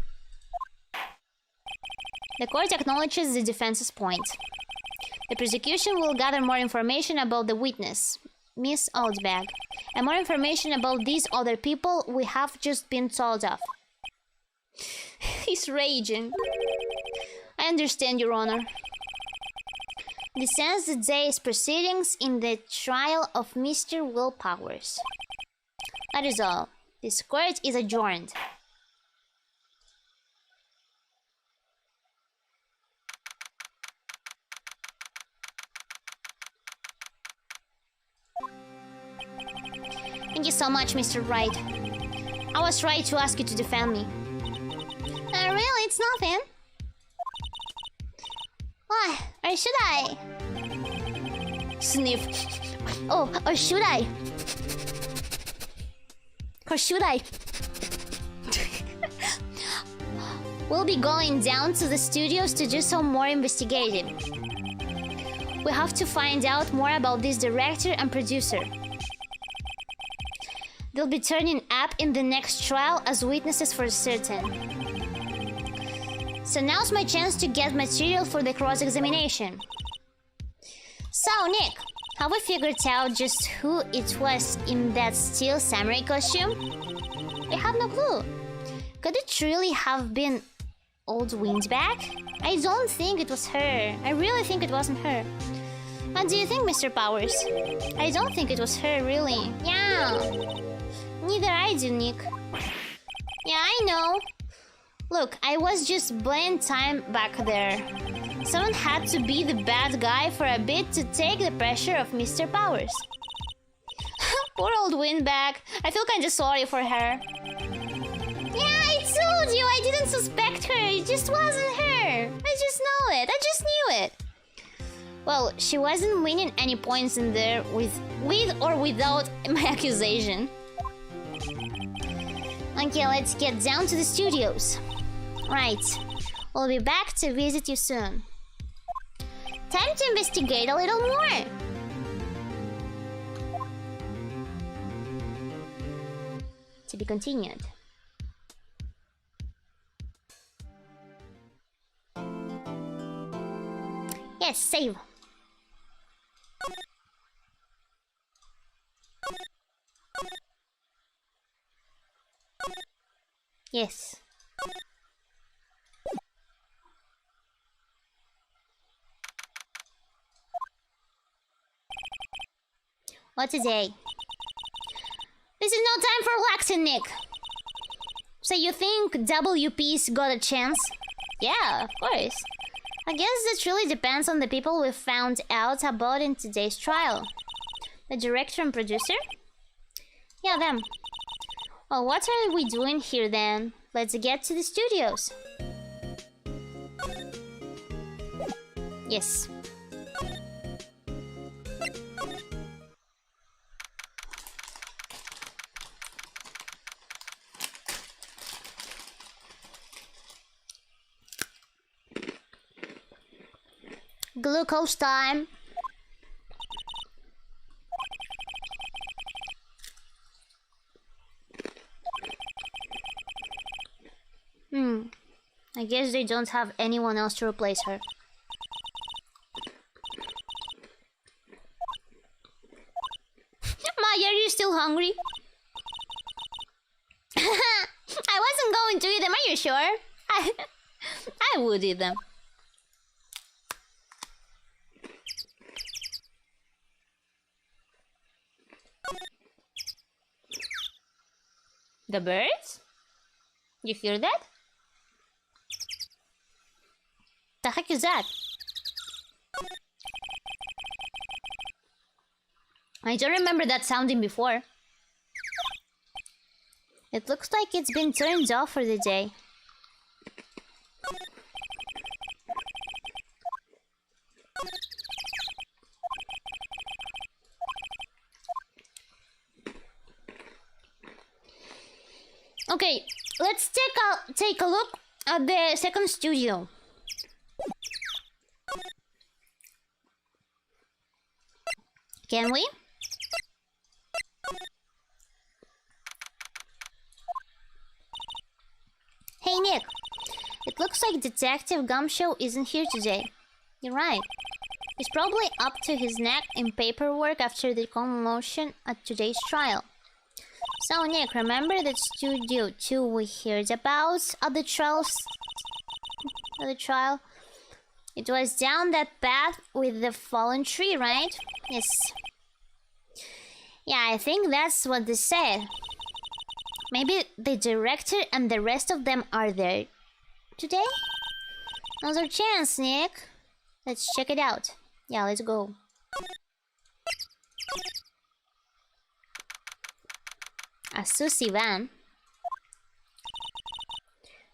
The court acknowledges the defense's point. The prosecution will gather more information about the witness, Miss Oldbag, and more information about these other people we have just been told of. He's raging. I understand, Your Honor. This ends the day's proceedings in the trial of Mr. Will Powers. That is all. This court is adjourned. Thank you so much, Mr. Wright. I was right to ask you to defend me. Really, it's nothing. Why? Or should I? Sniff. Oh, or should I? Or should I? We'll be going down to the studios to do some more investigating. We have to find out more about this director and producer. They'll be turning up in the next trial as witnesses for certain. So now's my chance to get material for the cross-examination. So, Nick, have we figured out just who it was in that steel samurai costume? I have no clue. Could it really have been Old Windbag? I don't think it was her. I really think it wasn't her. What do you think, Mr. Powers? I don't think it was her, really. Yeah. Neither I do, Nick. Yeah, I know. Look, I was just playing time back there. Someone had to be the bad guy for a bit to take the pressure off Mr. Powers. Poor old Windbag. I feel kinda sorry for her. Yeah, I told you I didn't suspect her. It just wasn't her. I just know it. I just knew it. Well, she wasn't winning any points in there with or without my accusation. Okay, let's get down to the studios. Right. We'll be back to visit you soon. Time to investigate a little more. To be continued. Yes, save. Yes. What today? This is no time for relaxing, Nick. So you think WP's got a chance? Yeah, of course. I guess this really depends on the people we found out about in today's trial. The director and producer? Yeah, them. Well, what are we doing here then? Let's get to the studios. Yes. Glucose time. I guess they don't have anyone else to replace her. Maya, are you still hungry? I wasn't going to eat them, are you sure? I would eat them. The birds? You hear that? The heck is that? I don't remember that sounding before. It looks like it's been turned off for the day. Okay, let's take a look at the second studio. Can we? Hey Nick, it looks like Detective Gumshoe isn't here today. You're right. He's probably up to his neck in paperwork after the commotion at today's trial. So Nick, remember that Studio 2 we heard about at the trial? It was down that path with the fallen tree, right? Yes. Yeah, I think that's what they said. Maybe the director and the rest of them are there today? Now's our chance, Nick. Let's check it out. Yeah, let's go. A Susie van.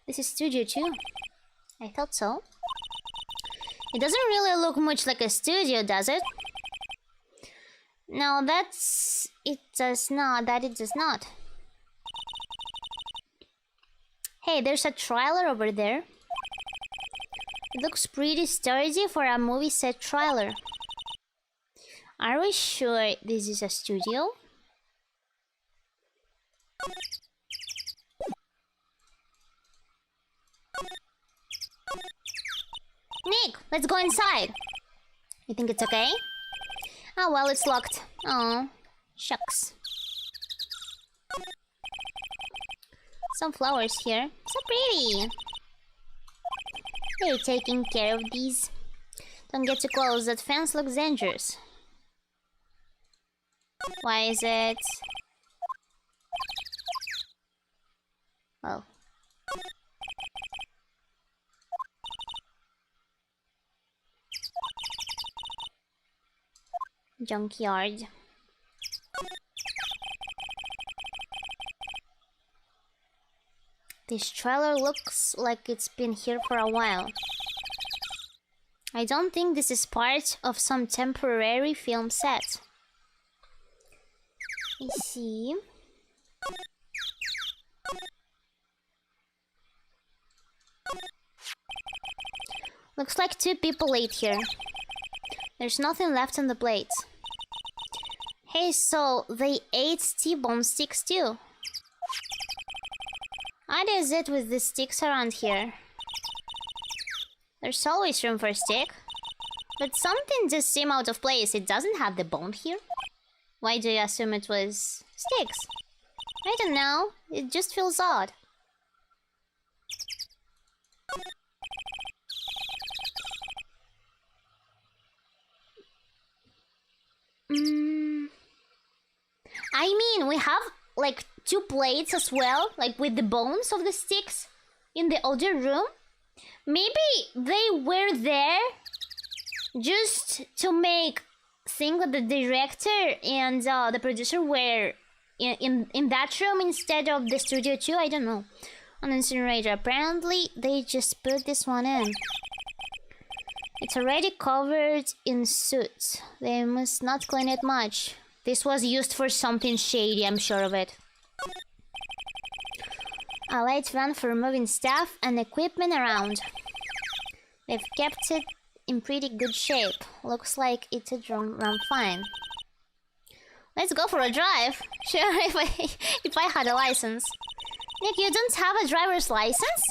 This is Studio 2. I thought so. It doesn't really look much like a studio, does it? No, it does not. Hey, there's a trailer over there. It looks pretty sturdy for a movie set trailer. Are we sure this is a studio? Nick, let's go inside. You think it's okay? Oh well, it's locked. Oh, shucks. Some flowers here. So pretty. They're taking care of these. Don't get too close. That fence looks dangerous. Why is it? Oh. Junkyard. This trailer looks like it's been here for a while. I don't think this is part of some temporary film set. Let's see. Looks like 2 people ate here. There's nothing left on the plate. Hey, so they ate T-bone sticks too. How is it with the sticks around here? There's always room for a stick. But something just seemed out of place. It doesn't have the bone here. Why do you assume it was sticks? I don't know. It just feels odd. I mean, we have like 2 plates as well, like with the bones of the sticks in the other room. Maybe they were there just to make think that the director and the producer were in that room instead of the studio too. I don't know. An incinerator. Apparently, they just put this one in. It's already covered in soot. They must not clean it much. This was used for something shady, I'm sure of it. A light van for moving stuff and equipment around. They've kept it in pretty good shape. Looks like it would run fine. Let's go for a drive. Sure, if I had a license. Nick, you don't have a driver's license?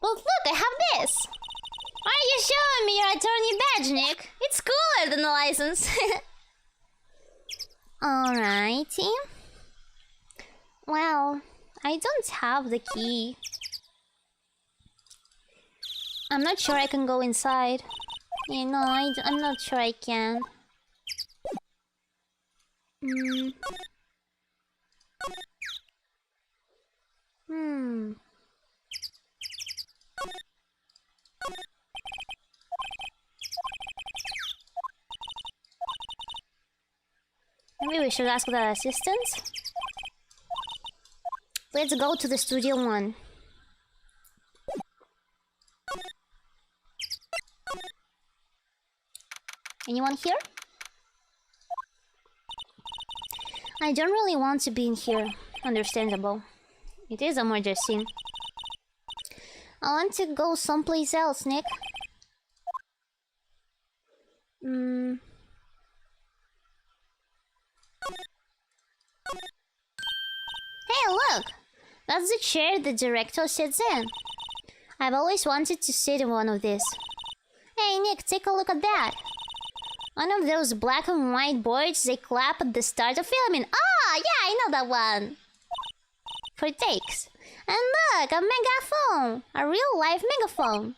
Well, look, I have this. Why are you showing me your attorney badge, Nick? It's cooler than the license. Alrighty. Well, I don't have the key. I'm not sure I can go inside. Yeah, no, I'm not sure I can. Maybe we should ask the assistant. Let's go to the studio 1. Anyone here? I don't really want to be in here. Understandable. It is a murder scene. I want to go someplace else, Nick. Hey, look! That's the chair the director sits in. I've always wanted to sit in one of these. Hey, Nick, take a look at that. One of those black and white boards they clap at the start of filming. Ah, yeah, I know that one. For takes. And look, a megaphone. A real-life megaphone.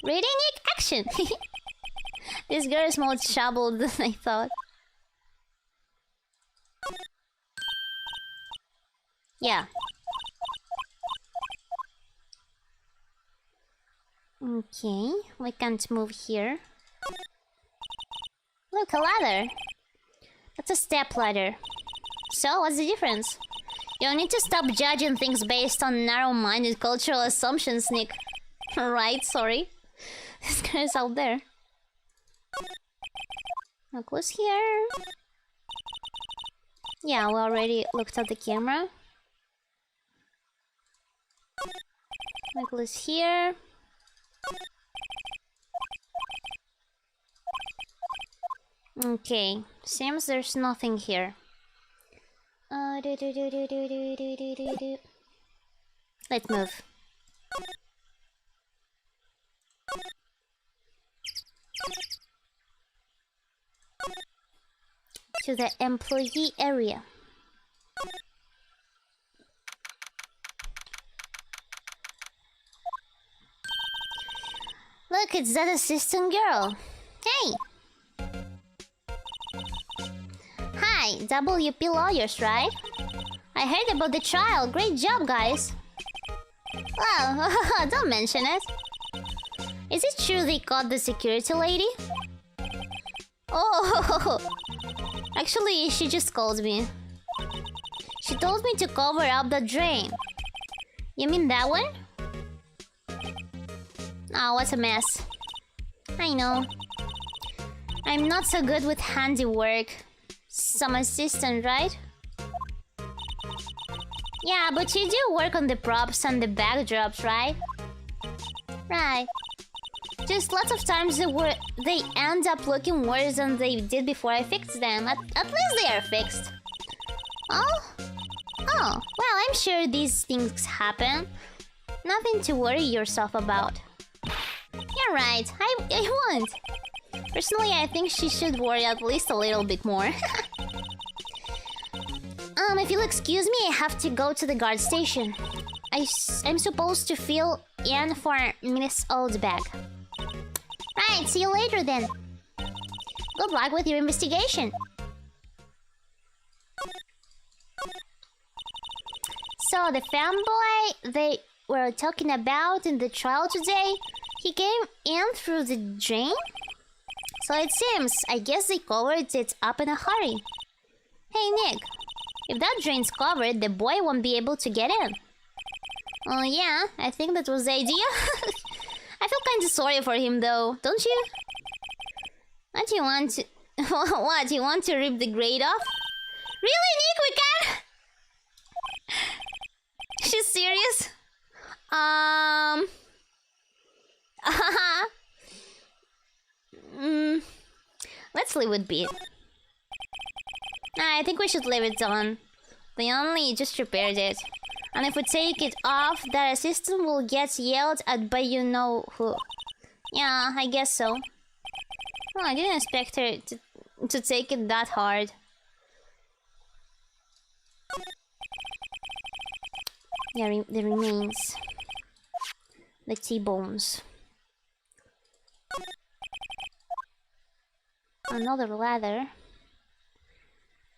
Ready, Nick? Action! This girl is more troubled than I thought. Yeah. Okay, we can't move here. Look, a ladder. That's a step ladder. So, what's the difference? You need to stop judging things based on narrow-minded cultural assumptions, Nick. Right, sorry. This guy is out there. Now close here. Yeah, we already looked at the camera. Nicholas here. Okay, seems there's nothing here. Let's move. to the employee area. Look, it's that assistant girl. Hey! Hi, WP Lawyers, right? I heard about the trial. Great job, guys. Well, don't mention it. Is it true they caught the security lady? Oh, actually, she just called me. She told me to cover up the drain. You mean that one? Oh, what a mess. I know. I'm not so good with handiwork. Some assistant, right? Yeah, but you do work on the props and the backdrops, right? Right. Just lots of times they end up looking worse than they did before I fixed them. At least they are fixed. Oh? Oh, well, I'm sure these things happen. Nothing to worry yourself about. You're right, I won't. Personally, I think she should worry at least a little bit more. If you'll excuse me, I have to go to the guard station. I'm supposed to fill in for Miss Oldbag. Right, see you later then. Good luck with your investigation. So the fanboy they were talking about in the trial today, he came in through the drain? So it seems, I guess they covered it up in a hurry. Hey Nick, if that drain's covered, the boy won't be able to get in. Oh yeah, I think that was the idea. I feel kinda sorry for him though, don't you? What you want to... what, you want to rip the grate off? Really, Nick, we can't? She's serious? Let's leave it be. I think we should leave it on. They only just repaired it. And if we take it off, that assistant will get yelled at by you know who. Yeah, I guess so. Oh, I didn't expect her to take it that hard. Yeah, the remains. The T-bones. Another ladder.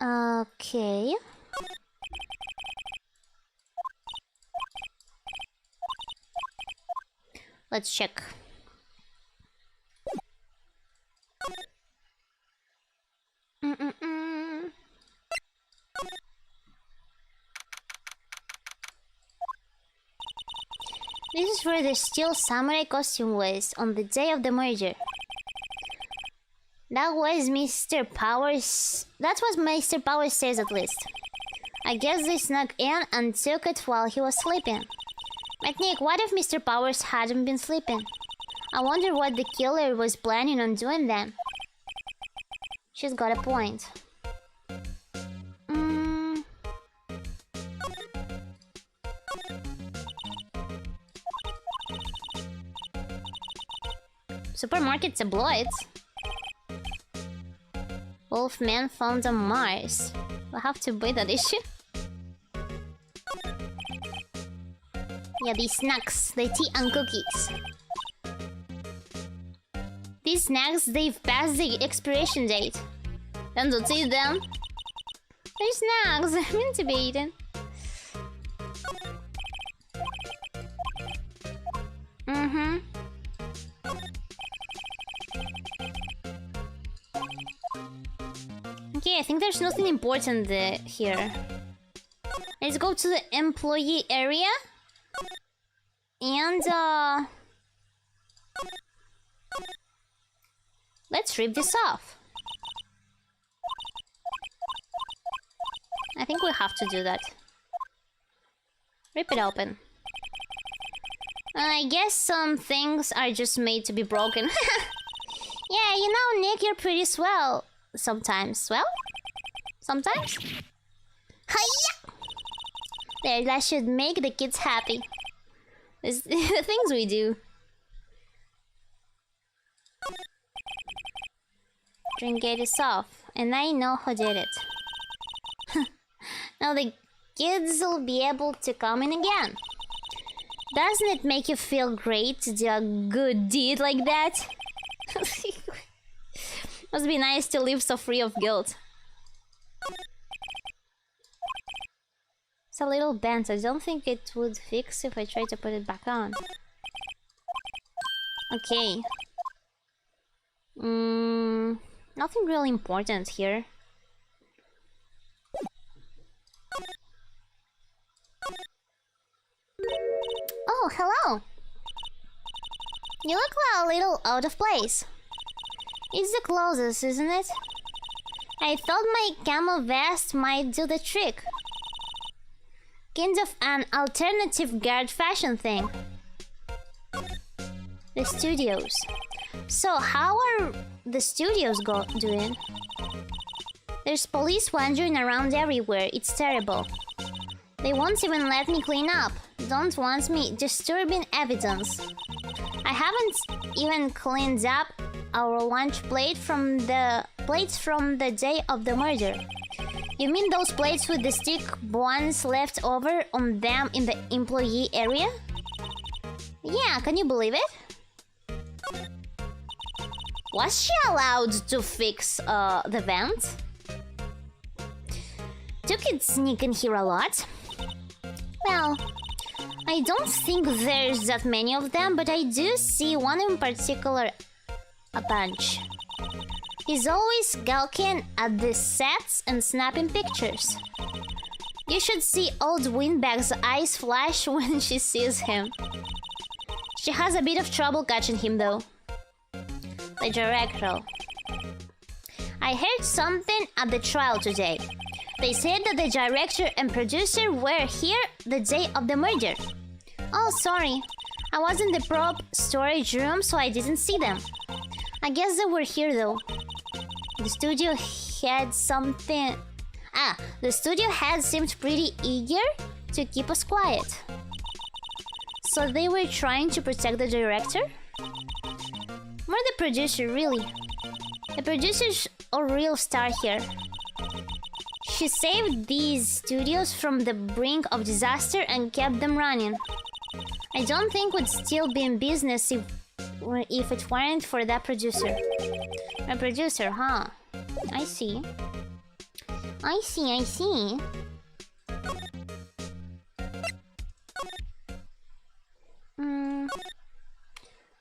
Okay. Let's check. This is where the steel samurai costume was on the day of the murder. That was Mr. Powers. That's what Mr. Powers says at least. I guess they snuck in and took it while he was sleeping. But Nick, what if Mr. Powers hadn't been sleeping? I wonder what the killer was planning on doing then. She's got a point. Supermarket tabloids. Wolfman found on Mars. We'll have to buy that issue. Yeah, these snacks, the tea and cookies. These snacks, they've passed the expiration date. Then don't eat them. They're snacks, they're meant to be eaten. Okay, I think there's nothing important here. Let's go to the employee area. And, let's rip this off. I think we have to do that. Rip it open. I guess some things are just made to be broken. Yeah, you know, Nick, you're pretty swell. Sometimes. Well? Sometimes? Hiya! There, that should make the kids happy. It's the things we do. String gate is off, and I know who did it. Now the kids will be able to come in again. Doesn't it make you feel great to do a good deed like that? Must be nice to live so free of guilt. It's a little bent. I don't think it would fix if I try to put it back on. Okay. Nothing really important here. Oh, hello! You look a little out of place. It's the closest, isn't it? I thought my camel vest might do the trick. Kind of an alternative guard fashion thing. The studios. So how are the studios doing? There's police wandering around everywhere. It's terrible. They won't even let me clean up. Don't want me disturbing evidence. I haven't even cleaned up our lunch plate from the plates from the day of the murder. You mean those plates with the stick ones left over on them in the employee area? Yeah, can you believe it? Was she allowed to fix the vent? Do kids sneak in here a lot? Well, I don't think there's that many of them, but I do see one in particular a bunch. He's always gawking at the sets and snapping pictures. You should see old Windbag's eyes flash when she sees him. She has a bit of trouble catching him though. The director. I heard something at the trial today. They said that the director and producer were here the day of the murder. Oh, sorry. I was in the prop storage room, so I didn't see them. I guess they were here though. The studio head seemed pretty eager to keep us quiet. So they were trying to protect the director? More the producer, really. The producer's a real star here. She saved these studios from the brink of disaster and kept them running. I don't think we'd still be in business if it weren't for that producer. A producer, huh? I see. I see.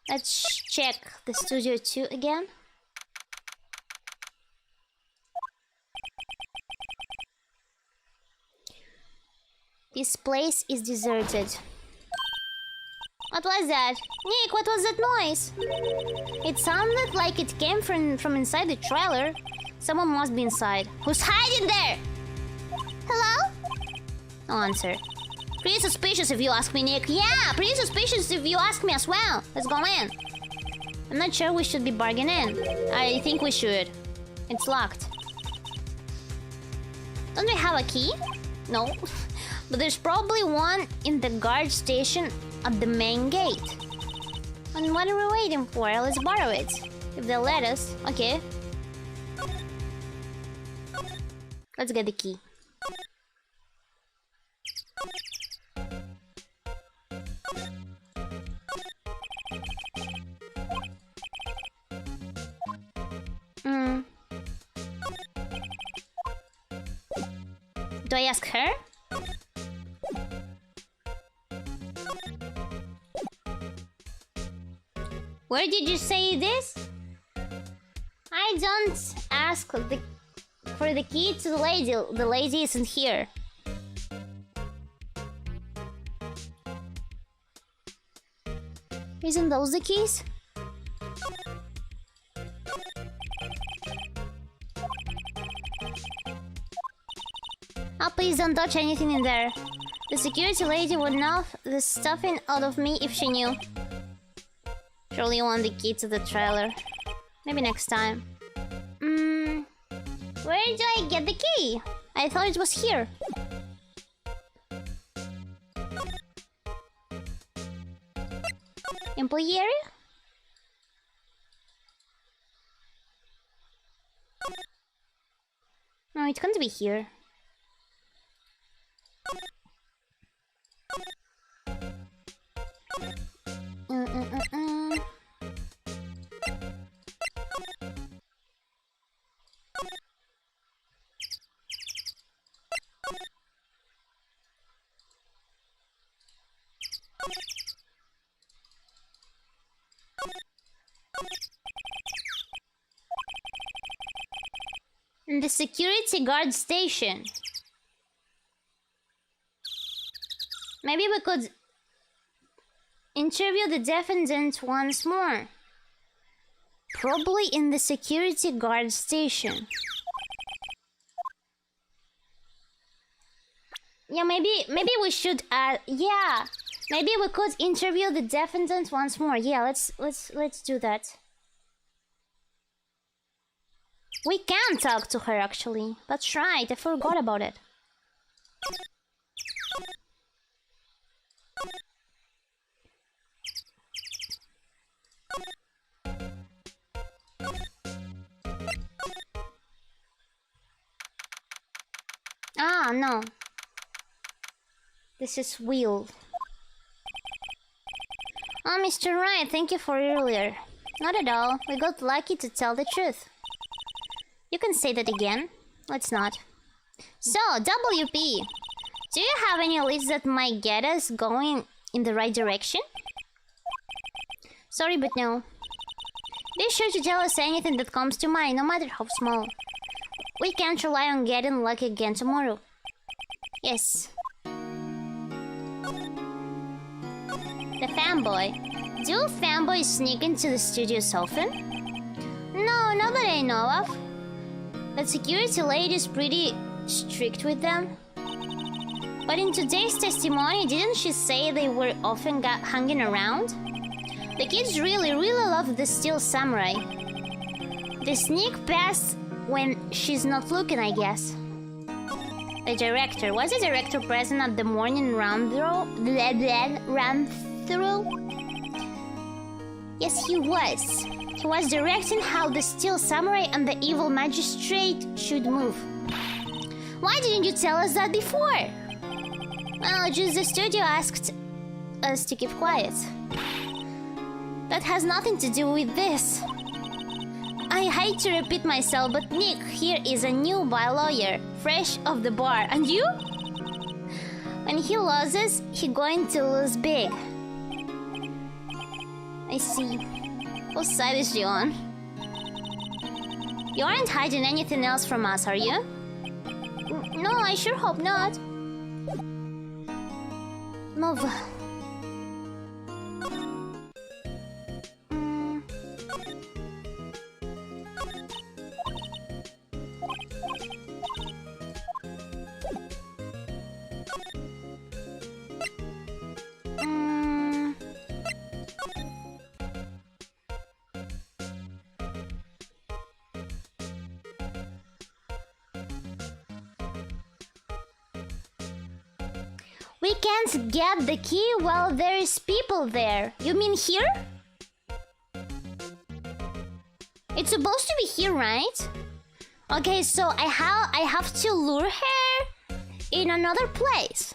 Let's check the studio 2 again. This place is deserted. What was that? Nick, what was that noise? It sounded like it came from inside the trailer. Someone must be inside. Who's hiding there? Hello? No answer. Pretty suspicious if you ask me, Nick. Yeah, pretty suspicious if you ask me as well. Let's go in. I'm not sure we should be bargaining. I think we should. It's locked. Don't we have a key? No. But there's probably one in the guard station at the main gate. And what are we waiting for? Let's borrow it. If they'll let us. Okay. Let's get the key. Do I ask her? Where did you say this? I don't ask for the key to the lady. The lady isn't here. Isn't those the keys? Oh, please don't touch anything in there. The security lady would knock the stuffing out of me if she knew. Surely you want the key to the trailer. Maybe next time. Where do I get the key? I thought it was here. Employee area? Oh, it can't be here. In the security guard station. Maybe we could interview the defendant once more. Probably in the security guard station. Yeah, maybe we should yeah. Maybe we could interview the defendant once more. Yeah, let's do that. We can talk to her actually. That's right, I forgot about it. Ah, no. This is Will. Oh, Mr. Wright, thank you for earlier. Not at all. We got lucky, to tell the truth. You can say that again. Let's not. So, WP. Do you have any leads that might get us going in the right direction? Sorry, but no. Be sure to tell us anything that comes to mind, no matter how small. We can't rely on getting lucky again tomorrow. Yes. The fanboy. Do fanboys sneak into the studios often? No, not that I know of. But security lady is pretty strict with them. But in today's testimony, didn't she say they were often hanging around? The kids really love the Steel Samurai. They sneak past when she's not looking, I guess. The director. Was the director present at the morning run-through? Yes, he was. He was directing how the Steel Samurai and the evil magistrate should move. Why didn't you tell us that before? Well, just the studio asked us to keep quiet. That has nothing to do with this. I hate to repeat myself, but Nick here is a new lawyer, fresh off the bar. And you? When he loses, he's going to lose big. I see. Whose side is she on? You aren't hiding anything else from us, are you? No, I sure hope not. Move. We can't get the key while there is people there. You mean here? It's supposed to be here, right? Okay, so I have to lure her in another place.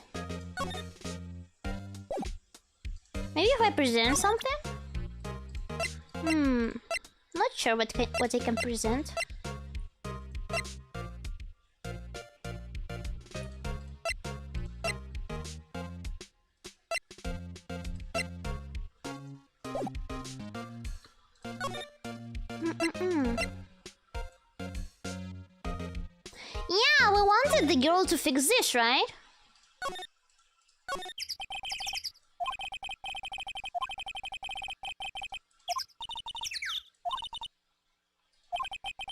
Maybe if I present something? Not sure what I can present. Yeah, we wanted the girl to fix this, right?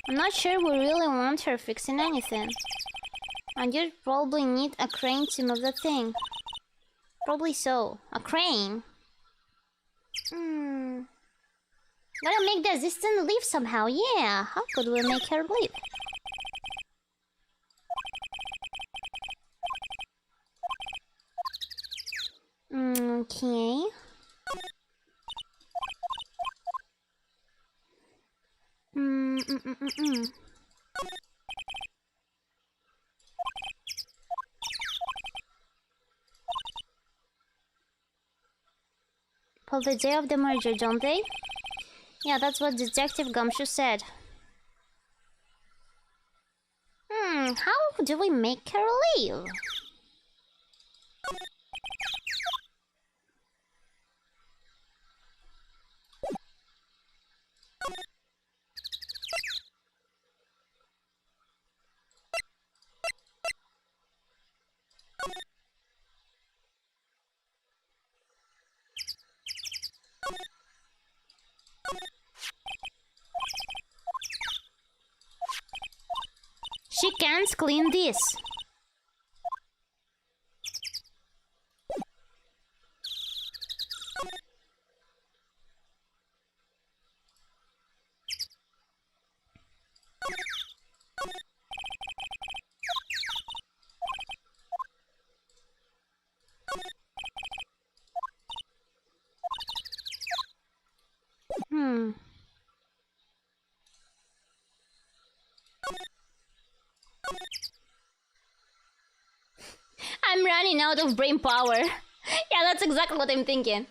I'm not sure we really want her fixing anything. And you'd probably need a crane to move the thing. Probably so. A crane? Gotta make the assistant leave somehow. Yeah, how could we make her leave? Okay. called the day of the merger, don't they? Yeah, that's what Detective Gumshoe said. How do we make her leave? She can't clean this. I'm running out of brain power. Yeah, that's exactly what I'm thinking.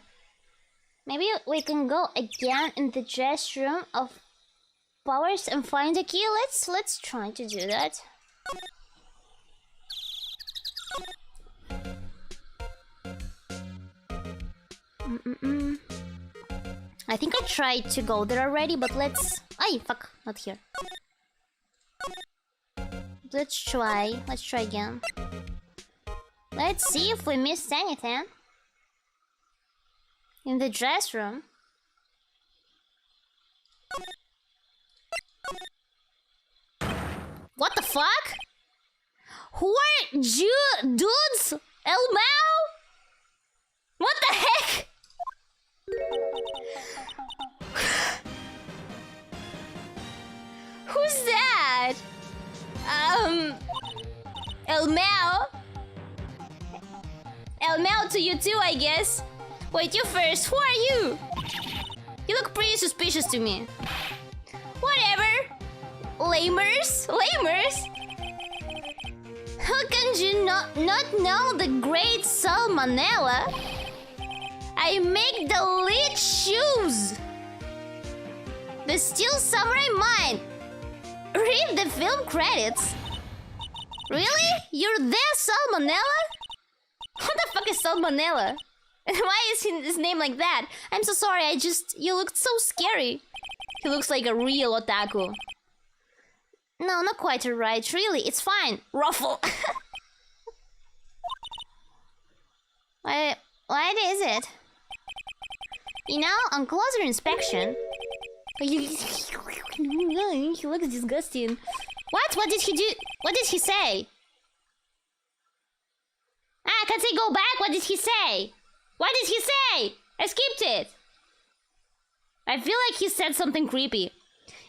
Maybe we can go again in the dress room of powers and find a key. Let's try to do that. I think I tried to go there already, but let's... Ay, fuck, not here. Let's try again. Let's see if we missed anything. In the dress room. What the fuck? Who are dudes? El Mao? What the heck? Who's that? El Mao? El Mao to you too, I guess. Wait, you first. Who are you? You look pretty suspicious to me. Whatever. Lamers? Lamers? How can you not know the great Salmonella? I make the lead shoes. The Steel Samurai Mine. Read the film credits. Really? You're there, Salmonella? What the fuck is Salmonella? And why is his name like that? I'm so sorry, you looked so scary. He looks like a real otaku. No, not quite right, really, it's fine. Ruffle. What is it? You know, on closer inspection... He looks disgusting. What? What did he do? What did he say? Ah, can't I go back? What did he say? What did he say? I skipped it. I feel like he said something creepy.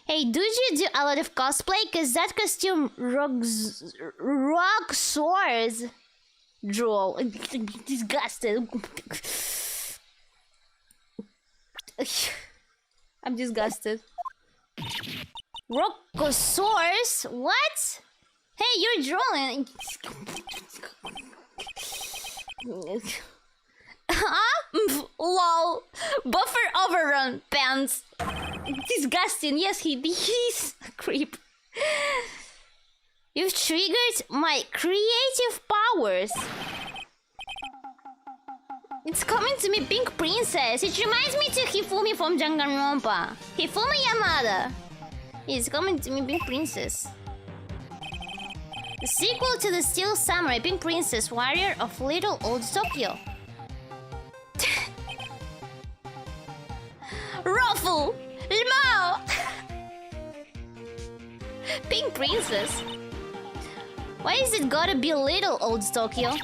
Hey, do you do a lot of cosplay? Cause that costume rock soars. Drool. Disgusted. I'm disgusted. Rockosaurus? What? Hey, you're drooling. Huh? Lol. Buffer overrun pants. Disgusting. Yes, he's a creep. You've triggered my creative powers. It's coming to me, Pink Princess. It reminds me to Hifumi from Danganronpa. Hifumi Yamada. It's coming to me, Pink Princess. The sequel to the Steel Samurai, Pink Princess, Warrior of Little Old Tokyo. Ruffle! Mao! Pink Princess? Why is it gotta be Little Old Tokyo?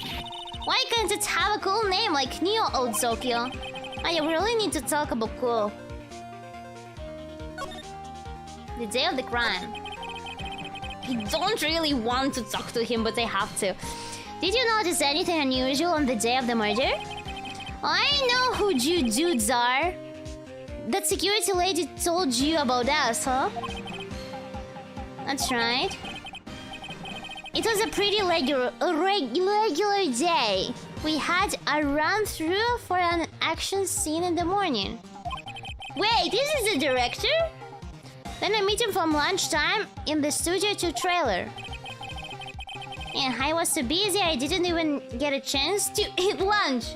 Why can't it have a cool name like Neo Old Tokyo? I really need to talk about cool. The day of the crime. I don't really want to talk to him, but I have to. Did you notice anything unusual on the day of the murder? I know who you dudes are. That security lady told you about us, huh? That's right. It was a pretty regular day. We had a run-through for an action scene in the morning. Wait, this is the director? Then I meet him from lunchtime in the Studio 2 trailer. And I was so busy I didn't even get a chance to eat lunch.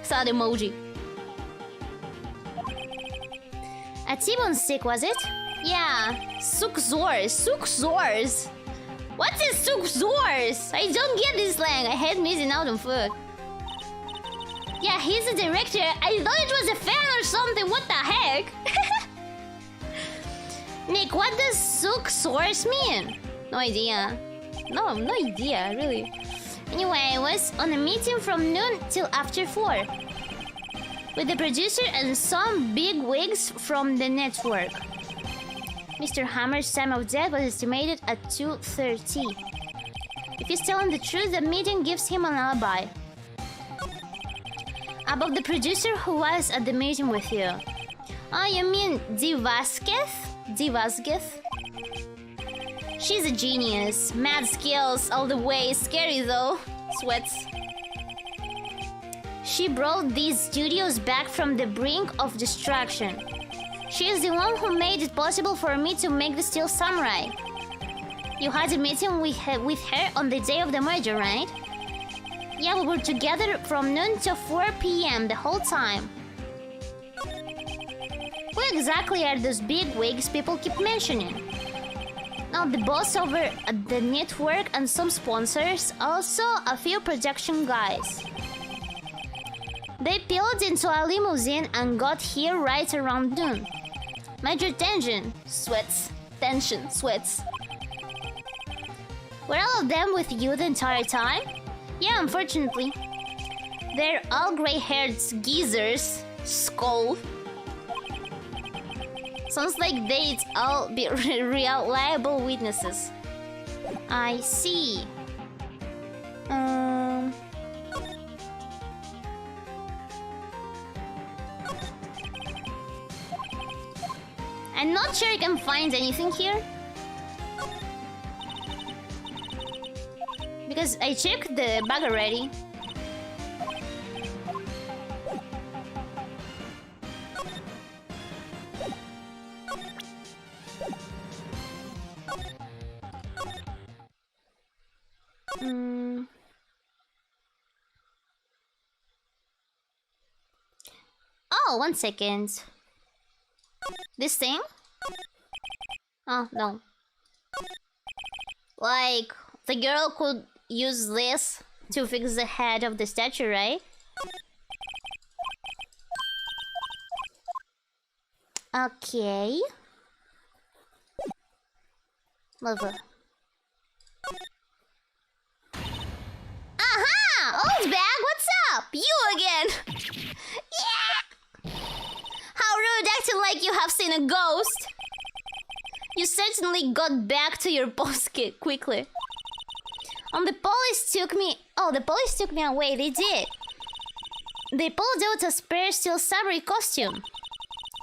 Sad emoji. A T-bone stick, was it? Yeah, Sukzors. What's a Sukzors? I don't get this slang. I hate missing out on food. Yeah, he's the director. I thought it was a fan or something. What the heck? Nick, what does Sukzors mean? No idea. No idea, really. Anyway, I was on a meeting from noon till after 4. With the producer and some big wigs from the network. Mr. Hammer's time of death was estimated at 2:30. If he's telling the truth, the meeting gives him an alibi. About the producer who was at the meeting with you. Oh, you mean Di Vasquez? She's a genius. Mad skills all the way. Scary though. Sweats. She brought these studios back from the brink of destruction. She is the one who made it possible for me to make the Steel Samurai. You had a meeting with her on the day of the murder, right? Yeah, we were together from noon to 4 p.m. the whole time. Who exactly are those big wigs people keep mentioning? Now, the boss over at the network and some sponsors, also a few production guys. They peeled into a limousine and got here right around noon. Major tension. Tension. Were all of them with you the entire time? Yeah, unfortunately. They're all gray-haired geezers. Skull. Sounds like they'd all be reliable witnesses. I see. I'm not sure I can find anything here. Because I checked the bag already. Oh, 1 second. This thing? Oh, no. Like, the girl could use this to fix the head of the statue, right? Okay. Love. Aha! Old bag, what's up? You again! Yeah! How rude, acting like you have seen a ghost. You certainly got back to your post quickly. The police took me... Oh, the police took me away, they did. They pulled out a spare Steel Samurai costume.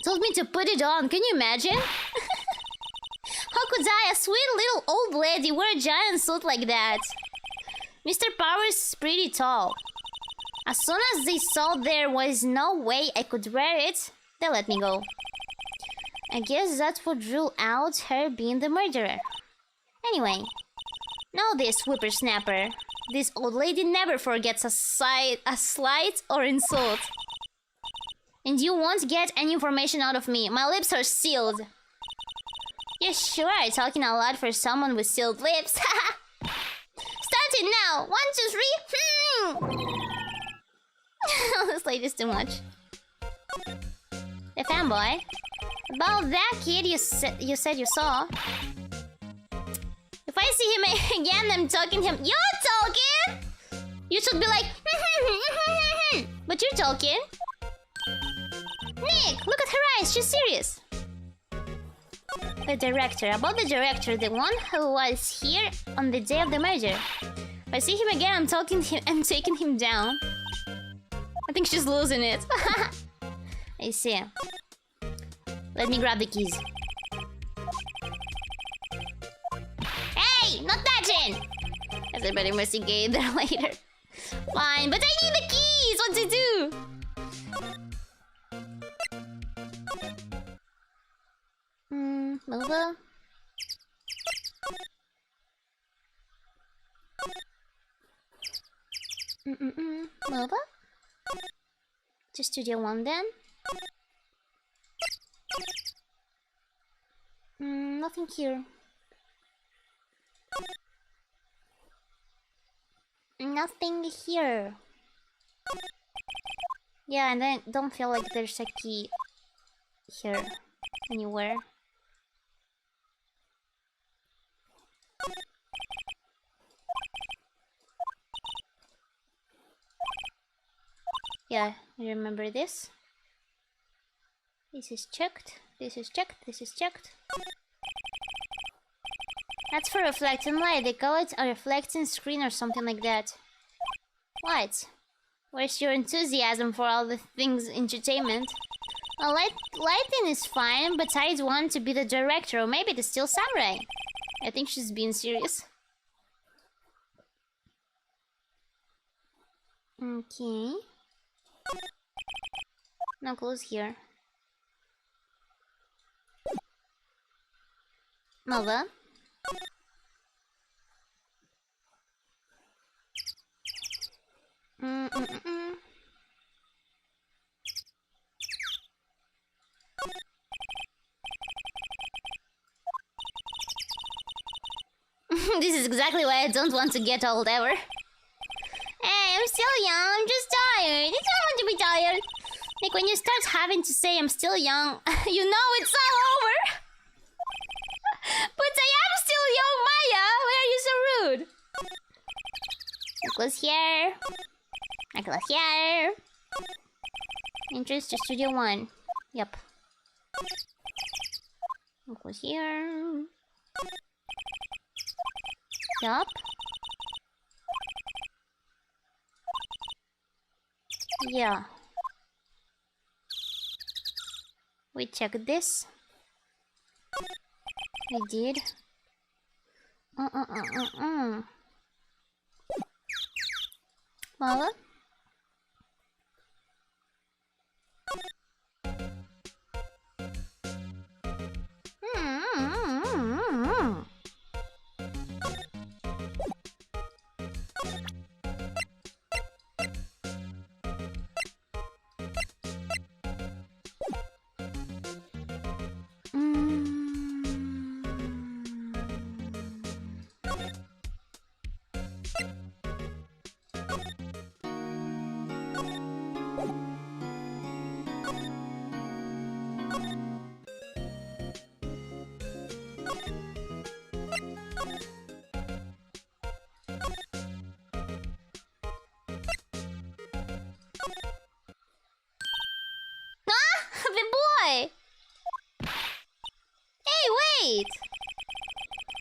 Told me to put it on, can you imagine? How could I, a sweet little old lady, wear a giant suit like that? Mr. Powers is pretty tall. As soon as they saw there was no way I could wear it, they let me go. I guess that would rule out her being the murderer. Anyway, now this whippersnapper. This old lady never forgets a slight or insult. And you won't get any information out of me. My lips are sealed. You sure are talking a lot for someone with sealed lips. Starting now! 1, 2, 3. This lady's too much. The fanboy. About that kid you said you saw. If I see him again, I'm talking to him. You're talking? You should be like, but you're talking. Nick, look at her eyes. She's serious. The director. About the director, the one who was here on the day of the murder. If I see him again, I'm talking to him. I'm taking him down. I think she's losing it. I see. Let me grab the keys. Hey! Not touching! Everybody investigate there later. Fine, but I need the keys! What to do? Nova? Nova? To Studio 1 then? Nothing here. Nothing here. Yeah, and I don't feel like there's a key here anywhere. Yeah, I remember this. This is checked. This is checked. This is checked. That's for reflecting light. They call it a reflecting screen or something like that. What? Where's your enthusiasm for all the things entertainment? Well, lighting is fine, but I'd want to be the director or maybe the Steel Samurai. I think she's being serious. Okay. No clues here. Nova? This is exactly why I don't want to get old ever. Hey, I'm still young, I'm just tired. I don't want to be tired. Like when you start having to say I'm still young, you know it's all over. But I am still young, Maya. Why are you so rude? Necklace here. Necklace here. Entrance to Studio 1. Yep. Necklace here. Yup. Yeah. We checked this. I did. Mala?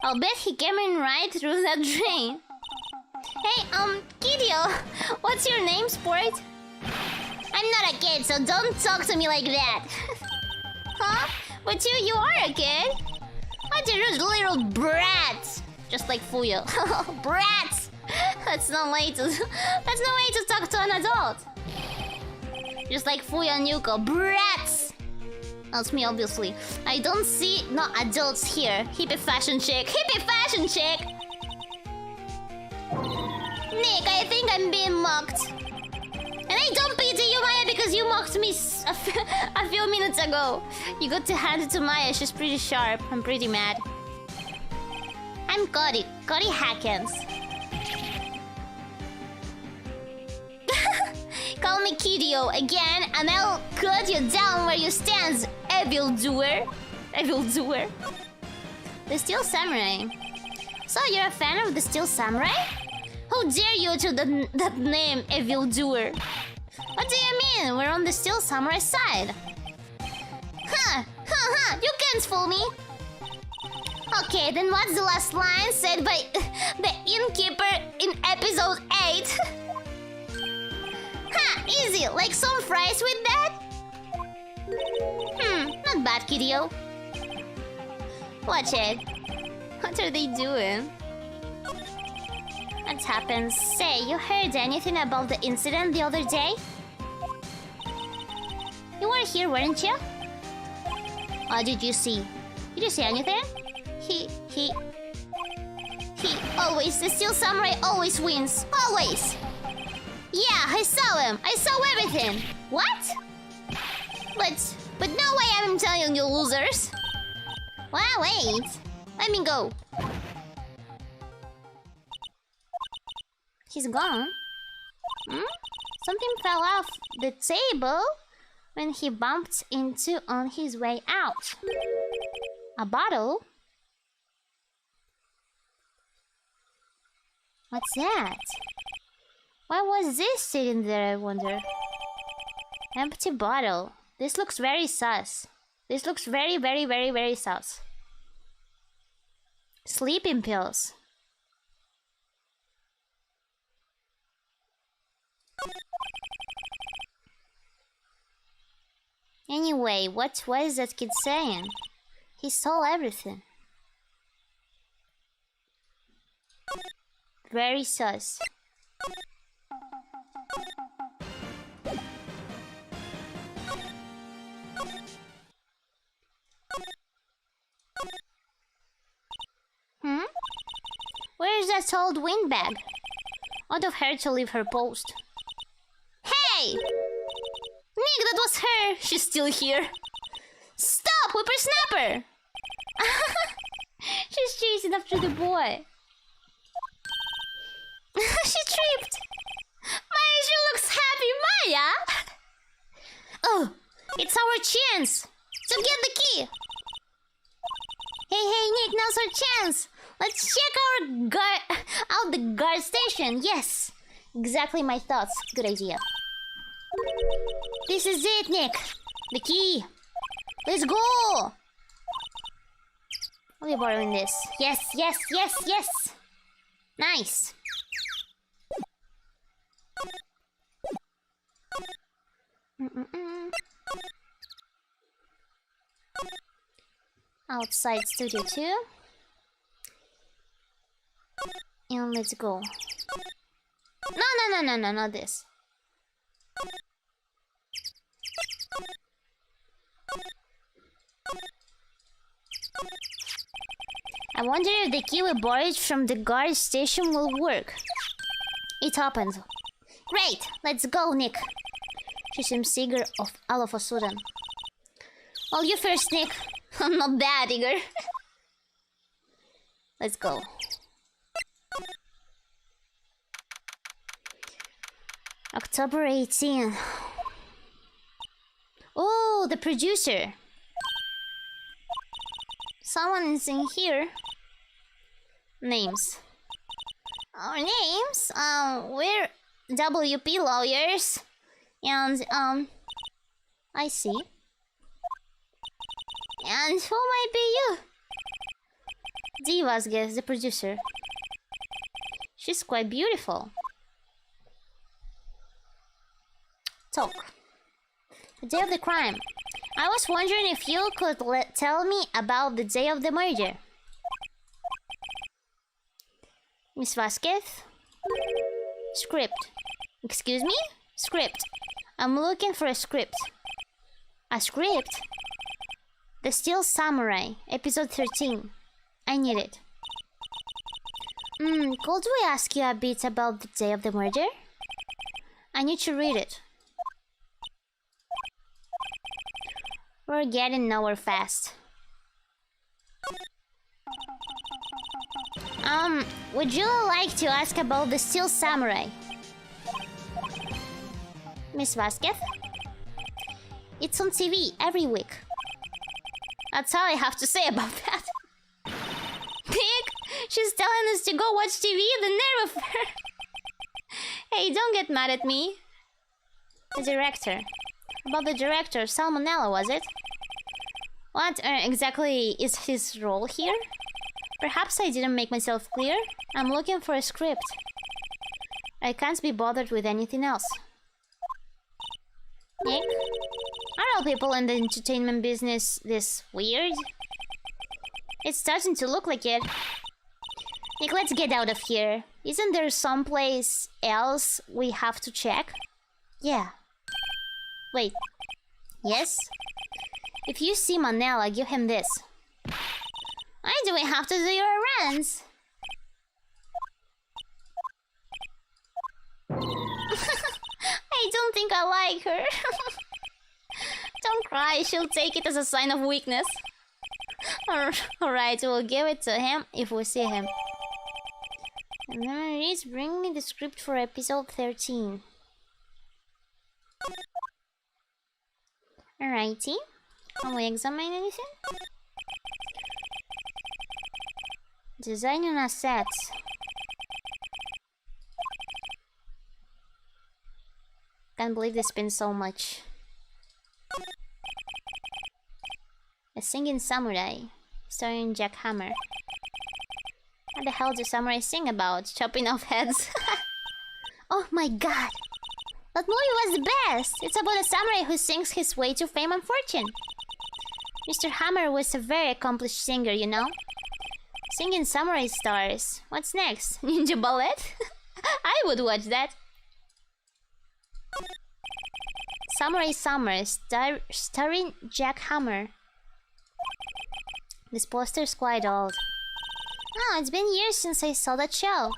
I'll bet he came in right through that drain. Hey, Kidio, what's your name, sport? I'm not a kid, so don't talk to me like that. Huh? But you are a kid. What a rude little brat. Just like Fuyo. Brats! That's no way to talk to an adult. Just like Fuyo and Yuko. Brats! That's me, obviously. I don't see no adults here. Hippie fashion chick. Hippie fashion chick! Nick, I think I'm being mocked. And I don't pity you, Maya, because you mocked me a few minutes ago. You got to hand it to Maya. She's pretty sharp. I'm pretty mad. I'm Cody. Cody Hackens. Call me Kidio again, and I'll cut you down where you stand, evil doer. Evil doer. The Steel Samurai. So you're a fan of the Steel Samurai? How dare you to that name, evil doer? What do you mean? We're on the Steel Samurai side. Huh, you can't fool me. Okay, then what's the last line said by the innkeeper in episode 8? Ha! Easy, like some fries with that? Not bad, Kidio. Watch it. What are they doing? What happens? Say, you heard anything about the incident the other day? You were here, weren't you? What did you see? Did you see anything? He always, the Steel Samurai always wins. Always! Yeah, I saw him. I saw everything. What? But no way I'm telling you, losers. Well, wait. Let me go. He's gone. Something fell off the table when he bumped into on his way out. A bottle? What's that? Why was this sitting there, I wonder? Empty bottle. This looks very sus. This looks very, very, very, very sus. Sleeping pills. Anyway, what was that kid saying? He stole everything. Very sus. Where is that old windbag? Out of her to leave her post. Hey! Nick, that was her! She's still here. Stop, whippersnapper! She's chasing after the boy. She tripped. Maya, she looks happy, Maya! Oh, it's our chance to get the key. Hey, Nick, now's our chance. Let's check out the guard station. Yes, exactly my thoughts. Good idea. This is it, Nick. The key. Let's go. I'll be borrowing this. Yes. Nice. Outside Studio 2. And let's go. No, not this. I wonder if the key we borrowed from the guard station will work. It opened. Great! Let's go, Nick. She seems eager all of a sudden. Well, you first, Nick. I'm not that eager. Let's go. October 18. Oh, the producer. Someone is in here. Names. Our names? We're WP lawyers. And, I see. And who might be you? Divas, guess, the producer. She's quite beautiful. Talk. The day of the crime. I was wondering if you could tell me about the day of the murder. Miss Vasquez? Script. Excuse me? Script. I'm looking for a script. A script? The Steel Samurai, episode 13. I need it. Could we ask you a bit about the day of the murder? I need to read it. We're getting nowhere fast. Would you like to ask about the Steel Samurai? Miss Vasquez? It's on TV every week. That's all I have to say about that. Nick, she's telling us to go watch TV, the nerve of her. Hey, don't get mad at me. The director. About the director, Salmonella, was it? What exactly is his role here? Perhaps I didn't make myself clear. I'm looking for a script. I can't be bothered with anything else. Nick? Are all people in the entertainment business this weird? It's starting to look like it. Nick, let's get out of here. Isn't there someplace else we have to check? Yeah. Wait. Yes? If you see Manila, give him this. Why do we have to do your errands? I don't think I like her. Don't cry, she'll take it as a sign of weakness. Alright, we'll give it to him if we see him. And then please bring me the script for episode 13. Alrighty. Can we examine anything? Design and assets. Can't believe they spent so much. A singing samurai, starring Jack Hammer. What the hell do samurai sing about? Chopping off heads? Oh my god! That movie was the best! It's about a samurai who sings his way to fame and fortune. Mr. Hammer was a very accomplished singer, you know? Singing samurai stars. What's next? Ninja ballet? I would watch that. Samurai Summer, starring Jack Hammer. This poster's quite old. Oh, it's been years since I saw that show.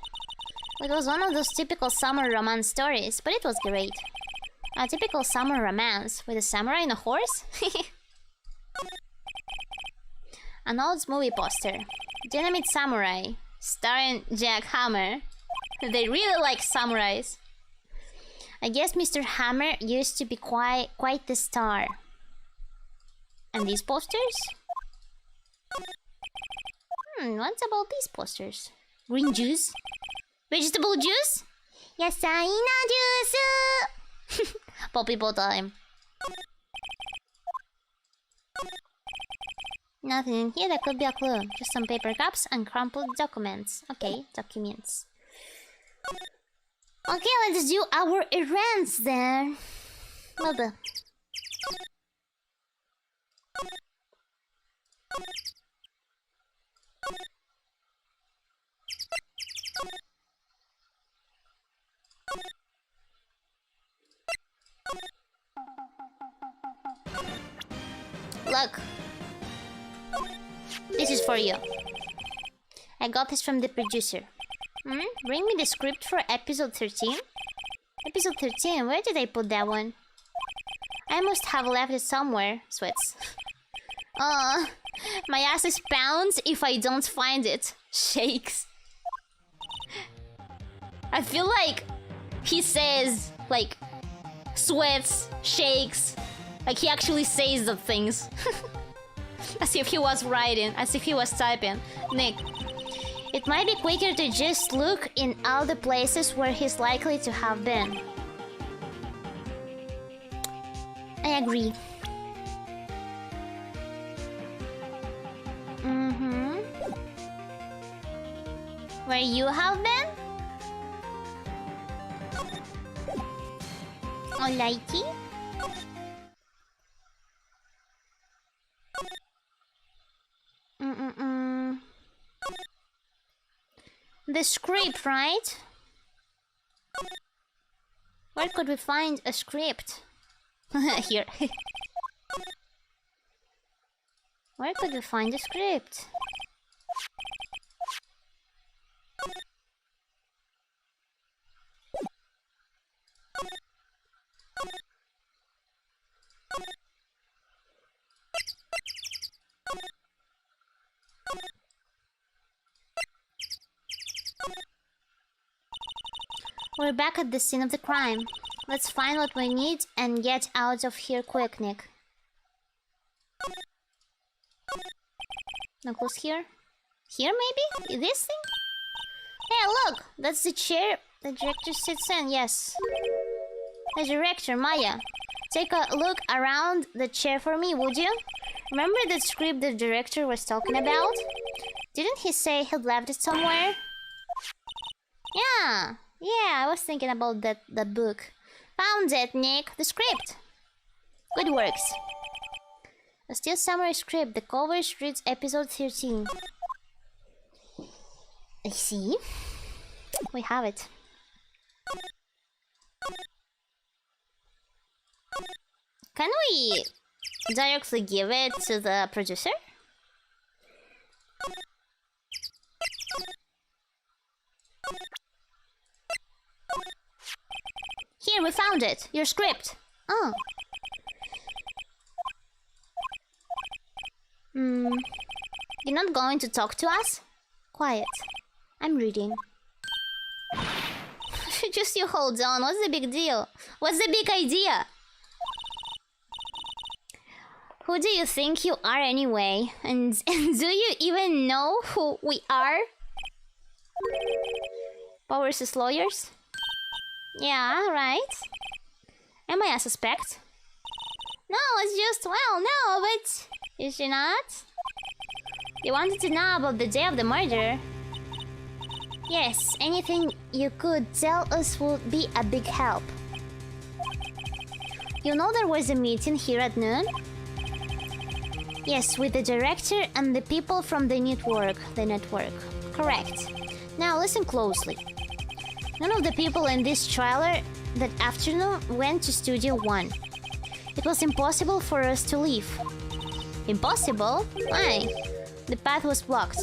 It was one of those typical summer romance stories, but it was great. A typical summer romance with a samurai and a horse? An old movie poster. Dynamite Samurai, starring Jack Hammer. They really like samurais. I guess Mr. Hammer used to be quite the star. And these posters? What's about these posters? Green juice? Vegetable juice? Yasai no juice! Poppy time. Nothing in here that could be a clue. Just some paper cups and crumpled documents. Okay, documents. Okay, let's do our errands then. Mother. Look. This is for you. I got this from the producer. Bring me the script for episode 13? Episode 13? Where did I put that one? I must have left it somewhere. Sweats. My ass is pounds if I don't find it. Shakes. I feel like he says, like, sweats, shakes. Like he actually says the things. As if he was writing, as if he was typing. Nick. It might be quicker to just look in all the places where he's likely to have been. I agree. Where you have been? Alrighty. The script, right? Where could we find a script? Here. Where could we find a script? We're back at the scene of the crime. Let's find what we need and get out of here quick, Nick. Knuckles here? Here, maybe? This thing? Hey, look! That's the chair the director sits in, yes. The director, Maya. Take a look around the chair for me, would you? Remember that script the director was talking about? Didn't he say he'd left it somewhere? Yeah, I was thinking about that book. Found it, Nick. The script. Good works. A Steel Samurai script. The cover reads episode 13. I see. We have it. Can we directly give it to the producer? Here, we found it. Your script. Oh. You're not going to talk to us? Quiet. I'm reading. Just you hold on. What's the big deal? What's the big idea? Who do you think you are anyway? And do you even know who we are? Powers as lawyers? Yeah, right. Am I a suspect? No, it's just, well, no, but... Is she not? You wanted to know about the day of the murder? Yes, anything you could tell us would be a big help. You know there was a meeting here at noon? Yes, with the director and the people from the network. Correct. Now listen closely. None of the people in this trailer that afternoon went to Studio 1. It was impossible for us to leave. Impossible? Why? The path was blocked.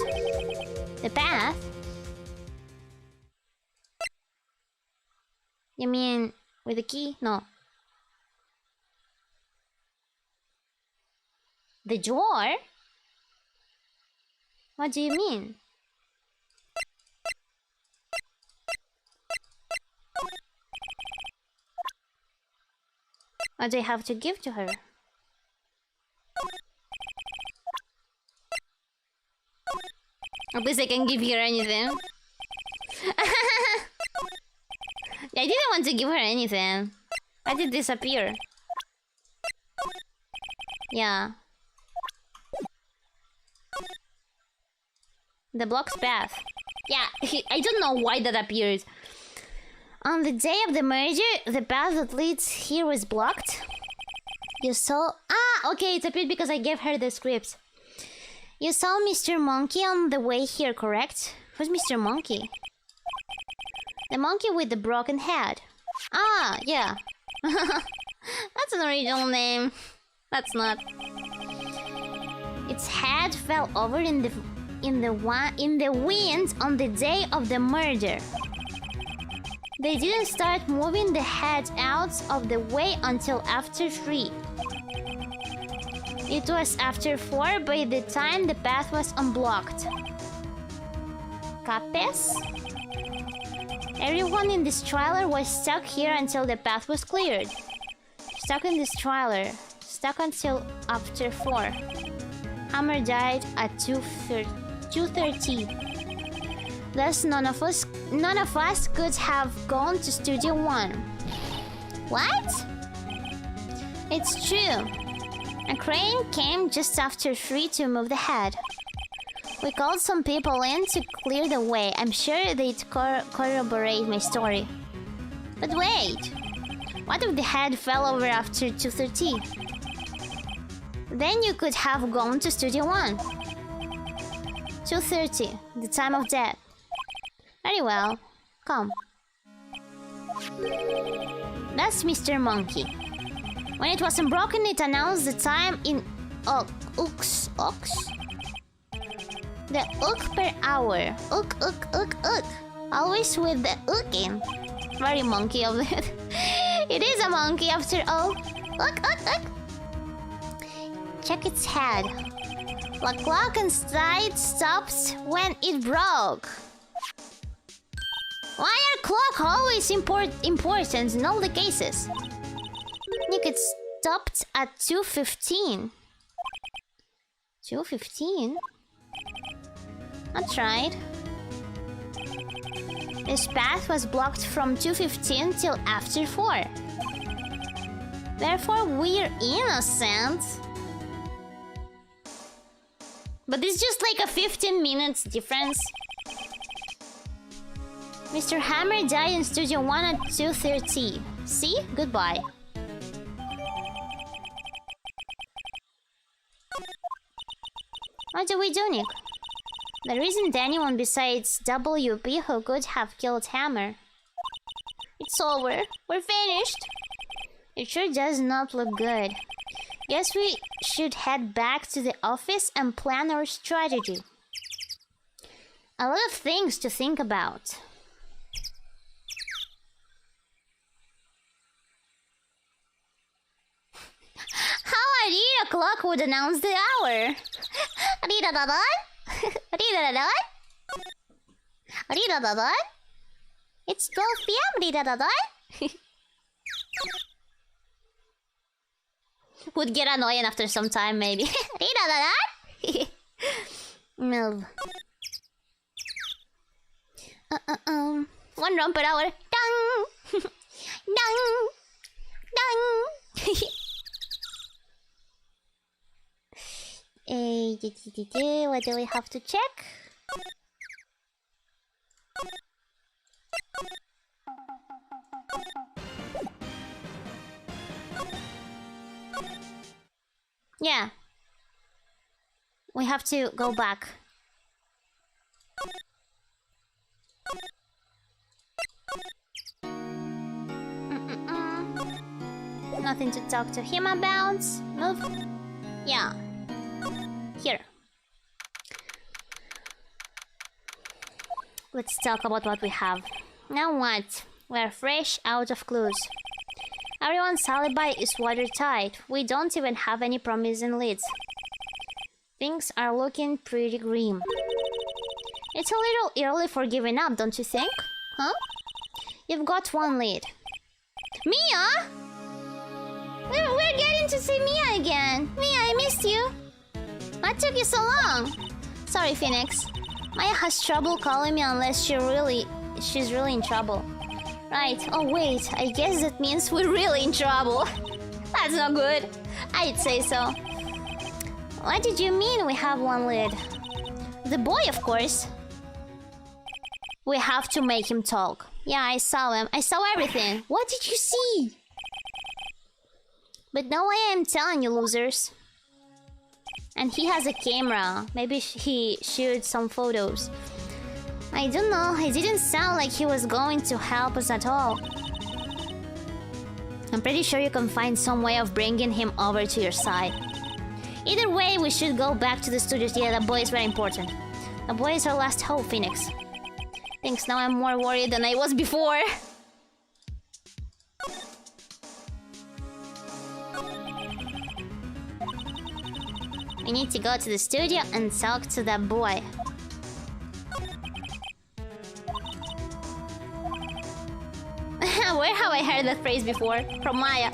The path? You mean with the key? No. The door? What do you mean? What do I have to give to her? At least I can give her anything. I didn't want to give her anything. Why did it disappear? Yeah. The block's path. Yeah, I don't know why that appeared. On the day of the merger, the path that leads here was blocked. You saw... Ah, okay, it appeared because I gave her the script. You saw Mr. Monkey on the way here, correct? Who's Mr. Monkey? The monkey with the broken head. Ah, yeah. That's an original name. That's not. Its head fell over in the wind on the day of the murder. They didn't start moving the head out of the way until after 3. It was after 4 by the time the path was unblocked. Capes? Everyone in this trailer was stuck here until the path was cleared. Stuck in this trailer. Stuck until after 4. Hammer died at 2:30. Thus none of us could have gone to Studio 1. What? It's true. A crane came just after 3 to move the head. We called some people in to clear the way. I'm sure they'd corroborate my story. But wait! What if the head fell over after 2:30? Then you could have gone to Studio 1. 2:30, the time of death. Very well. Come. That's Mr. Monkey. When it wasn't broken, it announced the time in ooks. The ook per hour. Ook. Always with the ook in. Very monkey of it. It is a monkey after all. Ook. Check its head. The clock inside stopped when it broke. Why are clocks always important in all the cases? Nick, it stopped at 2:15. 2:15? I tried. This path was blocked from 2:15 till after 4. Therefore, we're innocent. But it's just like a 15 minutes difference. Mr. Hammer died in Studio 1 at 2:30. See? Goodbye. What do we do, Nick? There isn't anyone besides WP who could have killed Hammer. It's over. We're finished. It sure does not look good. Guess we should head back to the office and plan our strategy. A lot of things to think about. How a Riro clock would announce the hour. It's 12 p.m. Would get annoying after some time, maybe. Move. 1 round per hour. Dang! Dang! Dang! What do we have to check? Yeah. We have to go back. Nothing to talk to him about. Move. Yeah. Here. Let's talk about what we have. Now what? We're fresh out of clues. Everyone's alibi is watertight. We don't even have any promising leads. Things are looking pretty grim. It's a little early for giving up, don't you think? Huh? You've got 1 lead. Mia? We're getting to see Mia again. Mia, I missed you. What took you so long? Sorry, Phoenix. Maya has trouble calling me unless she's really in trouble. Right. Oh wait, I guess that means we're really in trouble. That's not good. I'd say so. What did you mean we have 1 lead? The boy, of course. We have to make him talk. Yeah, I saw him. I saw everything. What did you see? But no way I'm telling you, losers. And he has a camera. Maybe he shoots some photos. I don't know. It didn't sound like he was going to help us at all. I'm pretty sure you can find some way of bringing him over to your side. Either way, we should go back to the studios. Yeah, the boy is very important. The boy is our last hope, Phoenix. Thanks, now I'm more worried than I was before. We need to go to the studio and talk to that boy. Where have I heard that phrase before? From Maya.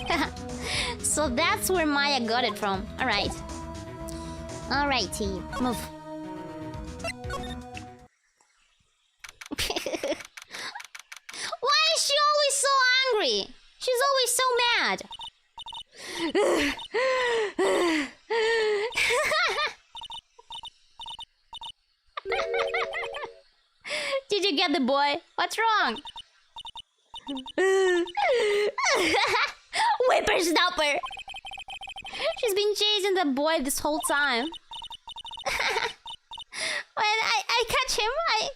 So that's where Maya got it from. Alright. Alrighty. Move. Why is she always so angry? She's always so mad. Did you get the boy? What's wrong? Whippersnapper! She's been chasing the boy this whole time. When I catch him,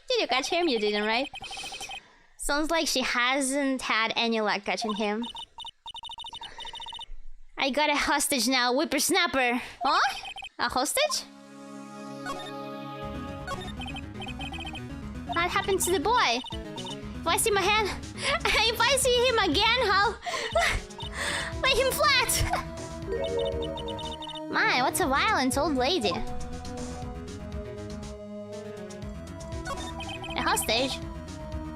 did you catch him? You didn't, right? Sounds like she hasn't had any luck catching him. I got a hostage now, whippersnapper. Huh? A hostage? What happened to the boy? If I see my hand, if I see him again, I'll lay him flat. My, what's a violent old lady? A hostage?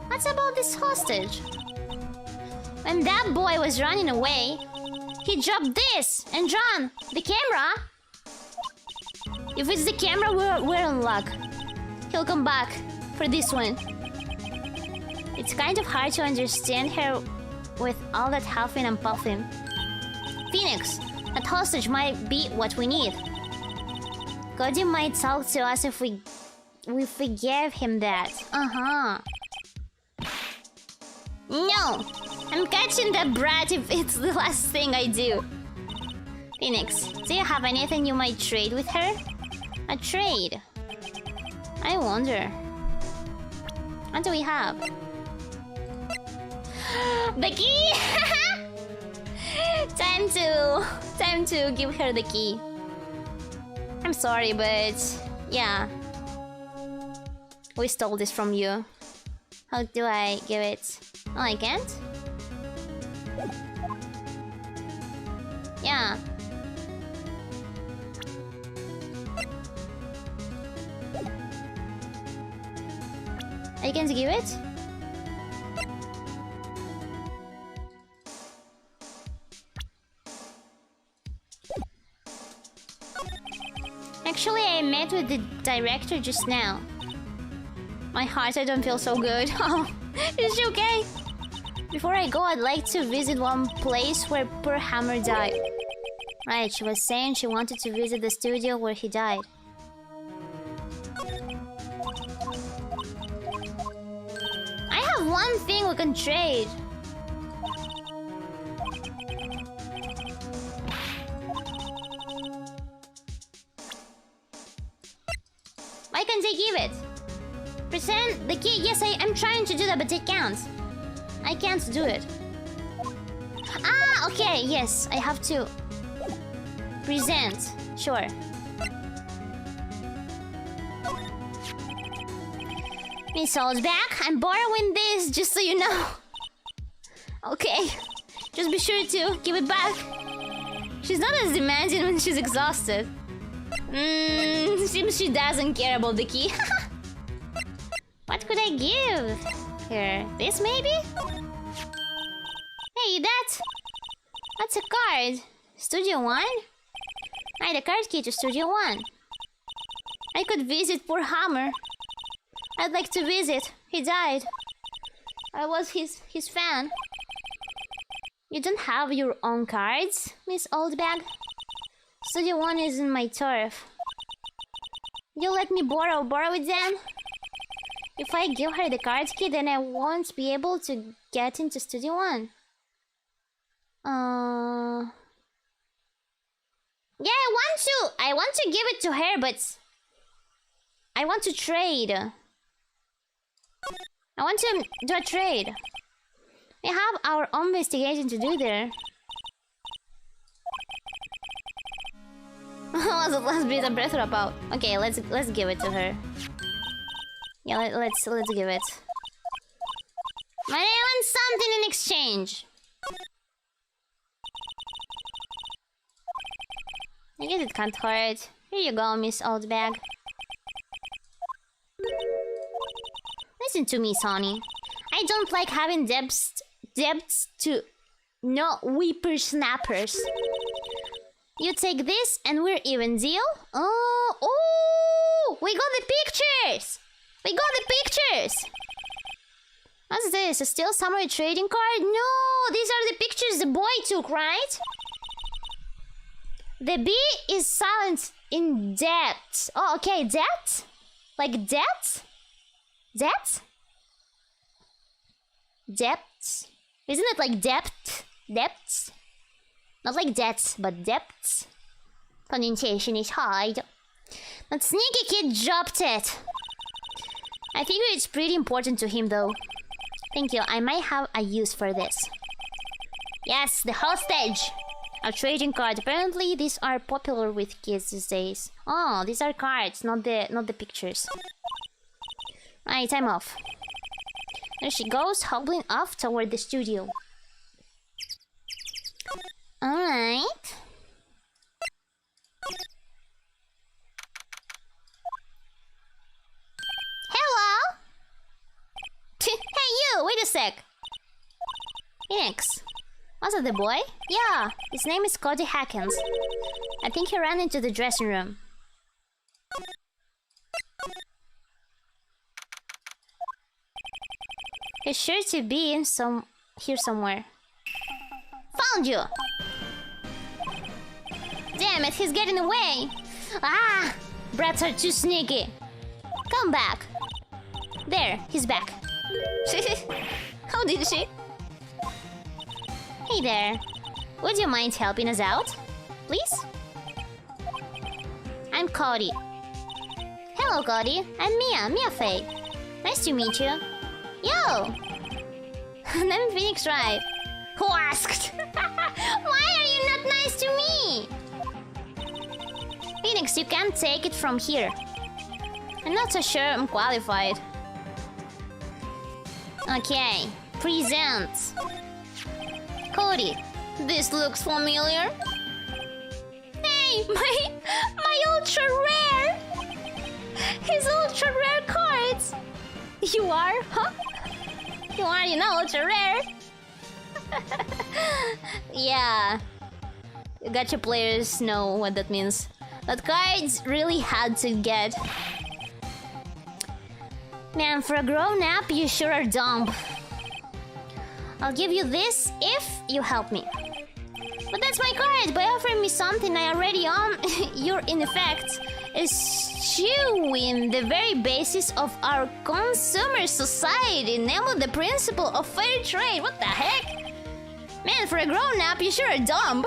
What's about this hostage? When that boy was running away, he dropped this and John, the camera. If it's the camera, we're in luck. He'll come back for this one. It's kind of hard to understand her with all that huffing and puffing. Phoenix, that hostage might be what we need. Cody might talk to us if we gave him that. No! I'm catching that brat if it's the last thing I do. Phoenix, do you have anything you might trade with her? A trade? I wonder. What do we have? The key! Time to give her the key. I'm sorry, but yeah. We stole this from you. How do I give it? Oh, I can't? Yeah. I can't give it? Actually, I met with the director just now. My heart, I don't feel so good. Oh, is she okay? Before I go, I'd like to visit one place where poor Hammer died. Right, she was saying she wanted to visit the studio where he died. I have one thing we can trade. Why can't I give it? Present the key. Yes, I'm trying to do that, but I can't. I can't do it. Ah, okay, yes. I have to present. Sure. Miss Holzback, I'm borrowing this, just so you know. Okay. Just be sure to give it back. She's not as demanding when she's exhausted. Seems she doesn't care about the key. What could I give her? This maybe? Hey, that's a card. Studio 1? Right, a card key to Studio 1. I could visit poor Hammer. I'd like to visit. He died. I was his fan. You don't have your own cards, Miss Oldbag? Studio 1 isn't my turf. You let me borrow it then? If I give her the card key, then I won't be able to get into Studio 1. Yeah, I want to give it to her, but I want to trade. I want to do a trade. We have our own investigation to do there. What's the last bit of breath about? Okay, let's give it to her. Yeah, let's give it. But I want something in exchange. I guess it can't hurt. Here you go, Miss Oldbag. Listen to me, Sonny. I don't like having debts to no whippersnappers. You take this and we're even, deal? Oh, we got the pictures! We got the pictures! What's this? A Steel Samurai trading card? No, these are the pictures the boy took, right? The B is silent in debt. Oh, okay, debt? Like debt? Debt? Depths? Isn't it like depth? Depths? Not like debts, but depths. Pronunciation is hard. That sneaky kid dropped it. I figure it's pretty important to him, though. Thank you. I might have a use for this. Yes, the hostage. A trading card. Apparently, these are popular with kids these days. Oh, these are cards, not the pictures. Right, I'm off. There she goes, hobbling off toward the studio. Alright. Hello? Hey you, wait a sec. Thanks. Was it the boy? Yeah, his name is Cody Hackens. I think he ran into the dressing room. He's sure to be in here somewhere. Found you! Damn it, he's getting away! Ah! Brats are too sneaky. Come back. There, he's back. How did she? Hey there. Would you mind helping us out? Please? I'm Cody. Hello, Cody. I'm Mia Faye. Nice to meet you. Yo! I'm Phoenix Wright. Who asked? Why are you not nice to me? Phoenix, you can't take it from here. I'm not so sure I'm qualified. Okay, present. Cody, this looks familiar. Hey, my ultra rare! His ultra rare cards! You are? Huh? You are, you know, ultra rare. Yeah. Gacha players know what that means. But cards really had to get. Man, for a grown-up, you sure are dumb. I'll give you this if you help me. But that's my card! By offering me something I already own, you're in effect eschewing the very basis of our consumer society, namely the principle of fair trade. What the heck? Man, for a grown-up, you sure are dumb.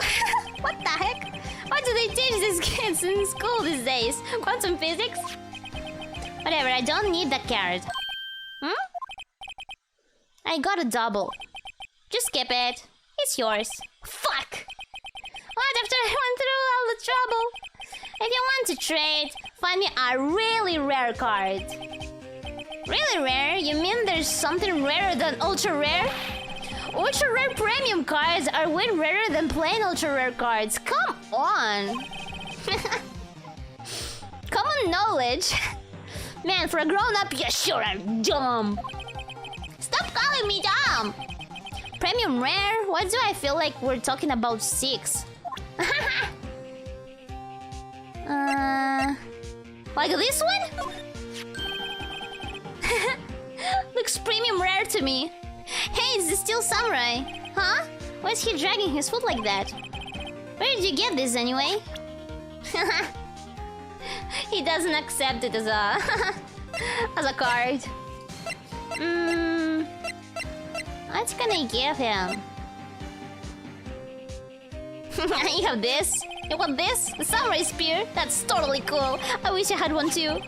What the heck? What do they teach these kids in school these days? Quantum physics? Whatever, I don't need that card. I got a double. Just skip it. It's yours. Fuck! What, after I went through all the trouble? If you want to trade, find me a really rare card. Really rare? You mean there's something rarer than ultra rare? Ultra rare premium cards are way rarer than plain ultra rare cards. Come on! Common knowledge. Man, for a grown-up, you sure are dumb. Stop calling me dumb! Premium rare? Why do I feel like we're talking about 6? Like this one? Looks premium rare to me. Hey, is this still samurai? Huh? Why is he dragging his foot like that? Where did you get this anyway? He doesn't accept it as a as a card. What can I give him? You have this? You want this? The samurai spear? That's totally cool. I wish I had one too.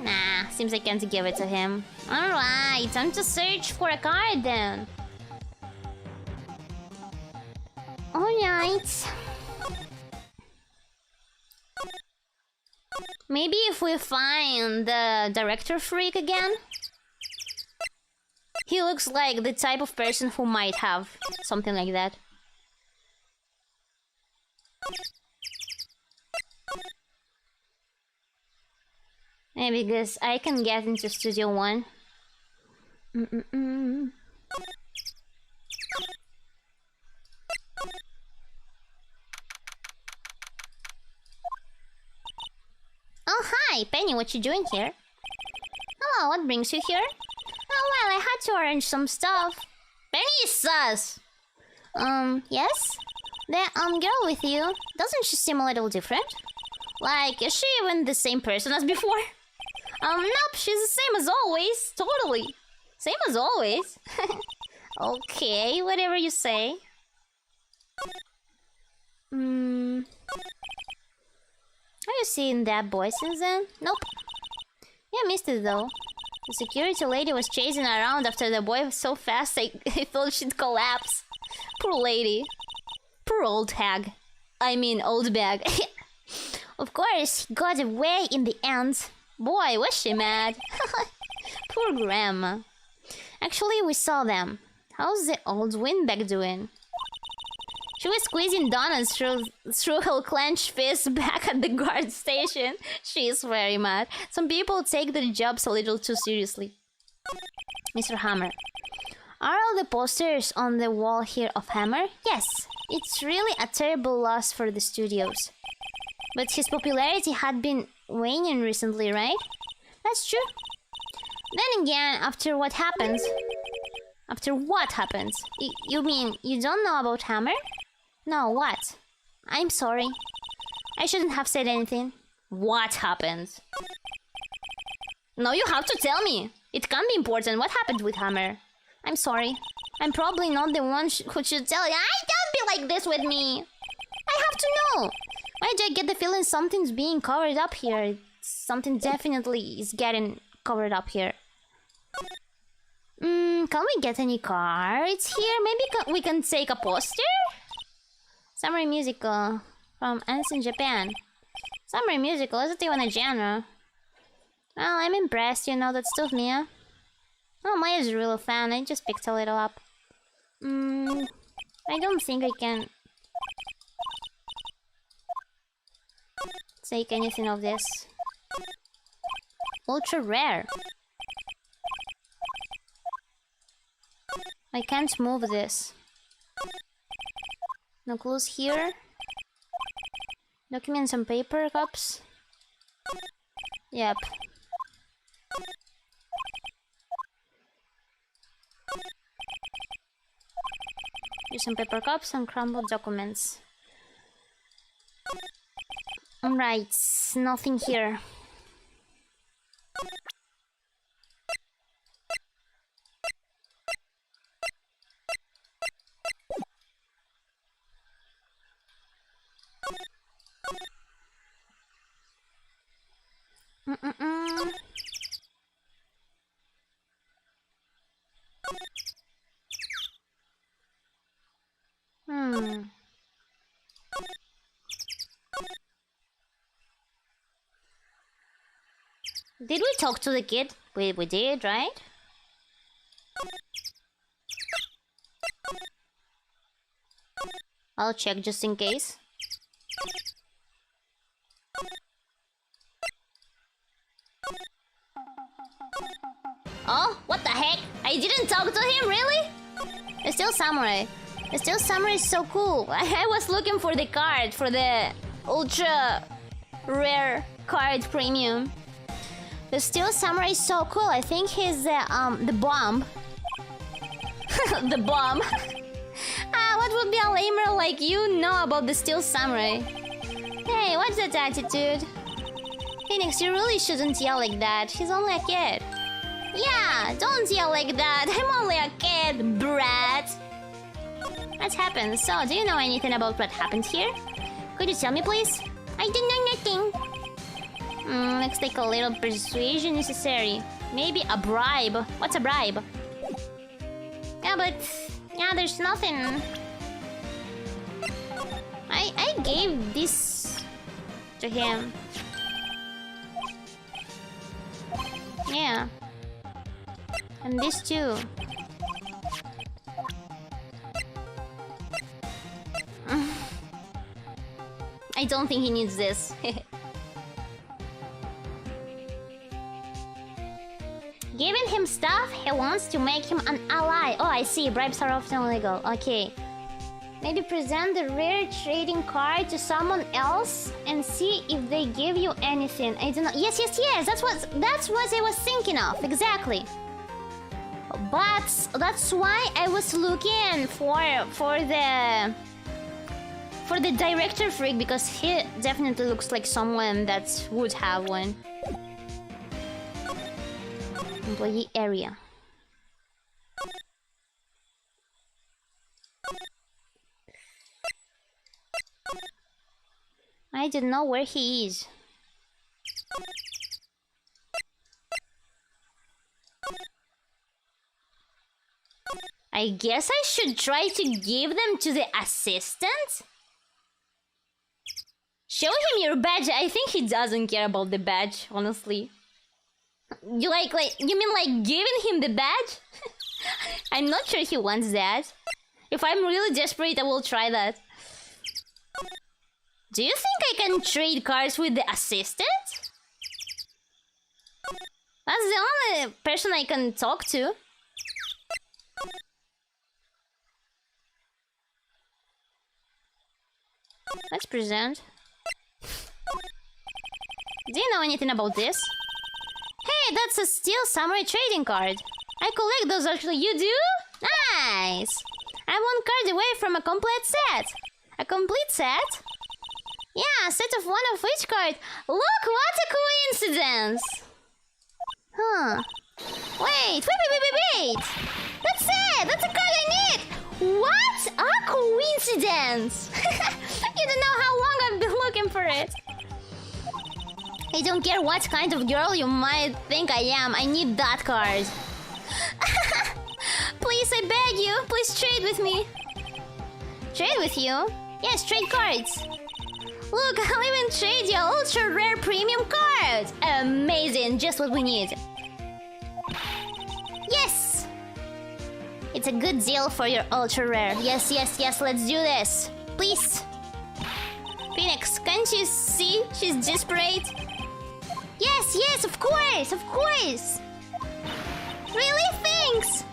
Nah, seems I can't give it to him. Alright, time to search for a card then. Alright. Maybe if we find the director freak again? He looks like the type of person who might have something like that. Maybe because I can get into Studio 1. Oh, hi! Penny, what you doing here? Hello, what brings you here? Oh, well, I had to arrange some stuff. Penny is sus! Yes? The, girl with you, doesn't she seem a little different? Like, is she even the same person as before? Nope, she's the same as always. Totally. Same as always. Okay, whatever you say. Have you seen that boy since then? Nope. Yeah, missed it though. The security lady was chasing around after the boy was so fast I thought she'd collapse. Poor lady. Poor old hag. I mean old bag. Of course, he got away in the end. Boy, was she mad. Poor grandma. Actually, we saw them. How's the old windbag doing? She was squeezing donuts through her clenched fist back at the guard station. She is very mad. Some people take their jobs a little too seriously. Mr. Hammer. Are all the posters on the wall here of Hammer? Yes. It's really a terrible loss for the studios. But his popularity had been waning recently, right? That's true. Then again, after what happens... After what happens? You mean you don't know about Hammer? No, what? I'm sorry. I shouldn't have said anything. What happened? No, you have to tell me. It can be important. What happened with Hammer? I'm sorry. I'm probably not the one who should tell you. Don't be like this with me. I have to know. Why do I get the feeling something's being covered up here? Something definitely is getting covered up here. Can we get any cards here? Maybe we can take a poster? Samurai musical from Ants in Japan. Samurai musical isn't even a genre. Well, I'm impressed, you know, that's still Mia. Oh, Maya's a real fan. I just picked a little up. I don't think I can take anything of this. Ultra rare. I can't move this. No clues here. Documents and paper cups. Yep. Here's some paper cups and crumbled documents. Alright, nothing here. Did we talk to the kid? We did, right? I'll check just in case. Oh, what the heck? I didn't talk to him, really? It's still samurai. The Steel Samurai is so cool. I was looking for the card, for the ultra rare card premium. The Steel Samurai is so cool. I think he's the bomb. The bomb. What would be a lamer like you know about the Steel Samurai? Hey, what's that attitude? Phoenix, you really shouldn't yell like that. He's only a kid. Yeah, don't yell like that. I'm only a kid, brat. What happened? So, do you know anything about what happened here? Could you tell me, please? I do know nothing. Looks like a little persuasion necessary. Maybe a bribe. What's a bribe? Yeah, but... yeah, there's nothing. I gave this to him. Yeah. And this too. I don't think he needs this. Giving him stuff, he wants to make him an ally. Oh, I see. Bribes are often illegal. Okay. Maybe present the rare trading card to someone else and see if they give you anything. I don't know. Yes. That's what I was thinking of. Exactly. But that's why I was looking for the director freak, because he definitely looks like someone that would have one. Employee area. I don't know where he is. I guess I should try to give them to the assistant? Show him your badge. I think he doesn't care about the badge, honestly. You mean like giving him the badge? I'm not sure he wants that. If I'm really desperate, I will try that. Do you think I can trade cards with the assistant? That's the only person I can talk to. Let's present. Do you know anything about this? Hey, that's a Steel Samurai trading card. I collect those actually. You do? Nice! I'm one card away from a complete set. A complete set? Yeah, a set of one of each card. Look, what a coincidence! Huh. Wait! That's it! That's a card I need! What a coincidence! You don't know how long I've been looking for it. I don't care what kind of girl you might think I am. I need that card. Please, I beg you. Please trade with me. Trade with you? Yes, trade cards. Look, I'll even trade you an ultra rare premium card. Amazing, just what we need. Yes! It's a good deal for your ultra rare. Yes, yes, yes, let's do this. Please. Phoenix, can't you see she's desperate? Yes, yes, of course, of course. Really? Thanks.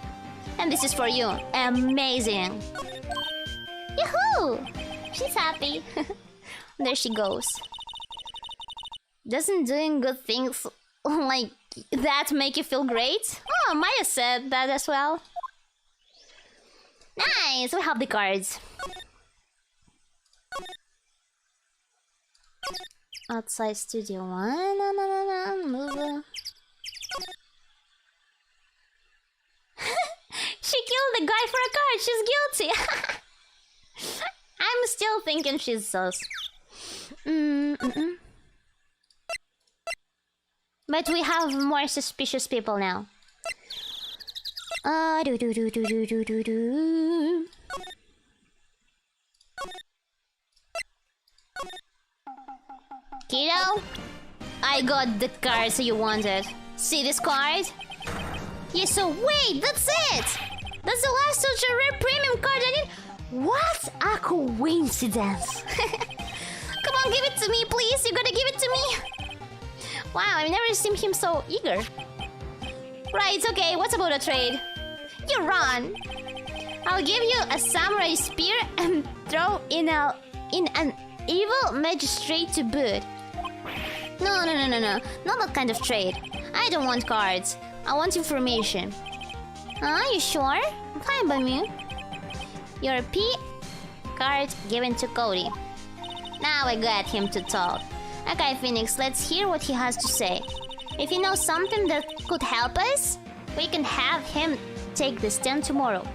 And this is for you. Amazing. Yahoo! She's happy. There she goes. Doesn't doing good things like that make you feel great? Oh, Maya said that as well. Nice, we have the cards. Outside Studio 1. Move. She killed the guy for a card. She's guilty. I'm still thinking she's sus. But we have more suspicious people now. Kiddo, I got the cards you wanted. See this card? Yeah, so wait, that's it! That's the last ultra rare premium card I need. What a coincidence! Come on, give it to me, please. You gotta give it to me. Wow, I've never seen him so eager. Right, okay, what's about a trade? You run. I'll give you a samurai spear and throw in an evil magistrate to boot. No. Not that kind of trade. I don't want cards. I want information. You sure? Fine by me. Your P card given to Cody. Now I got him to talk. Okay, Phoenix, let's hear what he has to say. If you know something that could help us, we can have him take the stand tomorrow.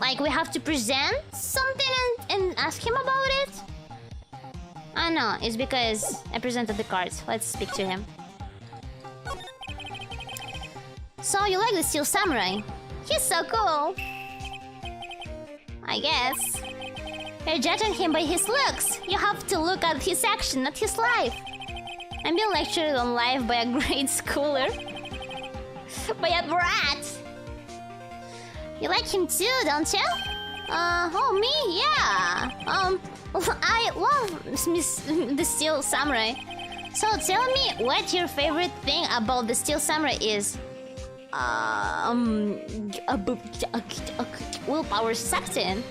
Like we have to present something and ask him about it? I know, it's because I presented the cards. Let's speak to him. So you like the Steel Samurai? He's so cool. I guess. You're judging him by his looks. You have to look at his action, not his life. I'm being lectured on life by a grade schooler. By a brat. You like him too, don't you? Oh, me? Yeah. I love the Steel Samurai. So tell me what your favorite thing about the Steel Samurai is. Willpower sucked in.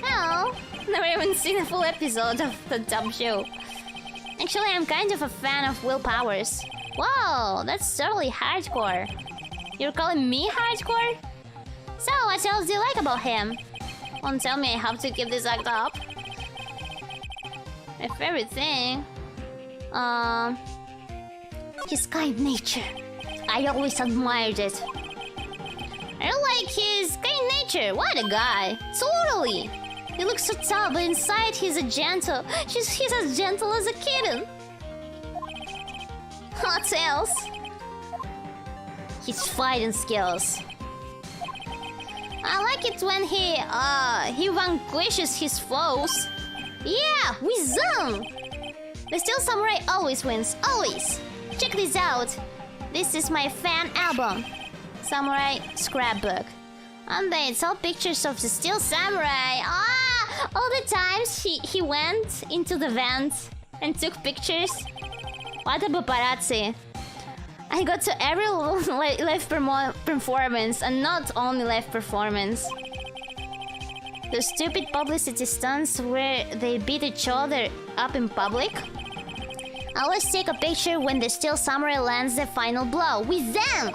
Hell, never even seen a full episode of the dumb show. Actually, I'm kind of a fan of Willpowers. Whoa, that's totally hardcore. You're calling me hardcore? So, what else do you like about him? Don't tell me I have to keep this act up. My favorite thing... his kind nature. I always admired it. I don't like his kind nature. What a guy. Totally. He looks so tough, but inside he's a gentle. He's as gentle as a kitten. What else? His fighting skills. I like it when he vanquishes his foes. Yeah, we zoom. The Steel Samurai always wins, always. Check this out. This is my fan album, Samurai Scrapbook. And it's all pictures of the Steel Samurai. All the times he went into the vent and took pictures. What a paparazzi. I got to every live performance, and not only live performance. The stupid publicity stunts where they beat each other up in public. I always take a picture when the Steel Samurai lands the final blow with them.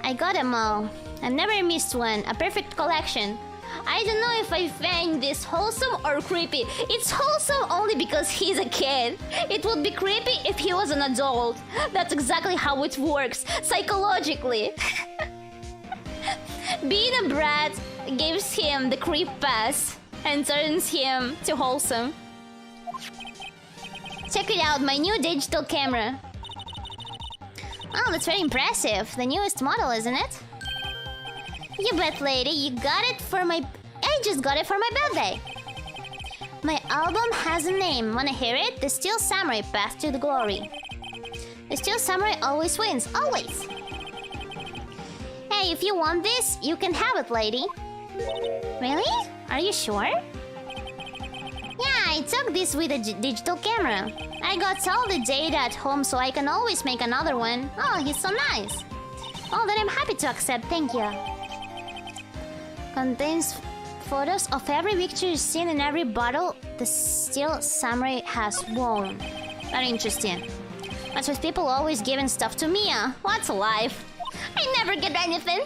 I got them all. I've never missed one. A perfect collection. I don't know if I find this wholesome or creepy. It's wholesome only because he's a kid. It would be creepy if he was an adult. That's exactly how it works, psychologically. Being a brat gives him the creep pass and turns him to wholesome. Check it out, my new digital camera. Oh, that's very impressive. The newest model, isn't it? You bet, lady. You got it for my... I just got it for my birthday. My album has a name. Wanna hear it? The Steel Samurai Path to the Glory. The Steel Samurai always wins. Always. Hey, if you want this, you can have it, lady. Really? Are you sure? Yeah, I took this with a digital camera. I got all the data at home so I can always make another one. Oh, he's so nice. Oh, then I'm happy to accept, thank you. Contains photos of every victory seen in every battle the Steel Samurai has won. Very interesting. That's with people always giving stuff to Mia. What's life? I never get anything.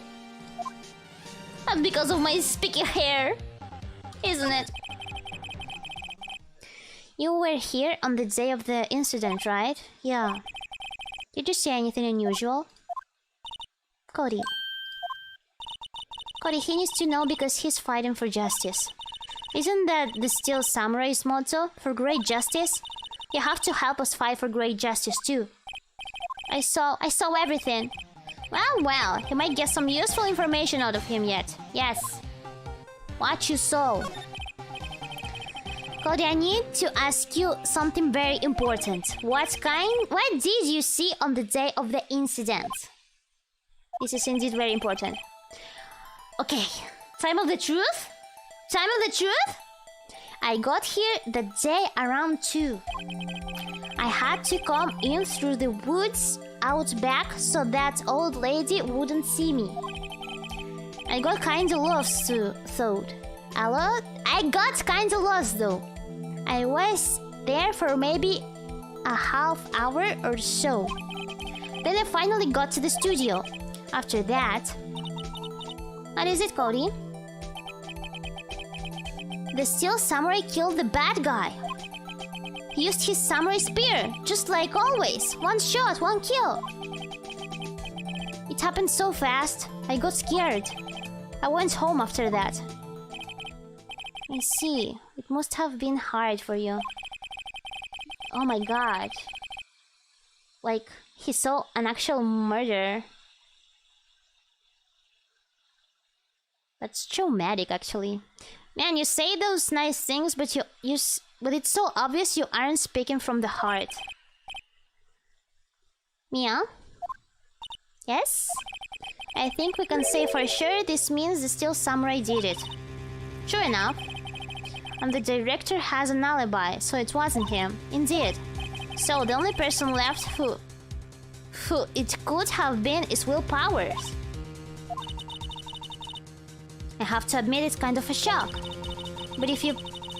That's because of my spiky hair, isn't it? You were here on the day of the incident, right? Yeah. Did you see anything unusual? Cody. Cody, he needs to know because he's fighting for justice. Isn't that the Steel Samurai's motto? For great justice? You have to help us fight for great justice too. I saw everything. Well, you might get some useful information out of him yet. Yes. What you saw. Cody, I need to ask you something very important. What did you see on the day of the incident? This is indeed very important. Okay, time of the truth? Time of the truth? I got here the day around 2. I had to come in through the woods out back so that old lady wouldn't see me. I got kinda lost too, thought. I got kinda lost though. I was there for maybe a half hour or so. Then I finally got to the studio. After that... What is it, Cody? The Steel Samurai killed the bad guy. He used his samurai spear, just like always. One shot, one kill. It happened so fast, I got scared. I went home after that. I see. It must have been hard for you. Oh my god. Like, he saw an actual murder. That's traumatic, actually. Man, you say those nice things, but but it's so obvious you aren't speaking from the heart. Mia? Yes? I think we can say for sure this means the Steel Samurai did it. Sure enough. And the director has an alibi, so it wasn't him. Indeed. So the only person left who it could have been is Will Powers. I have to admit it's kind of a shock. But if you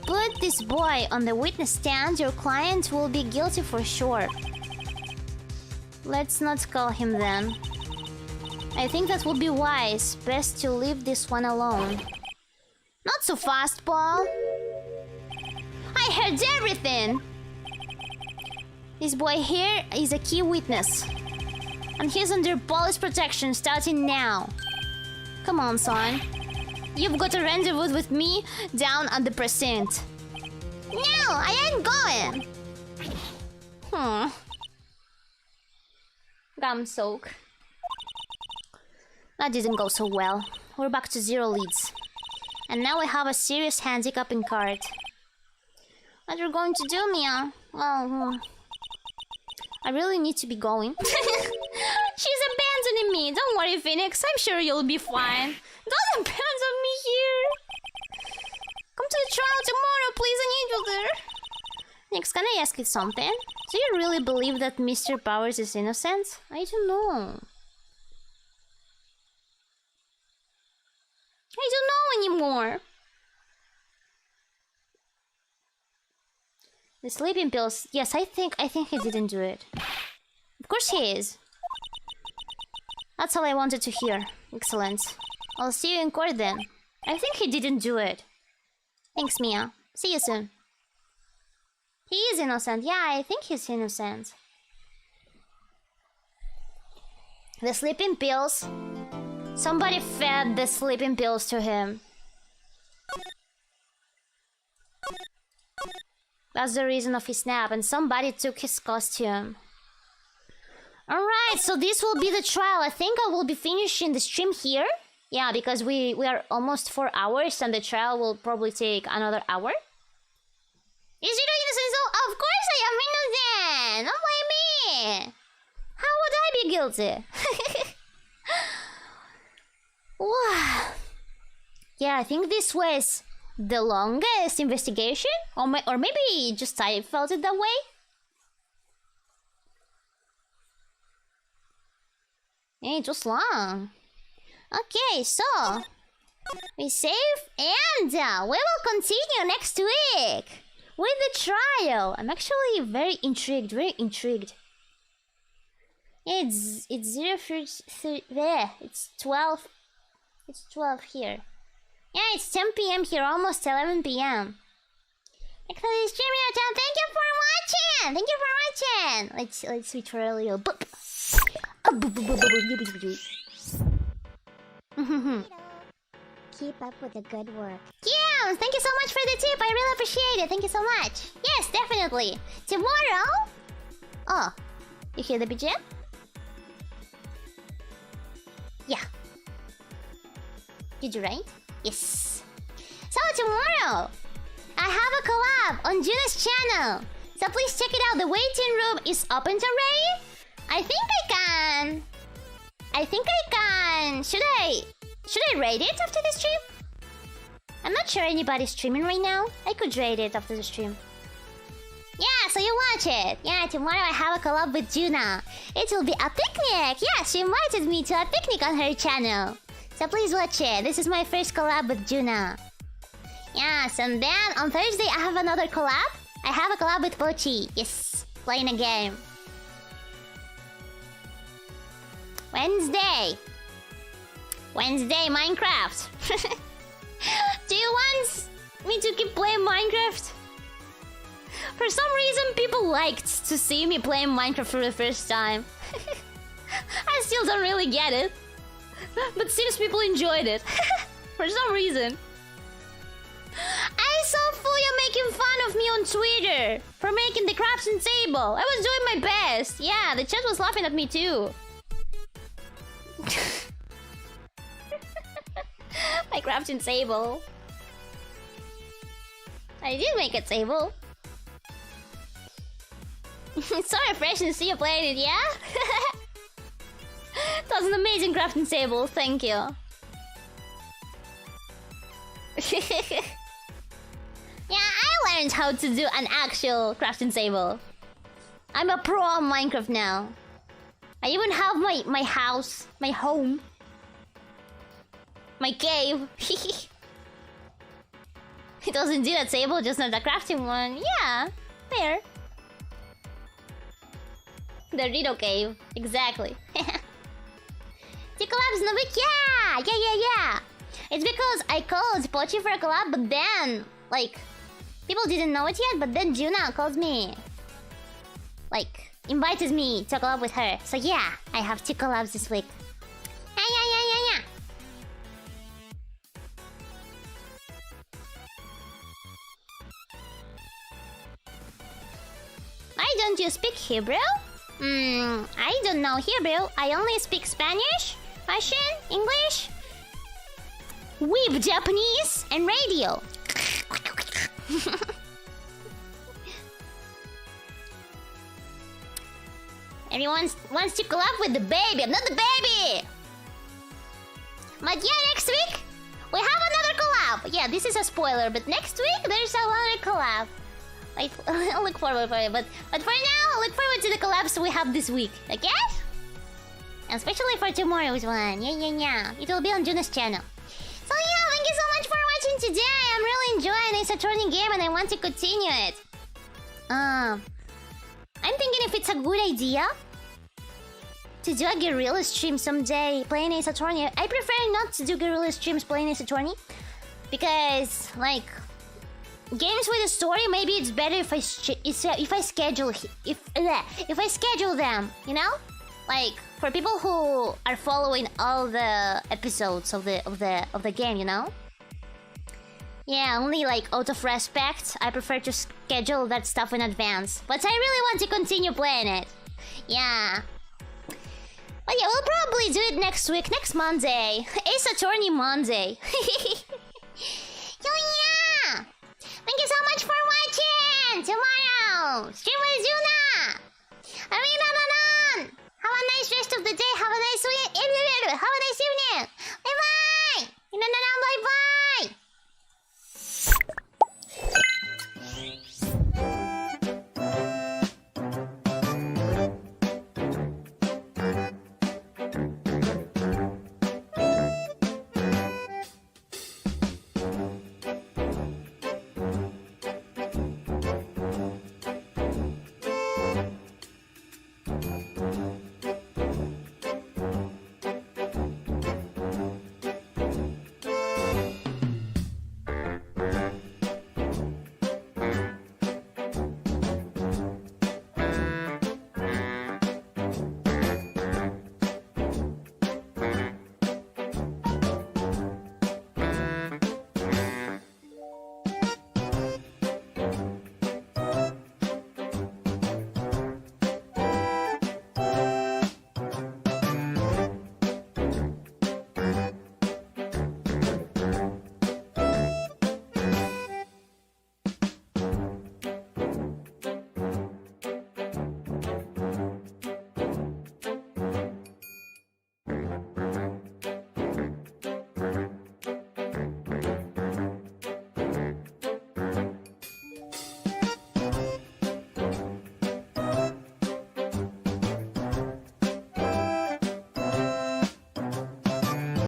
put this boy on the witness stand, your client will be guilty for sure. Let's not call him then. I think that would be wise. Best to leave this one alone. Not so fast, Paul. I heard everything! This boy here is a key witness. And he's under police protection starting now. Come on, son. You've got a rendezvous with me down at the precinct. No, I ain't going. Gum soak. That didn't go so well. We're back to 0 leads. And now we have a serious handicap in card. What you're going to do, Mia? Well, I really need to be going. She's abandoning me. Don't worry, Phoenix. I'm sure you'll be fine. Don't abandon me here. Come to the trial tomorrow, please. I need you there. Next, can I ask you something? Do you really believe that Mr. Powers is innocent? I don't know. I don't know anymore. The sleeping pills. Yes, I think he didn't do it. Of course he is. That's all I wanted to hear. Excellent. I'll see you in court then. I think he didn't do it. Thanks, Mia. See you soon. He is innocent. Yeah, I think he's innocent. The sleeping pills Somebody fed the sleeping pills to him. That's the reason of his nap, and somebody took his costume. Alright, so this will be the trial. I think I will be finishing the stream here. Yeah, because we are almost 4 hours, and the trial will probably take another hour. Is Riro innocent? So of course I am innocent! Don't blame me! How would I be guilty? Wow. Yeah, I think this was the longest investigation, or maybe just I felt it that way. Yeah, it was long. Okay, so we save and we will continue next week with the trial. I'm actually very intrigued, Yeah, it's 0 there. It's 12. It's 12 here. Yeah, it's 10 p.m. here, almost 11 p.m. Thank you for watching. Thank you for watching. Let's switch for a little boop. Keep up with the good work. Yeah, thank you so much for the tip. I really appreciate it. Thank you so much. Yes, definitely. Tomorrow. Oh, you hear the BGM? Yeah. Did you write? Yes. So tomorrow, I have a collab on Juna's channel. So please check it out. The waiting room is open already. I think I can. Should I rate it after the stream? I'm not sure anybody's streaming right now. I could rate it after the stream. Yeah, so you watch it. Yeah, tomorrow I have a collab with Juna. It will be a picnic. Yeah, she invited me to a picnic on her channel. So please watch it. This is my first collab with Juna. Yes, and then on Thursday I have another collab. I have a collab with Pochi. Yes, playing a game. Wednesday, Minecraft. Do you want me to keep playing Minecraft? For some reason, people liked to see me playing Minecraft for the first time. I still don't really get it. But seems people enjoyed it. For some reason. I saw Fuya making fun of me on Twitter for making the crafting table. I was doing my best. Yeah, the chat was laughing at me too. My crafting table. I did make a table. It's so refreshing to see you playing it, yeah? That was an amazing crafting table, thank you. Yeah, I learned how to do an actual crafting table. I'm a pro on Minecraft now. I even have my house, my home. My cave. It was indeed a table, just not a crafting one. Yeah, fair. The Riro cave, exactly. The collab's no week, yeah. It's because I called Pochi for a collab, but then, like, people didn't know it yet, but then Juna called me. Like, invited me to collab with her. So yeah, I have 2 collabs this week. Yeah. Why don't you speak Hebrew? I don't know Hebrew. I only speak Spanish, Russian, English, Weeb Japanese, and radio. Everyone wants to collab with the baby. I'm not the baby! But yeah, next week, we have another collab. Yeah, this is a spoiler, but next week, there's another collab. I look forward for it, but for now, look forward to the collabs we have this week, okay? Especially for tomorrow's one. Yeah. It will be on Juna's channel. So yeah, thank you so much for watching today. I'm really enjoying this Saturnian game and I want to continue it. I'm thinking if it's a good idea to do a guerrilla stream someday playing Ace Attorney. I prefer not to do guerrilla streams playing Ace Attorney because, like, games with a story, maybe it's better if I schedule them, you know? like for people who are following all the episodes of the game, you know. Yeah, only like out of respect, I prefer to schedule that stuff in advance. But I really want to continue playing it. Yeah. But yeah, we'll probably do it next week, next Monday. Ace Attorney Monday. So yeah! Thank you so much for watching! Tomorrow! Stream with Zuna! Riro Ron! Have a nice rest of the day, have a nice week, have a nice evening! Bye-bye! Bye-bye!